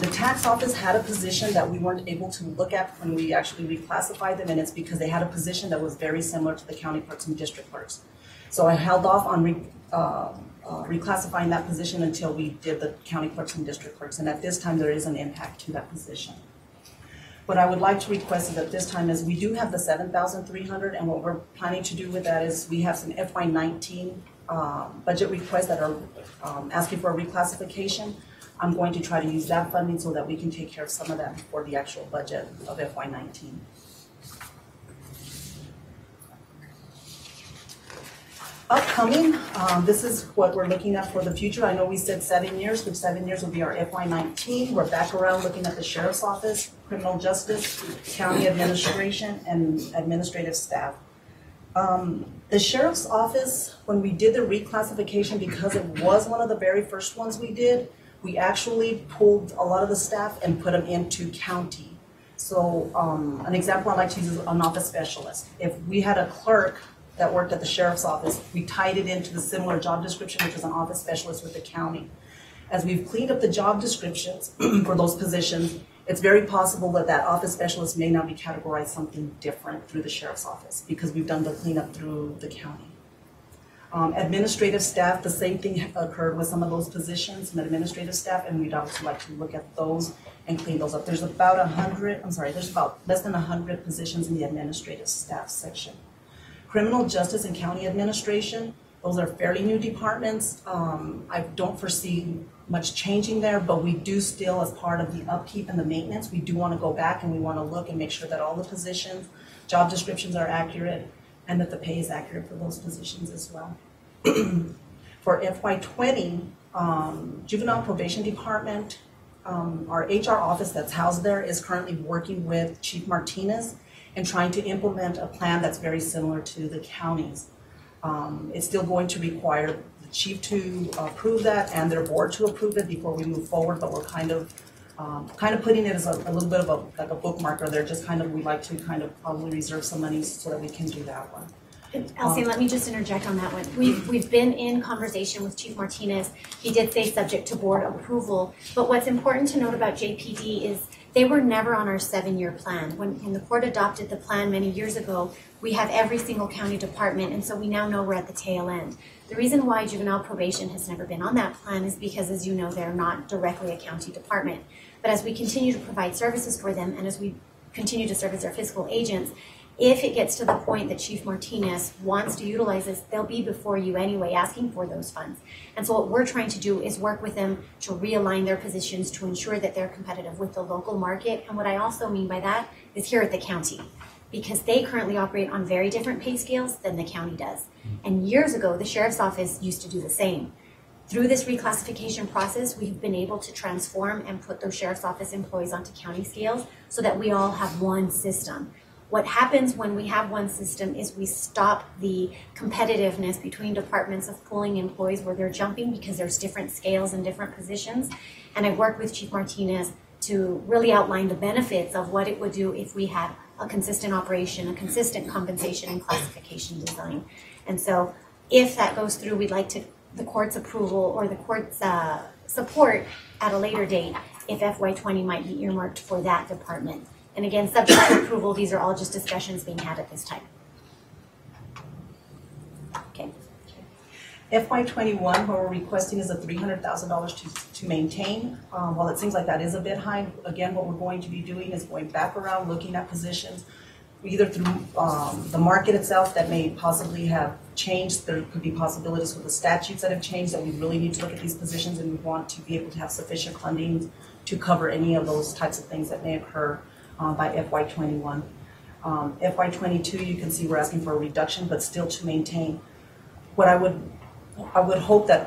The tax office had a position that we weren't able to look at when we actually reclassified them, and it's because they had a position that was very similar to the county clerks and district clerks. So I held off on reclassifying that position until we did the county clerks and district clerks, and at this time there is an impact to that position. What I would like to request is at this time is we do have the 7,300, and what we're planning to do with that is we have some FY19 budget requests that are asking for a reclassification. I'm going to try to use that funding so that we can take care of some of that before the actual budget of FY19. Upcoming, this is what we're looking at for the future. I know we said 7 years, which 7 years will be our FY19. We're back around looking at the Sheriff's Office, Criminal Justice, County Administration, and administrative staff. The Sheriff's Office, when we did the reclassification, because it was one of the very first ones we did, we actually pulled a lot of the staff and put them into county. So an example I like to use is an office specialist. If we had a clerk that worked at the Sheriff's Office, we tied it into the similar job description, which was an office specialist with the county. As we've cleaned up the job descriptions for those positions, it's very possible that that office specialist may now be categorized something different through the Sheriff's Office because we've done the cleanup through the county. Administrative staff, the same thing occurred with some of those positions, some administrative staff, and we'd obviously like to look at those and clean those up. There's about there's about less than 100 positions in the administrative staff section. Criminal Justice and County Administration, those are fairly new departments. I don't foresee much changing there, but we do still, as part of the upkeep and the maintenance, we do want to go back and we want to look and make sure that all the positions, job descriptions are accurate, and that the pay is accurate for those positions as well. For FY20, Juvenile Probation Department, our HR office that's housed there is currently working with Chief Martinez and trying to implement a plan that's very similar to the county's. It's still going to require the chief to approve that and their board to approve it before we move forward, but we're kind of putting it as a little bit of like a bookmarker there, just we like to probably reserve some money so that we can do that one. Elsie, let me just interject on that one. We've been in conversation with Chief Martinez. He did say subject to board approval, but what's important to note about JPD is they were never on our 7-year plan. When the court adopted the plan many years ago, we have every single county department, and so we now know we're at the tail end. The reason why juvenile probation has never been on that plan is because, as you know, they're not directly a county department. But as we continue to provide services for them, and as we continue to serve as their fiscal agents, if it gets to the point that Chief Martinez wants to utilize this, they'll be before you anyway asking for those funds. And so what we're trying to do is work with them to realign their positions to ensure that they're competitive with the local market. And what I also mean by that is here at the county, because they currently operate on very different pay scales than the county does. And years ago, the Sheriff's Office used to do the same. Through this reclassification process, we've been able to transform and put those Sheriff's Office employees onto county scales so that we all have one system. What happens when we have one system is we stop the competitiveness between departments of pulling employees where they're jumping because there's different scales and different positions. And I worked with Chief Martinez to really outline the benefits of what it would do if we had a consistent operation, a consistent compensation and classification design. And so if that goes through, we'd like to the court's approval or the court's support at a later date if FY20 might be earmarked for that department. And again, subject to approval, these are all just discussions being had at this time. Okay. FY21, what we're requesting is a $300,000 to maintain. While it seems like that is a bit high, again, what we're going to be doing is going back around, looking at positions, either through the market itself that may possibly have changed. There could be possibilities with the statutes that have changed that we really need to look at these positions, and we want to be able to have sufficient funding to cover any of those types of things that may occur by FY21. FY22, you can see we're asking for a reduction, but still to maintain. What I would hope that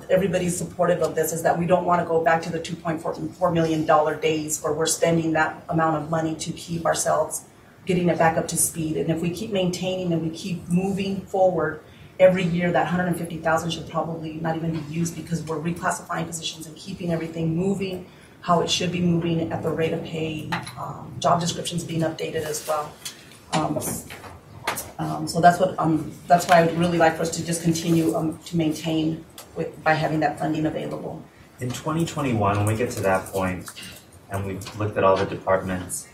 everybody's supportive of this is that we don't want to go back to the $2.4 million days where we're spending that amount of money to keep ourselves getting it back up to speed. And if we keep maintaining and we keep moving forward, every year that $150,000 should probably not even be used because we're reclassifying positions and keeping everything moving how it should be moving at the rate of pay, job descriptions being updated as well. So that's why I would really like for us to just continue to maintain by having that funding available. In 2021, when we get to that point and we've looked at all the departments,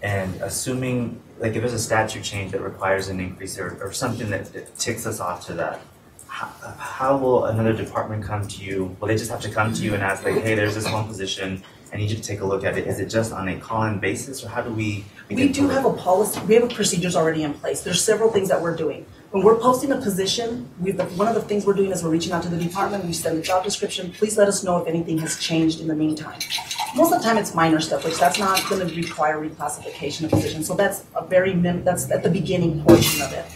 and assuming, like if there's a statute change that requires an increase or something that ticks us off to that, how will another department come to you? Will they just have to come to you and ask, like, hey, there's this one position, I need you to take a look at it? Is it just on a call-in basis, or how do we do have a policy, we have procedures already in place. There's several things that we're doing. When we're posting a position, one of the things we're doing is we're reaching out to the department, we send the job description, please let us know if anything has changed in the meantime. Most of the time it's minor stuff, which that's not going to require reclassification of position. So that's that's at the beginning portion of it.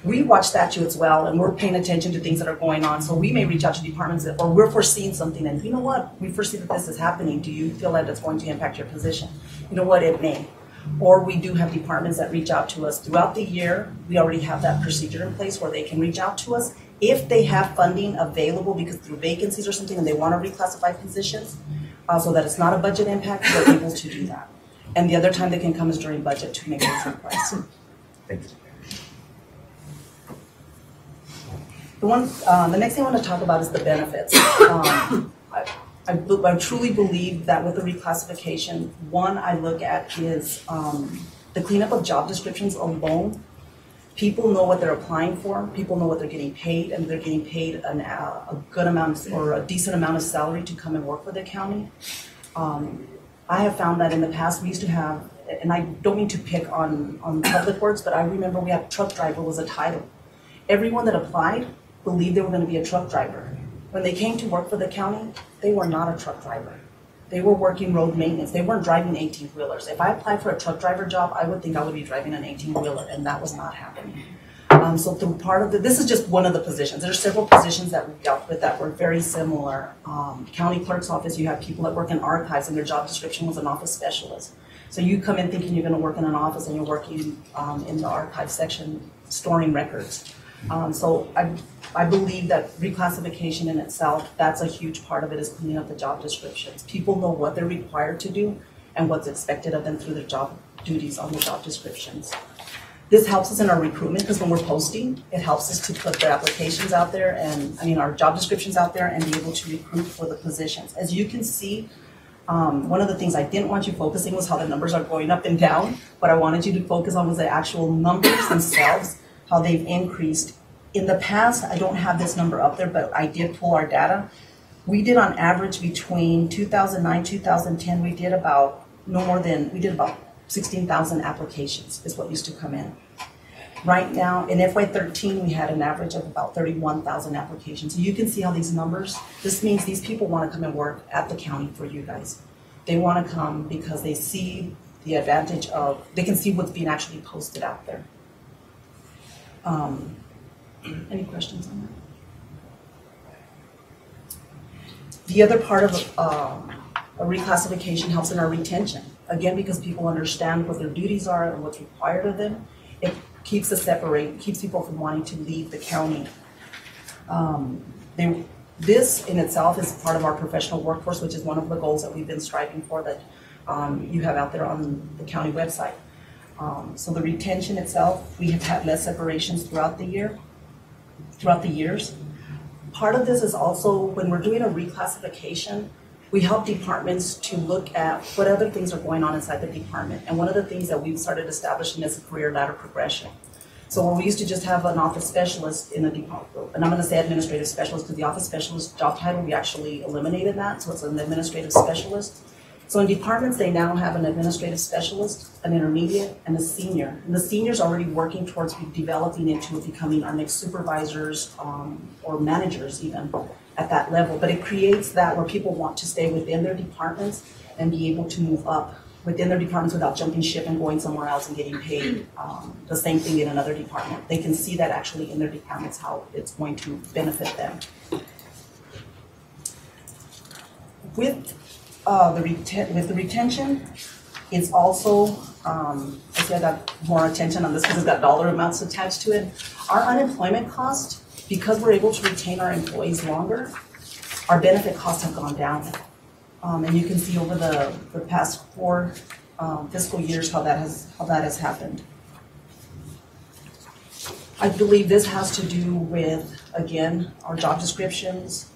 We watch statutes well, and we're paying attention to things that are going on. So we may reach out to departments or we're foreseeing something, and you know what, we foresee that this is happening. Do you feel that it's going to impact your position? You know what, it may. Or we do have departments that reach out to us throughout the year. We already have that procedure in place where they can reach out to us if they have funding available because through vacancies or something and they want to reclassify positions so that it's not a budget impact, they're able to do that. And the other time they can come is during budget to make those requests. Thank you. The next thing I want to talk about is the benefits. I truly believe that with the reclassification, one I look at is the cleanup of job descriptions alone. People know what they're applying for, people know what they're getting paid, and they're getting paid a good amount or a decent amount of salary to come and work for the county. I have found that in the past we used to have, and I don't mean to pick on public works, but I remember we had truck driver was a title. Everyone that applied believed they were going to be a truck driver. When they came to work for the county, they were not a truck driver. They were working road maintenance. They weren't driving 18-wheelers. If I applied for a truck driver job, I would think I would be driving an 18-wheeler, and that was not happening. So through part of this is just one of the positions. There are several positions that we dealt with that were very similar. County clerk's office, you have people that work in archives, and their job description was an office specialist. So you come in thinking you're going to work in an office, and you're working in the archive section storing records. So I believe that reclassification in itself, that's a huge part of it, is cleaning up the job descriptions. People know what they're required to do and what's expected of them through their job duties on the job descriptions. This helps us in our recruitment because when we're posting, it helps us to put the applications out there and, our job descriptions out there and be able to recruit for the positions. As you can see, one of the things I didn't want you focusing was how the numbers are going up and down. What I wanted you to focus on was the actual numbers themselves, how they've increased. In the past, I don't have this number up there, but I did pull our data. We did on average between 2009, 2010, we did about 16,000 applications is what used to come in. Right now, in FY13, we had an average of about 31,000 applications. So you can see how these numbers, this means these people want to come and work at the county for you guys. They want to come because they see the advantage of, they can see what's being actually posted out there. Any questions on that? The other part of a reclassification helps in our retention. Again, because people understand what their duties are and what's required of them, it keeps us separate, keeps people from wanting to leave the county. This in itself is part of our professional workforce, which is one of the goals that we've been striving for that you have out there on the county website. So the retention itself, we have had less separations throughout the years. Part of this is also when we're doing a reclassification, we help departments to look at what other things are going on inside the department. And one of the things that we've started establishing is a career ladder progression. So where we used to just have an office specialist in the department, and I'm going to say administrative specialist because the office specialist job title, we actually eliminated that, so it's an administrative specialist. So in departments, they now have an administrative specialist, an intermediate, and a senior. And the senior's already working towards developing into becoming our next supervisors or managers even at that level. But it creates that where people want to stay within their departments and be able to move up within their departments without jumping ship and going somewhere else and getting paid the same thing in another department. They can see that actually in their departments how it's going to benefit them. With the retention, it's also, I see I got more attention on this because it's got dollar amounts attached to it. Our unemployment cost, because we're able to retain our employees longer, our benefit costs have gone down. And you can see over the past 4 fiscal years how that has happened. I believe this has to do with, again, our job descriptions.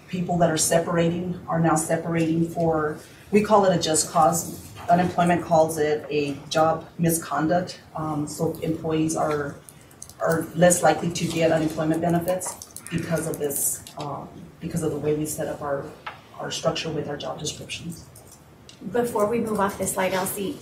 People that are now separating for, we call it a just cause. Unemployment calls it a job misconduct. So employees are less likely to get unemployment benefits because of this, because of the way we set up our structure with our job descriptions. Before we move off this slide, Elsie,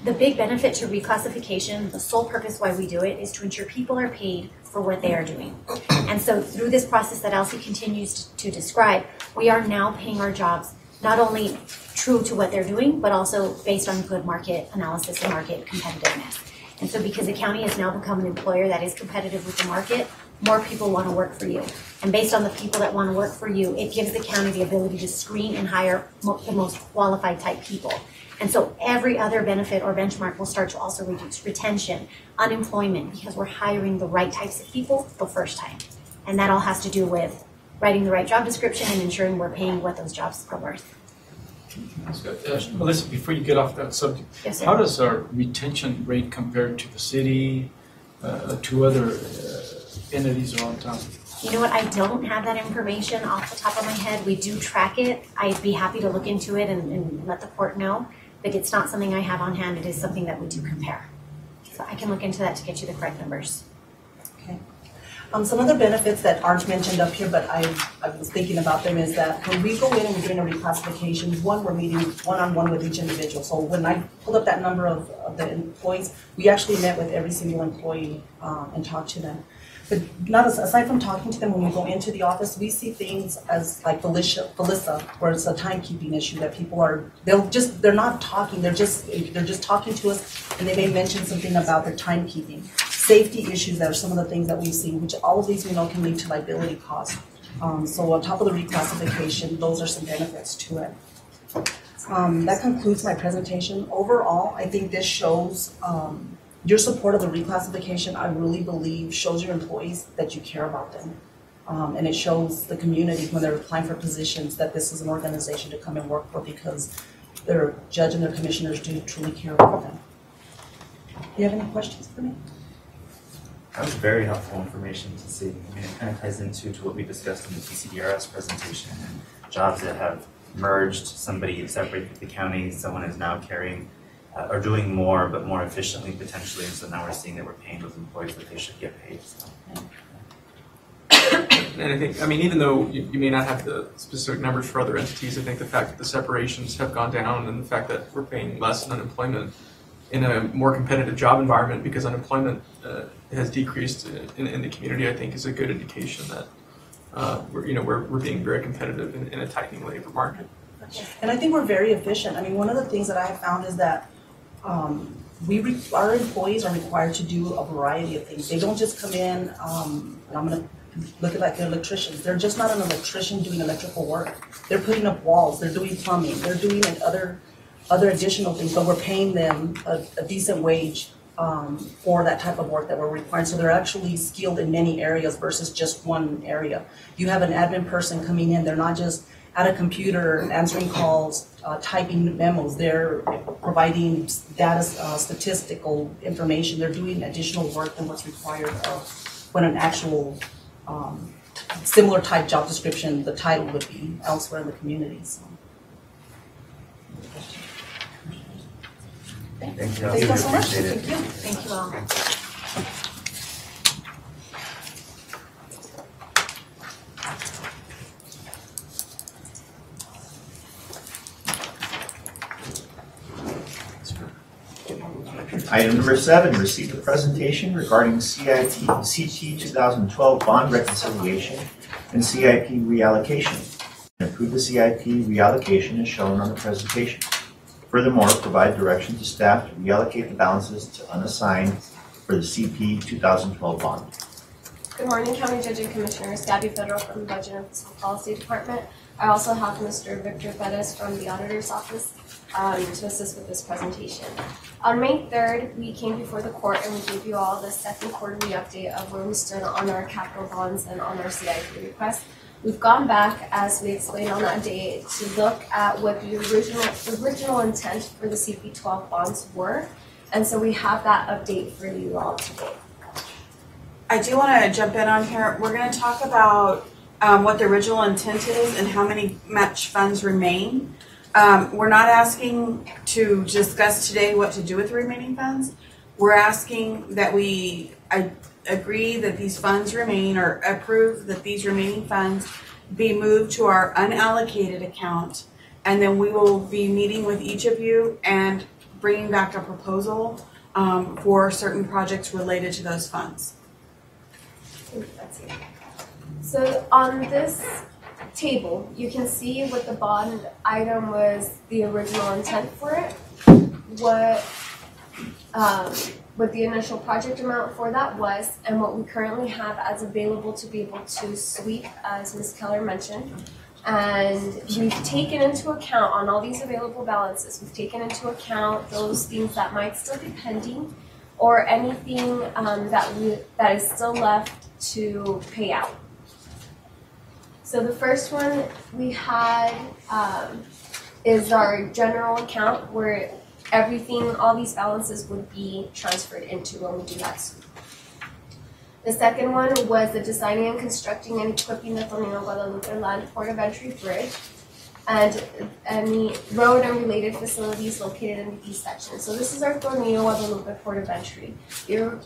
the big benefit to reclassification, the sole purpose why we do it is to ensure people are paid for what they are doing. And so through this process that Elsie continues to describe, we are now paying our jobs not only true to what they're doing, but also based on good market analysis and market competitiveness. And so because the county has now become an employer that is competitive with the market, more people want to work for you. And based on the people that want to work for you, it gives the county the ability to screen and hire the most qualified type people. And so every other benefit or benchmark will start to also reduce retention, unemployment, because we're hiring the right types of people the first time. And that all has to do with writing the right job description and ensuring we're paying what those jobs are worth. Melissa, before you get off that subject, Yes, sir. how does our retention rate compare to the city, to other entities around town? You know what, I don't have that information off the top of my head. We do track it. I'd be happy to look into it and let the court know, but it's not something I have on hand. It is something that we do compare. So I can look into that to get you the correct numbers. Okay. Some other benefits that aren't mentioned up here, but I was thinking about them, is that when we go in and we're doing a reclassification, one, we're meeting one-on-one with each individual. So when I pulled up that number of the employees, we actually met with every single employee and talked to them. But aside from talking to them, when we go into the office, we see things as like Felicia, where it's a timekeeping issue that people they're not talking, they're just talking to us, and they may mention something about their timekeeping. Safety issues that are some of the things that we've seen, which all of these we know can lead to liability costs. So on top of the reclassification, those are some benefits to it. That concludes my presentation. Overall, I think this shows your support of the reclassification, I really believe, shows your employees that you care about them. And it shows the community when they're applying for positions that this is an organization to come and work for, because their judge and their commissioners do truly care about them. Do you have any questions for me? That was very helpful information to see. I mean, it kind of ties into what we discussed in the TCDRS presentation, and jobs that have merged, somebody separated the county, someone is now carrying are doing more, but more efficiently potentially, and so now we're seeing that we're paying those employees that they should get paid. So. And I think, I mean, even though you may not have the specific numbers for other entities, I think the fact that the separations have gone down and the fact that we're paying less in unemployment in a more competitive job environment because unemployment has decreased in the community, I think is a good indication that we're being very competitive in a tightening labor market. And I think we're very efficient. I mean, one of the things that I have found is that our employees are required to do a variety of things. They don't just come in, and I'm going to look at like the electricians. They're just not an electrician doing electrical work. They're putting up walls, they're doing plumbing, they're doing other additional things, but we're paying them a decent wage for that type of work that we're requiring. So they're actually skilled in many areas versus just one area. You have an admin person coming in, they're not just at a computer answering calls, typing memos, they're providing data, statistical information, they're doing additional work than what's required when an actual similar type job description, the title would be elsewhere in the community, so. Thank you. Thank you so much. Appreciate it. Thank you. Thank you all. Item number 7, receive the presentation regarding CT 2012 bond reconciliation and CIP reallocation. And approve the CIP reallocation as shown on the presentation. Furthermore, provide direction to staff to reallocate the balances to unassigned for the CP 2012 bond. Good morning, County Judge and Commissioners. Gabby Federal from the Budget and Fiscal Policy Department. I also have Mr. Victor Pettis from the Auditor's Office to assist with this presentation. On May 3rd, we came before the court and we gave you all the second quarterly update of where we stood on our capital bonds and on our CIP request. We've gone back, as we explained on that day, to look at what the original intent for the CP12 bonds were, and so we have that update for you all today. I do want to jump in on here. We're going to talk about what the original intent is and how many match funds remain. We're not asking to discuss today what to do with the remaining funds. We're asking that I agree that these funds remain, or approve that these remaining funds be moved to our unallocated account, and then we will be meeting with each of you and bringing back a proposal for certain projects related to those funds. That's it. So on this table, you can see what the bond item was, the original intent for it, what the initial project amount for that was, and what we currently have as available to be able to sweep, as Ms. Keller mentioned. And we've taken into account on all these available balances, we've taken into account those things that might still be pending, or anything that is still left to pay out. So the first one we had is our general account, where everything, all these balances would be transferred into when we do that sweep. The second one was the designing and constructing and equipping the Tornillo Guadalupe Land Port of Entry Bridge and any road and related facilities located in the east section. So this is our Tornillo Guadalupe Port of Entry. The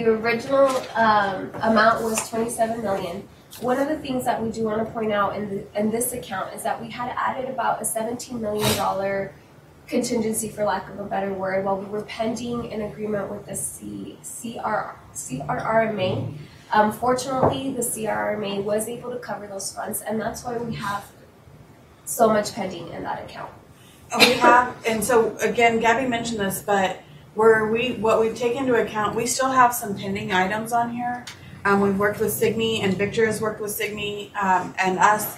original amount was $27 million. One of the things that we do want to point out in this account is that we had added about a $17 million contingency, for lack of a better word, while we were pending an agreement with the CRRMA. Fortunately, the CRRMA was able to cover those funds, and that's why we have so much pending in that account. We have, and so again, Gabby mentioned this, but what we've taken into account, we still have some pending items on here. We've worked with Signy, and Victor has worked with Signy and us.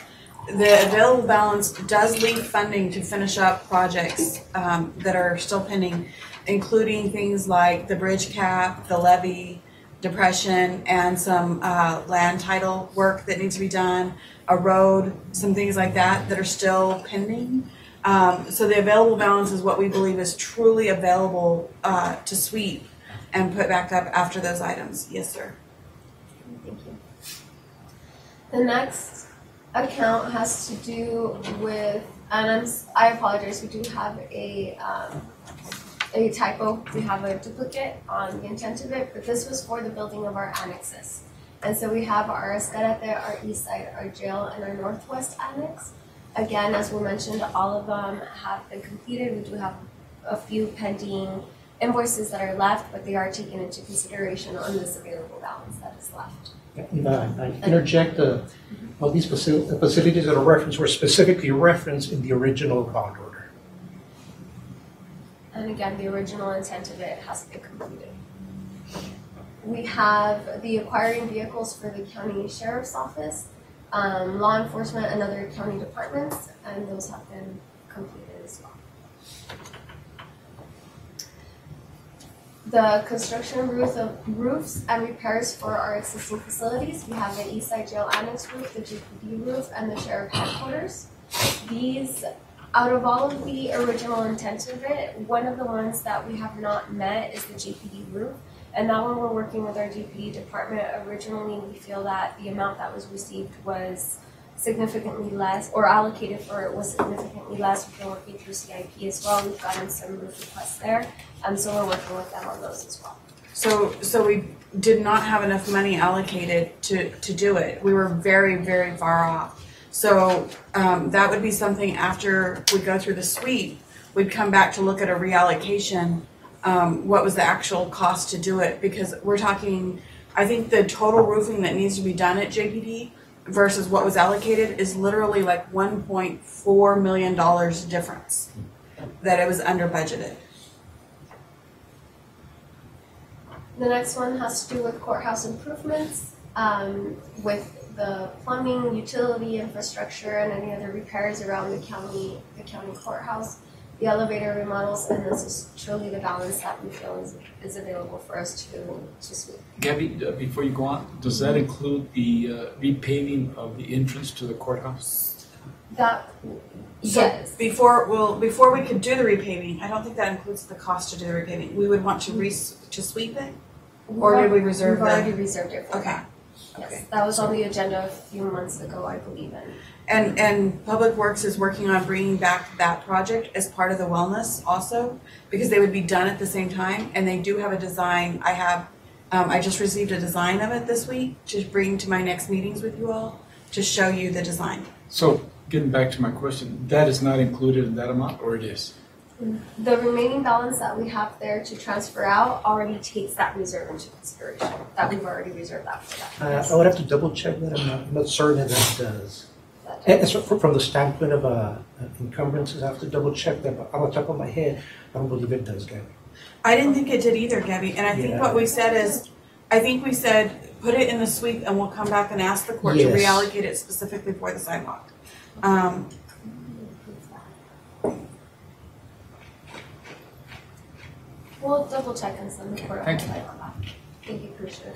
The available balance does leave funding to finish up projects that are still pending, including things like the bridge cap, the levee, depression, and some land title work that needs to be done, a road, some things like that are still pending. So the available balance is what we believe is truly available to sweep and put back up after those items. Yes, sir. Thank you. The next account has to do with, and I apologize, we do have a typo. We have a duplicate on the intent of it, but this was for the building of our annexes. And so we have our Escarate, our east side, our jail, and our northwest annex. Again, as we mentioned, all of them have been completed. We do have a few pending invoices that are left, but they are taken into consideration on this available balance that is left. I interject, all these facilities that are referenced were specifically referenced in the original bond order. And again, the original intent of it has been completed. We have the acquiring vehicles for the county sheriff's office, law enforcement, and other county departments, and those have been completed as well. The construction of roofs and repairs for our existing facilities. We have the Eastside Jail Annex roof, the GPD roof, and the Sheriff Headquarters. These, out of all of the original intent of it, one of the ones that we have not met is the GPD roof. And now when we're working with our GPD department, originally we feel that the amount that was received was significantly less, or allocated for it was significantly less. We've been working through CIP as well. We've gotten some roof requests there. So we're working with them on those as well. So we did not have enough money allocated to do it. We were very, very far off. So that would be something after we go through the sweep, we'd come back to look at a reallocation. What was the actual cost to do it? Because we're talking, I think the total roofing that needs to be done at JPD versus what was allocated is literally like $1.4 million difference that it was under budgeted. The next one has to do with courthouse improvements, with the plumbing, utility infrastructure, and any other repairs around the county courthouse, the elevator remodels, and this is truly the balance that we feel is available for us to sweep. Gabby, before you go on, does that include the repaving of the entrance to the courthouse? Yes. Before we could do the repaving, I don't think that includes the cost to do the repaving. We would want to sweep it, or did we reserve that? We've already reserved it for okay. that. Yes, that was on the agenda a few months ago, I believe. And Public Works is working on bringing back that project as part of the wellness also, because they would be done at the same time, and they do have a design. I just received a design of it this week to bring to my next meetings with you all to show you the design. So getting back to my question, that is not included in that amount, or it is? The remaining balance that we have there to transfer out already takes that reserve into consideration, that we've already reserved that for that. I would have to double check that. I'm not certain that does. And so from the standpoint of encumbrances, I have to double check that, but on the top of my head, I don't believe it does, Gabby. I didn't think it did either, Gabby. And I think what we said is, put it in the sweep and we'll come back and ask the court to reallocate it specifically for the sidewalk. We'll double check and send the court. Thank you. Thank you, Commissioner.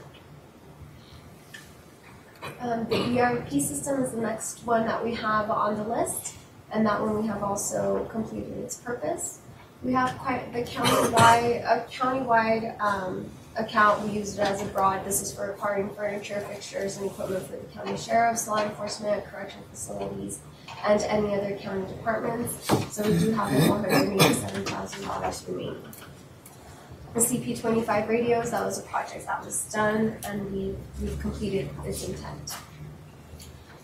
The ERP system is the next one that we have on the list, and that one we have also completed its purpose. We have quite the countywide account. We use it as a broad. This is for acquiring furniture, fixtures, and equipment for the county sheriffs, law enforcement, correction facilities, and any other county departments. So we do have $487,000 remaining. The CP25 radios, that was a project that was done, and we've completed its intent.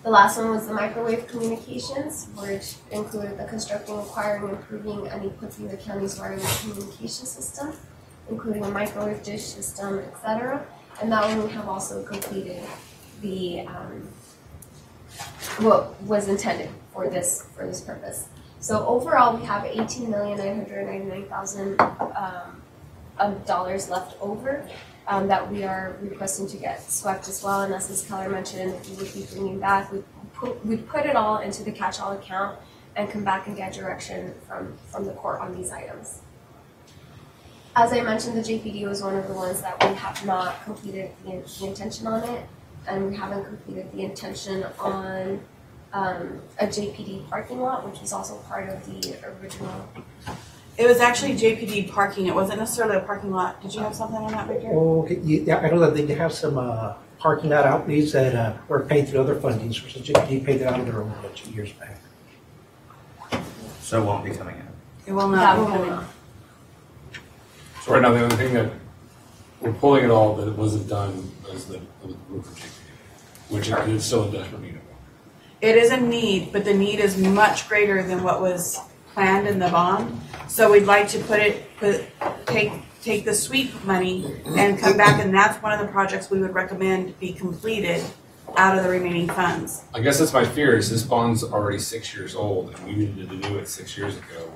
The last one was the microwave communications, which included the constructing, acquiring, improving, and equipping the county's wireless communication system, including a microwave dish system, etc. And that one we have also completed the what was intended for this purpose. So overall, we have $18,999,000 dollars left over that we are requesting to get swept as well. And as Ms. Keller mentioned, we would be bringing back. We put it all into the catch-all account and come back and get direction from the court on these items. As I mentioned, the JPD was one of the ones that we have not completed the intention on it, and we haven't completed the intention on a JPD parking lot, which was also part of the original. It was actually JPD parking. It wasn't necessarily a parking lot. Did you have something on that, Victor? Okay, yeah, I know that they have some parking lot outlays that were paid through other fundings, which the JPD paid it out of their own budget years back. So it won't be coming in. It will not be coming in. So right now, the only thing that we're pulling it all that it wasn't done is the roof for JPD, which is still a desperate need. It is a need, but the need is much greater than what was planned in the bond. So we'd like to take the sweep money and come back, and that's one of the projects we would recommend be completed out of the remaining funds. I guess that's my fear is this bond's already 6 years old and we needed to do it 6 years ago.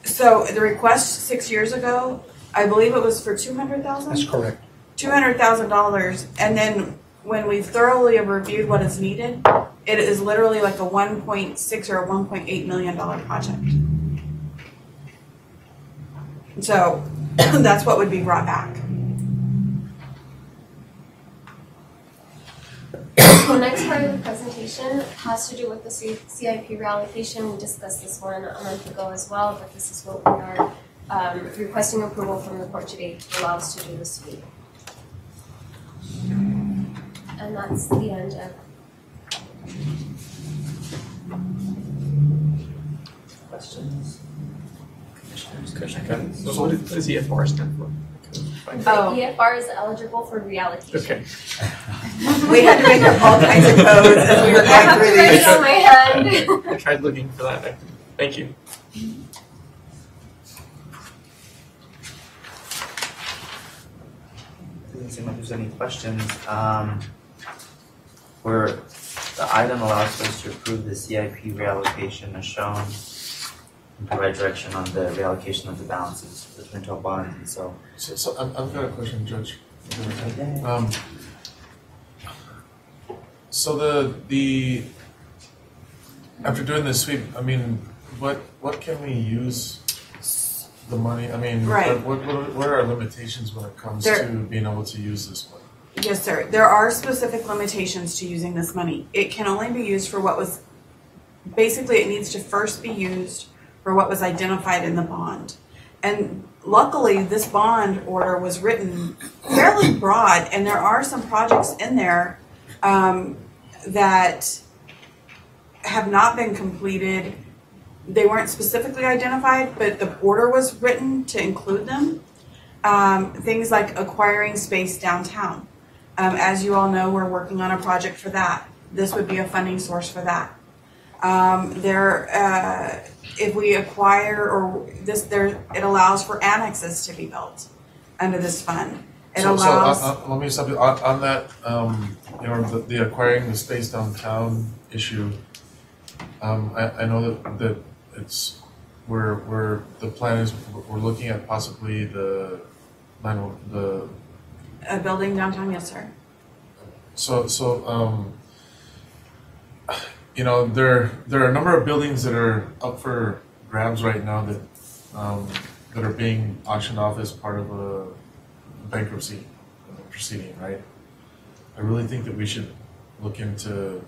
So the request 6 years ago, I believe it was for $200,000? That's correct. $200,000, and then when we've thoroughly reviewed what is needed, it is literally like a $1.6 or a $1.8 million project. So that's what would be brought back. The next part of the presentation has to do with the CIP reallocation. We discussed this one a month ago as well, but this is what we are requesting approval from the court today to allow us to do the sweep. And that's the end of. Questions? So what does EFR stand for? EFR is eligible for reallocation. Okay. We had to make up all kinds of codes as we were going through these. On my hand. I tried looking for that. Thank you. Doesn't seem like there's any questions. Where the item allows us to approve the CIP reallocation as shown and provide direction on the reallocation of the balances for the 2012 bond. And so I've got a question, Judge. So the after doing the sweep, I mean, what can we use the money? I mean, Right. what are our limitations when it comes to being able to use this money? Yes, sir. There are specific limitations to using this money. It can only be used for what was, basically it needs to first be used for what was identified in the bond. And luckily, this bond order was written fairly broad, and there are some projects in there that have not been completed. They weren't specifically identified, but the order was written to include them. Things like acquiring space downtown. As you all know, we're working on a project for that. This would be a funding source for that. If we acquire it allows for annexes to be built under this fund. It allows. Let me stop you on that. You know, the acquiring the space downtown issue. I know that it's where the plan is. We're looking at possibly the A building downtown, yes, sir. So you know, there are a number of buildings that are up for grabs right now that are being auctioned off as part of a bankruptcy proceeding, right? I really think that we should look into.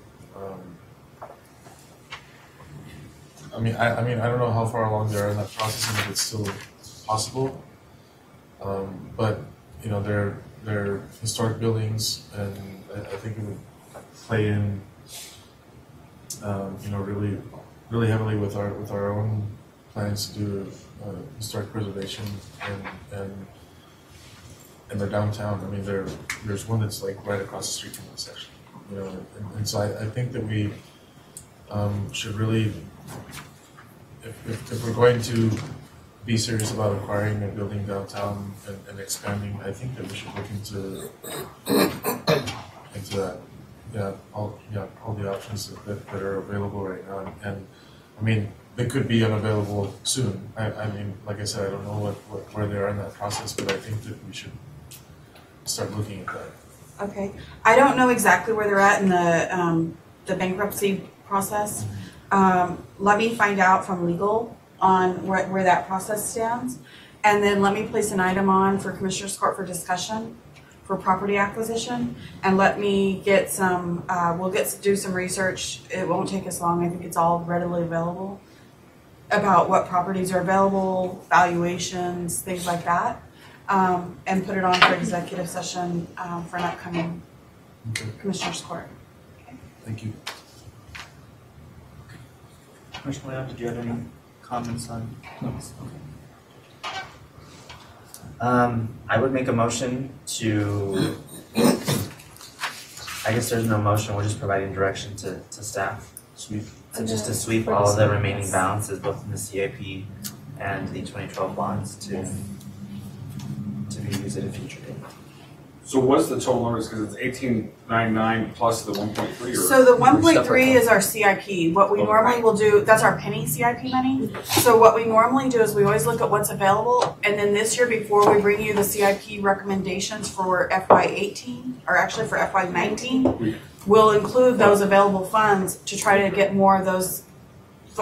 I mean, I don't know how far along they are in that process and if it's still possible. But you know, they're historic buildings, and I think it would play in, you know, really heavily with our own plans to do historic preservation and the downtown. I mean, there's one that's like right across the street from us, actually. You know, and so I think that we should really, if we're going to be serious about acquiring a building downtown and expanding, I think that we should look into that. All the options that are available right now. And I mean, they could be unavailable soon. I mean, like I said, I don't know where they are in that process, but I think that we should start looking at that. Okay. I don't know exactly where they're at in the bankruptcy process. Let me find out from legal on where that process stands, and then let me place an item on for Commissioners Court for discussion for property acquisition, and let me get some, do some research. It won't take us long. I think it's all readily available about what properties are available, valuations, things like that, and put it on for executive session for an upcoming Commissioners Court. Okay. Thank you. Commissioner Leon, did you have any comments on? No. Okay. I would make a motion to, I guess there's no motion, we're just providing direction to staff. So just to sweep all of the remaining balances, both in the CIP and the 2012 bonds to be used at a future date. So what's the total numbers? Because it's 1899 plus the 1.3. So the 1.3 is our CIP. What we normally will do, that's our penny CIP money. So what we normally do is we always look at what's available, and then this year before we bring you the CIP recommendations for FY18, or actually for FY19, we'll include those available funds to try to get more of those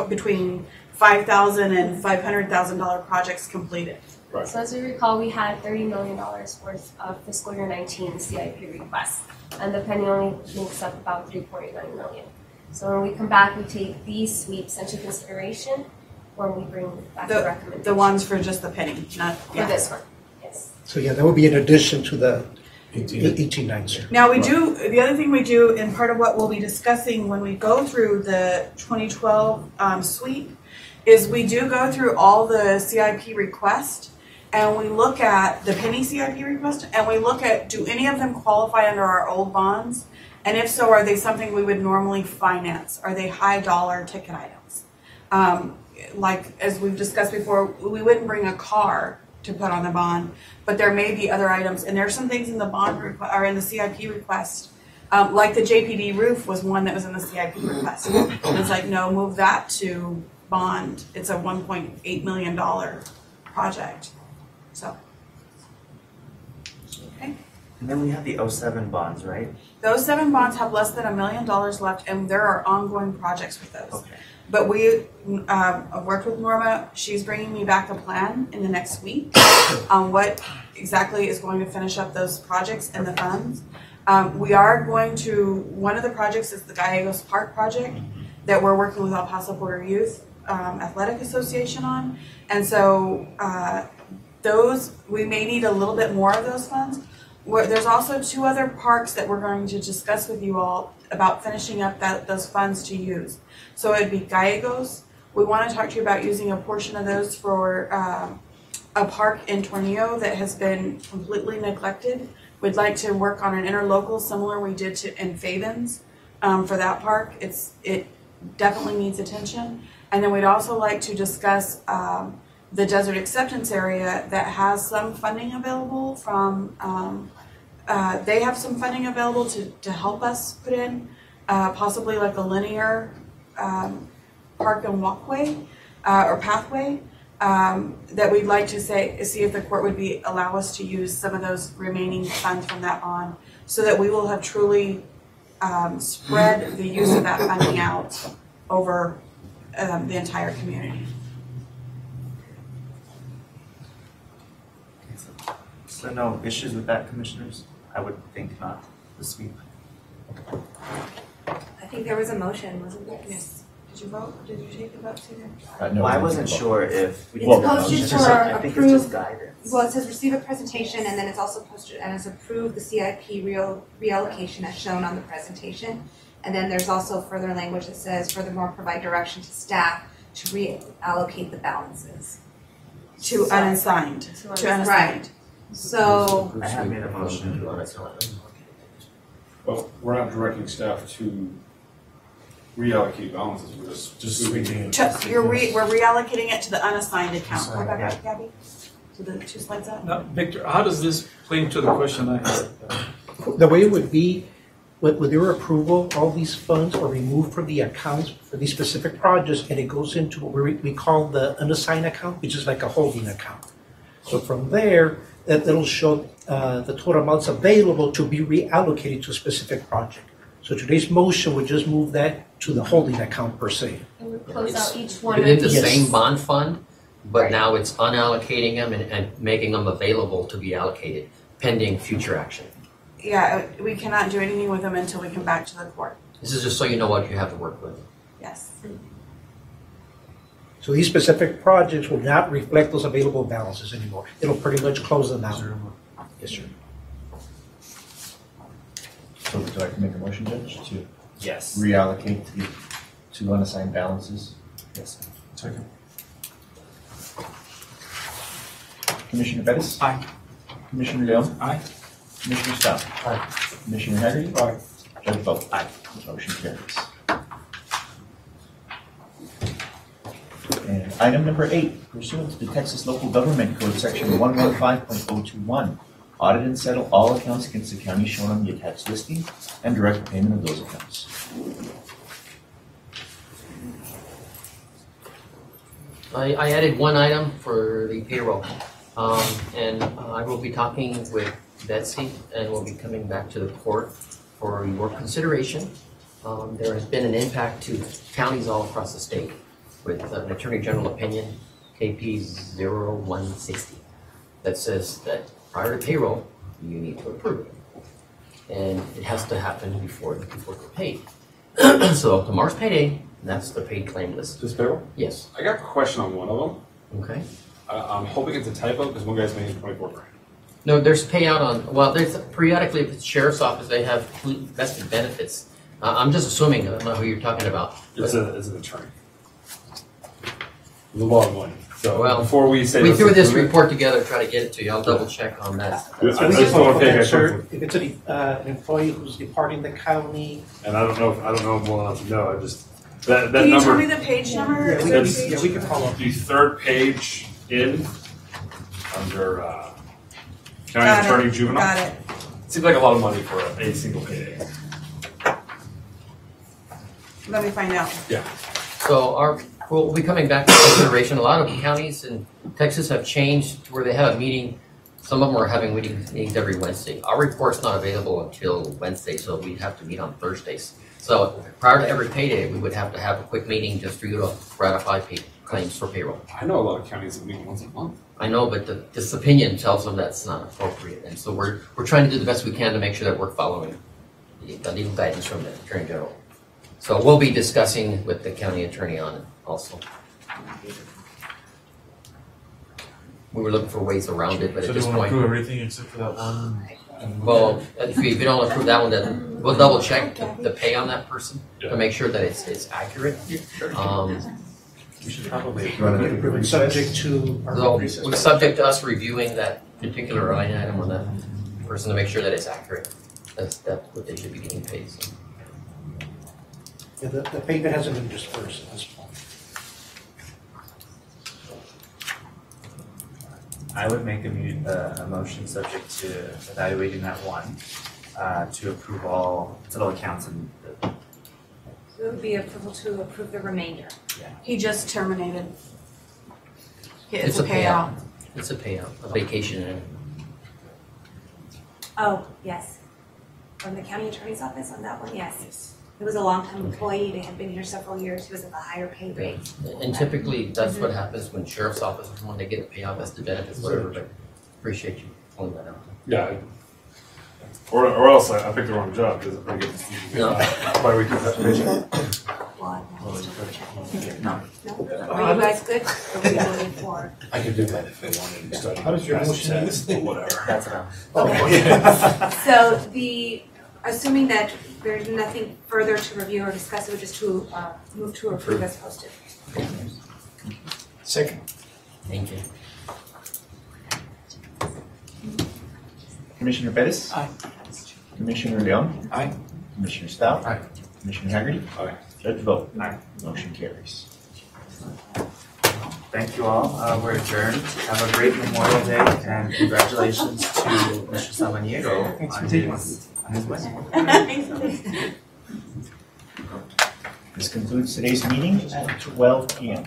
between $5,000 and $500,000 projects completed. Right. So as we recall, we had $30 million worth of fiscal year 19 CIP requests, and the penny only makes up about $3.9 million. So when we come back, we take these sweeps into consideration, when we bring back the recommendation. The ones for just the penny, not, For this one, yes. So yeah, that would be in addition to the 18.9, sir. Now we do, the other thing we do, and part of what we'll be discussing when we go through the 2012 sweep, is we do go through all the CIP requests, and we look at the penny CIP request, and we look at, do any of them qualify under our old bonds? And if so, are they something we would normally finance? Are they high dollar ticket items? Like, as we've discussed before, we wouldn't bring a car to put on the bond, but there may be other items, and there's some things in the bond or in the CIP request, like the JPD roof was one that was in the CIP request. And it's like, no, move that to bond. It's a $1.8 million project. So, okay. And then we have the 07 bonds, right? Those 7 bonds have less than $1 million left, and there are ongoing projects with those. Okay. But we I've worked with Norma. She's bringing me back a plan in the next week on what exactly is going to finish up those projects and the funds. We are going to, one of the projects is the Gallegos Park project that we're working with El Paso Border Youth Athletic Association on. And so those, we may need a little bit more of those funds. There's also 2 other parks that we're going to discuss with you all about finishing up those funds to use. So it'd be Gallegos. We want to talk to you about using a portion of those for a park in Tornillo that has been completely neglected. We'd like to work on an interlocal similar we did in Fabens for that park. It definitely needs attention. And then we'd also like to discuss the desert acceptance area that has some funding available from, they have some funding available to help us put in possibly like a linear park and walkway or pathway that we'd like to see if the court would allow us to use some of those remaining funds from that bond so that we will have truly spread the use of that funding out over the entire community. So no issues with that, commissioners? I would think not, the sweep. I think there was a motion, wasn't there? Yes. Did you vote? Did you take the vote, Cedar? No, I wasn't sure if we It's posted for I think it's just guidance. Well, it says receive a presentation, and then it's also posted and it's approved the CIP reallocation as shown on the presentation. And then there's also further language that says, furthermore, provide direction to staff to reallocate the balances. To unassigned. Right. So. I have made a motion to unassign. Well, we're not directing staff to reallocate balances, we're just sweeping it. We're reallocating it to the unassigned account. Go back, Gabby, to the 2 slides up. Now, Victor, how does this play into the question I had? The way it would be, with your approval, all these funds are removed from the accounts for these specific projects, and it goes into what we call the unassigned account, which is like a holding account. So from there, it'll show the total amounts available to be reallocated to a specific project. So today's motion would just move that to the holding account per se. And we close out each one Within of the these. same bond fund, but now it's unallocating them and making them available to be allocated pending future action. Yeah, we cannot do anything with them until we come back to the court. This is just so you know what you have to work with. Yes. So these specific projects will not reflect those available balances anymore. It'll pretty much close them out. Yes, sir. So would you like to make a motion, Judge, to yes, reallocate to unassigned balances? Yes. Second. Commissioner Bettis? Aye. Commissioner Leon? Aye. Commissioner Stout? Aye. Commissioner Haggerty? Aye. Judge Vogt? Aye. Motion carries. And item number 8, pursuant to the Texas Local Government Code, section 115.021, audit and settle all accounts against the county shown on the attached listing and direct payment of those accounts. I added one item for the payroll, and I will be talking with Betsy, and we'll be coming back to the court for your consideration. There has been an impact to counties all across the state with an Attorney General opinion, KP 0160, that says that prior to payroll, you need to approve it. And it has to happen before they're paid. So tomorrow's payday, And that's the paid claim list. This payroll? Yes. I got a question on one of them. Okay. I'm hoping it's a typo because one guy's making 24 grand. No, there's payout on, well, there's periodically with the sheriff's office, they have vested benefits. I'm just assuming, I don't know who you're talking about. It's an attorney. The law of money. So Well, before we say we threw this approve it- report together, try to get it to you. I'll double check on that. I just want to pay Sir, attention. if it's an employee who's departing the county. And I don't know well enough to know. I just that Can you tell number. me the page number? Yeah, we It's- can, yeah, we can follow up. The third page in under county Got it. attorney juvenile. Got it. Seems like a lot of money for a single payday. Let me find out. Yeah. So we'll be coming back to consideration. A lot of counties in Texas have changed to where they have a meeting. Some of them are having meetings every Wednesday. Our report's not available until Wednesday, so we have to meet on Thursdays. So prior to every payday, we would have to have a quick meeting just for you to ratify claims for payroll. I know a lot of counties that meet once a month. I know, but this opinion tells them that's not appropriate, and so we're trying to do the best we can to make sure that we're following the legal guidance from the Attorney General. So we'll be discussing with the county attorney on it also. We were looking for ways around it, but So at they this want to point, approve everything except for that one? well, if we don't approve that one, then we'll double check the pay on that person to make sure that it's accurate. We should probably. Subject to. So we're subject to us reviewing that particular line item on that person to make sure that it's accurate. That's what they should be getting paid. So. Yeah, the payment hasn't been dispersed at this point. I would make a motion subject to evaluating that one, to approve all total accounts and So it would be approval to approve the remainder. He just terminated. It's a payout. It's a payout, a vacation. Oh, yes. From the county attorney's office on that one, yes. He was a longtime employee, they had been here several years, he was at the higher pay rate. And typically, that's what happens when sheriff's offices, when they get a payout, that's the benefits, whatever, but appreciate you pulling that out. Yeah. Or else I picked the wrong job because I get this. No. Why we keep that page? No? Are you guys good? Or are we moving forward? I could do that if they wanted to start. How does your motion or whatever. That's enough. So assuming that there's nothing further to review or discuss, it would just to move to approve as posted. Second. Thank you. Commissioner Bettis? Aye. Commissioner Leon? Aye. Commissioner Stout? Aye. Commissioner Haggerty? Aye. Judge Vogt? Aye. Motion carries. Thank you all. We're adjourned. Have a great Memorial Day and congratulations to Mr. Samaniego on his wedding. This concludes today's meeting at 12 p.m.